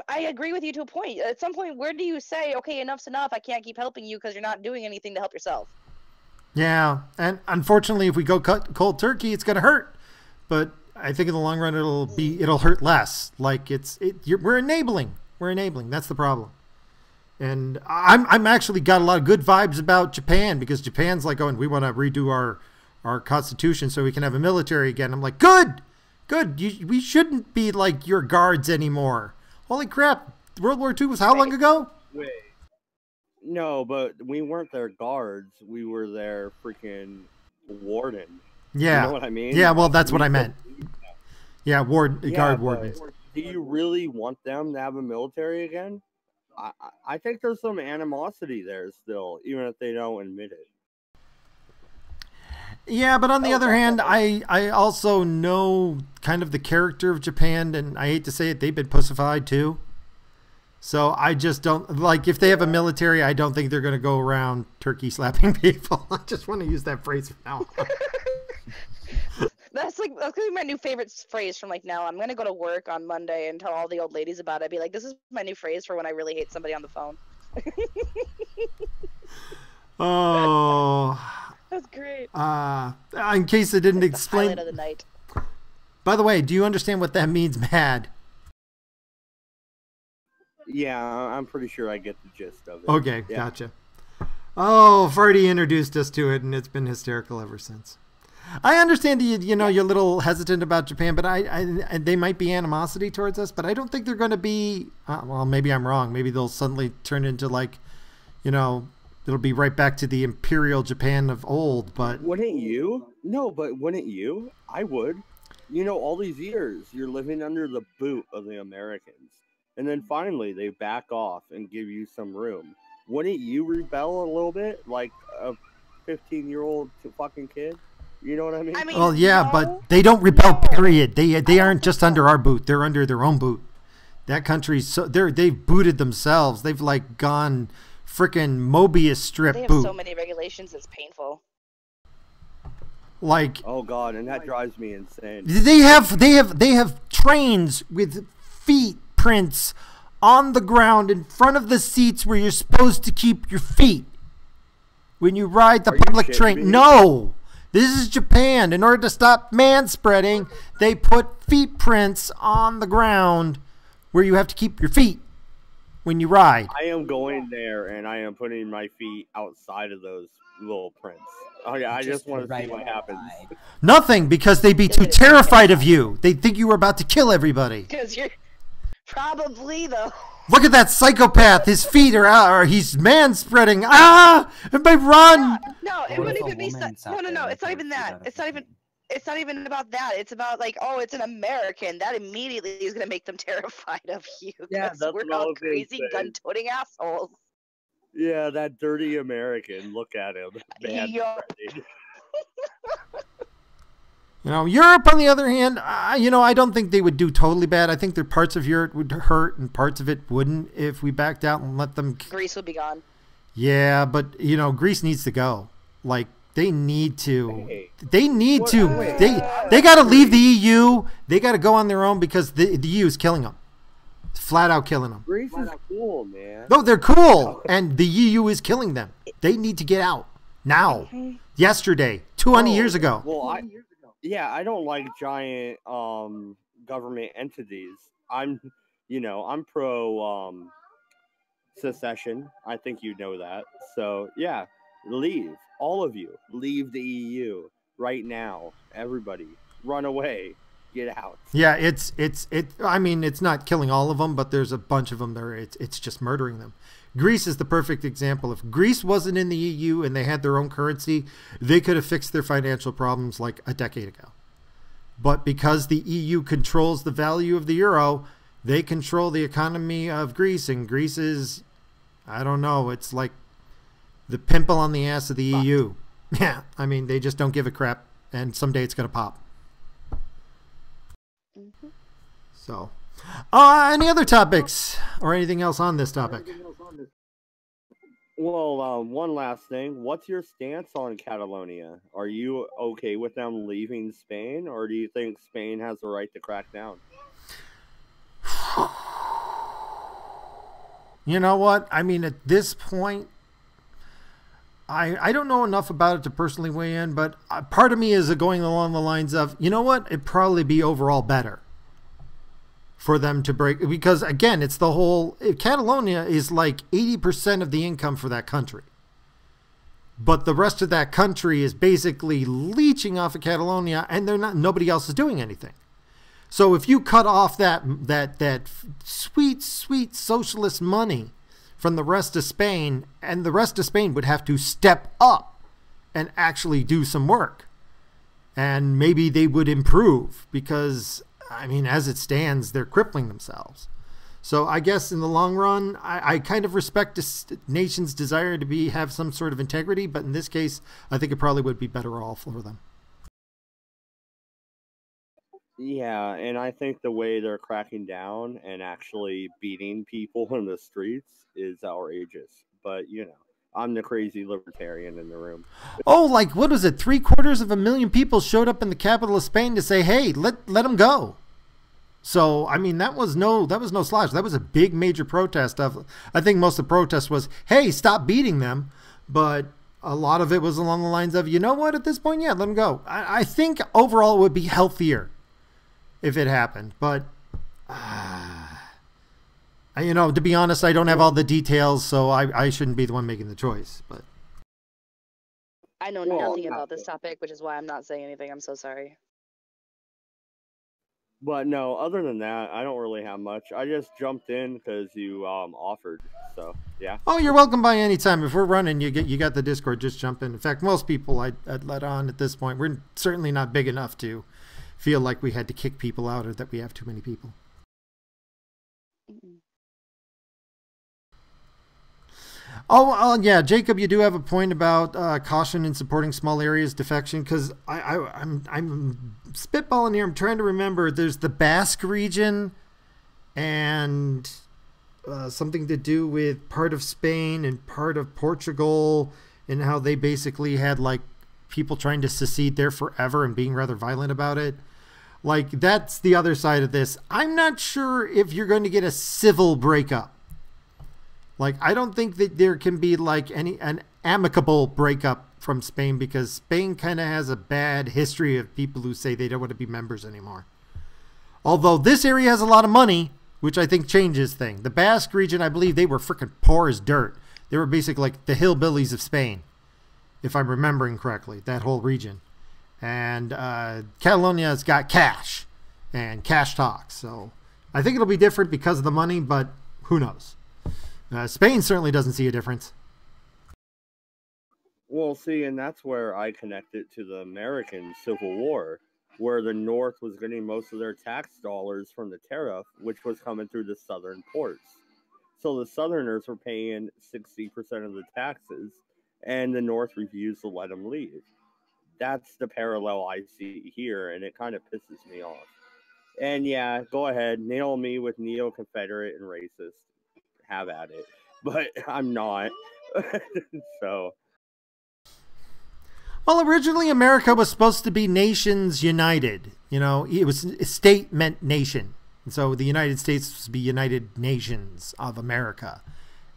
[SPEAKER 2] I agree with you to a point. At some point, where do you say, okay, enough's enough, I can't keep helping you because you're not doing anything to help yourself?
[SPEAKER 1] Yeah, and unfortunately, if we go cold turkey, it's going to hurt. But I think in the long run, it'll hurt less. We're enabling. We're enabling. That's the problem. And I'm actually got a lot of good vibes about Japan, because Japan's going, we want to redo our constitution so we can have a military again. I'm like, good. We shouldn't be like your guards anymore. Holy crap! World War II was how long ago?
[SPEAKER 8] Wait. No, but we weren't their guards. We were their freaking warden.
[SPEAKER 1] Yeah.
[SPEAKER 8] You know what I mean?
[SPEAKER 1] Yeah, well, that's what I meant. Yeah, guard warden.
[SPEAKER 8] do you really want them to have a military again? I think there's some animosity there still, even if they don't admit it.
[SPEAKER 1] Yeah, but on the other hand, I also know kind of the character of Japan, and I hate to say it, they've been pussified too. So I just don't, like, if they have a military, I don't think they're going to go around turkey slapping people. I just want to use that phrase from now on.
[SPEAKER 2] That's gonna be my new favorite phrase from like now. I'm gonna go to work on Monday and tell all the old ladies about it. I'd be like, this is my new phrase for when I really hate somebody on the phone.
[SPEAKER 1] Oh.
[SPEAKER 2] That's great.
[SPEAKER 1] In case I didn't
[SPEAKER 2] The
[SPEAKER 1] explain.
[SPEAKER 2] highlight of the night.
[SPEAKER 1] By the way, do you understand what that means, mad?
[SPEAKER 8] Yeah, I'm pretty sure I get the gist of it.
[SPEAKER 1] Okay,
[SPEAKER 8] Yeah.
[SPEAKER 1] gotcha. Oh, Farty introduced us to it, and it's been hysterical ever since. I understand you know, you're a little hesitant about Japan, but they might be animosity towards us, but I don't think they're going to be, well, maybe I'm wrong. Maybe they'll suddenly turn into like, you know, it'll be right back to the imperial Japan of old, but...
[SPEAKER 8] Wouldn't you? No, but wouldn't you? I would. You know, all these years, you're living under the boot of the Americans. And then finally, they back off and give you some room. Wouldn't you rebel a little bit? Like a 15-year-old fucking kid? You know what I mean?
[SPEAKER 1] Well, yeah,
[SPEAKER 2] no,
[SPEAKER 1] but they don't rebel, period. They aren't just under our boot. They're under their own boot. That country's... they've booted themselves. They've, like, gone... freaking Mobius strip
[SPEAKER 2] They have
[SPEAKER 1] boot.
[SPEAKER 2] so many regulations, it's painful.
[SPEAKER 1] Like,
[SPEAKER 8] oh god, and that drives me insane.
[SPEAKER 1] they have trains with feet prints on the ground in front of the seats where you're supposed to keep your feet when you ride the public train. No, this is Japan. In order to stop man-spreading, they put feet prints on the ground where you have to keep your feet when you ride.
[SPEAKER 8] I am going there, and I am putting my feet outside of those little prints. Oh yeah, I just want to see what happens.
[SPEAKER 1] Nothing, because they'd be too terrified of you. They'd think you were about to kill everybody.
[SPEAKER 2] Because you're probably though.
[SPEAKER 1] Look at that psychopath. His feet are out, or he's man-spreading. Ah! Everybody run!
[SPEAKER 2] No, it
[SPEAKER 6] What
[SPEAKER 2] wouldn't
[SPEAKER 6] if a
[SPEAKER 2] even be.
[SPEAKER 6] woman sat
[SPEAKER 2] No,
[SPEAKER 6] there
[SPEAKER 2] it's not
[SPEAKER 6] and
[SPEAKER 2] even
[SPEAKER 6] forced
[SPEAKER 2] that.
[SPEAKER 6] you out of
[SPEAKER 2] It's not
[SPEAKER 6] the
[SPEAKER 2] even.
[SPEAKER 6] thing?
[SPEAKER 2] It's not even about that. It's about like, oh, it's an American. That immediately is gonna make them terrified of you.
[SPEAKER 8] Yeah,
[SPEAKER 2] Because
[SPEAKER 8] that's
[SPEAKER 2] we're
[SPEAKER 8] what I
[SPEAKER 2] all
[SPEAKER 8] was gonna
[SPEAKER 2] crazy
[SPEAKER 8] say.
[SPEAKER 2] gun-toting assholes.
[SPEAKER 8] Yeah, that dirty American. Look at him. Man,
[SPEAKER 2] Yo.
[SPEAKER 1] You know, Europe, on the other hand, you know, I don't think they would do totally bad. I think there parts of Europe would hurt and parts of it wouldn't if we backed out and let them.
[SPEAKER 2] Greece would be gone.
[SPEAKER 1] Yeah, but you know, Greece needs to go. Like, they need to.
[SPEAKER 8] Hey.
[SPEAKER 1] They need
[SPEAKER 8] What-
[SPEAKER 1] to.
[SPEAKER 8] wait.
[SPEAKER 1] They got to leave the EU. They got to go on their own because the EU is killing them. It's flat out killing them.
[SPEAKER 8] Greece is cool, man.
[SPEAKER 1] No, they're cool, and the EU is killing them. They need to get out now. Yesterday, 20 years ago.
[SPEAKER 8] Well, I don't like giant government entities. I'm pro secession. I think you know that. So yeah, leave, all of you, leave the EU right now. Everybody, run away, get out.
[SPEAKER 1] Yeah, I mean, it's not killing all of them, but there's a bunch of them there. It's just murdering them. Greece is the perfect example. If Greece wasn't in the EU and they had their own currency, they could have fixed their financial problems like a decade ago. But because the EU controls the value of the euro, they control the economy of Greece, and Greece is, I don't know, it's like the pimple on the ass of the EU. Yeah, I mean, they just don't give a crap, and someday it's going to pop. So, any other topics or anything else on this topic?
[SPEAKER 8] Well, one last thing. What's your stance on Catalonia? Are you okay with them leaving Spain, or do you think Spain has the right to crack down?
[SPEAKER 1] You know what? I mean, at this point, I don't know enough about it to personally weigh in, but part of me is going along the lines of, you know what? It'd probably be overall better for them to break, because again, it's the whole, Catalonia is like 80% of the income for that country. But the rest of that country is basically leeching off of Catalonia, and nobody else is doing anything. So if you cut off that sweet, sweet socialist money from the rest of Spain, and the rest of Spain would have to step up and actually do some work, and maybe they would improve, because I mean, as it stands, they're crippling themselves. So I guess in the long run, I kind of respect a nation's desire to have some sort of integrity, but in this case, I think it probably would be better off for them.
[SPEAKER 8] Yeah, and I think the way they're cracking down and actually beating people in the streets is outrageous. But, you know, I'm the crazy libertarian in the room.
[SPEAKER 1] Oh, like, what was it? 750,000 people showed up in the capital of Spain to say, hey, let them go. So, I mean, that was no slouch. That was a big major protest. I think most of the protest was, hey, stop beating them. But a lot of it was along the lines of, you know what, at this point, yeah, let them go. I think overall it would be healthier if it happened. But, you know, to be honest, I don't have all the details, so I shouldn't be the one making the choice. But
[SPEAKER 2] I know nothing about this topic, which is why I'm not saying anything. I'm so sorry.
[SPEAKER 8] But no, other than that, I don't really have much. I just jumped in because you offered. So yeah.
[SPEAKER 1] Oh, you're welcome by any time. If we're running, you got the Discord. Just jump in. In fact, most people I'd let on at this point. We're certainly not big enough to feel like we had to kick people out or that we have too many people. Oh, yeah, Jacob, you do have a point about caution in supporting small areas defection, because I'm spitballing here. I'm trying to remember. There's the Basque region and something to do with part of Spain and part of Portugal, and how they basically had like people trying to secede there forever and being rather violent about it. Like, that's the other side of this. I'm not sure if you're going to get a civil breakup. Like, I don't think that there can be like an amicable breakup from Spain, because Spain kind of has a bad history of people who say they don't want to be members anymore. Although this area has a lot of money, which I think changes things. The Basque region, I believe they were freaking poor as dirt. They were basically like the hillbillies of Spain, if I'm remembering correctly, that whole region. And Catalonia's got cash, and cash talks. So I think it'll be different because of the money, but who knows? Spain certainly doesn't see a difference.
[SPEAKER 8] Well, see, and that's where I connect it to the American Civil War, where the North was getting most of their tax dollars from the tariff, which was coming through the southern ports. So the Southerners were paying 60% of the taxes, and the North refused to let them leave. That's the parallel I see here, and it kind of pisses me off. And yeah, go ahead, nail me with neo-Confederate and racist. Have at it, but I'm not. So,
[SPEAKER 1] well, originally America was supposed to be nations united. You know, it was state meant nation, and so the United States was to be United Nations of America.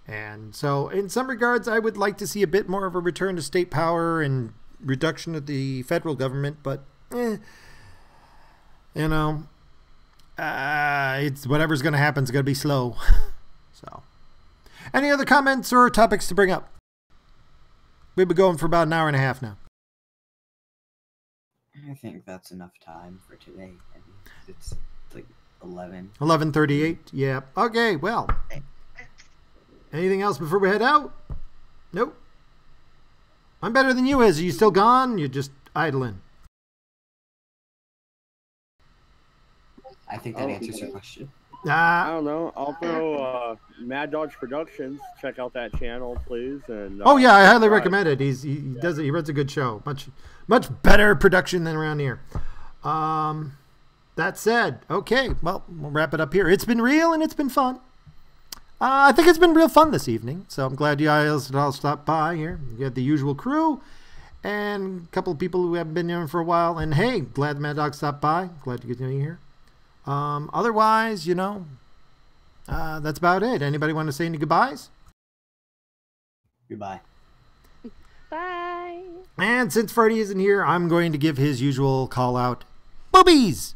[SPEAKER 1] And so, in some regards, I would like to see a bit more of a return to state power and reduction of the federal government. But, you know, it's whatever's going to happen is going to be slow. So, any other comments or topics to bring up? We've been going for about an hour and a half now.
[SPEAKER 6] I think that's enough time for today. I mean, it's like
[SPEAKER 1] 11:38. Yeah. Okay. Well, anything else before we head out? Nope. I'm better than you. Is are you still gone? You're just idling.
[SPEAKER 6] I think that answers your question.
[SPEAKER 8] I don't know. I'll throw Mad Dodge Productions. Check out that channel, please. And
[SPEAKER 1] oh yeah, I highly recommend it. He does it. He runs a good show. Much better production than around here. That said, okay, well, we'll wrap it up here. It's been real and it's been fun. I think it's been real fun this evening. So I'm glad you guys all stopped by here. You had the usual crew and a couple of people who haven't been here for a while. And hey, glad the Mad Dog stopped by. Glad to get you here. Otherwise, you know, that's about it. Anybody want to say any goodbyes?
[SPEAKER 6] Goodbye.
[SPEAKER 2] Bye.
[SPEAKER 1] And since Freddie isn't here, I'm going to give his usual call out. Boobies!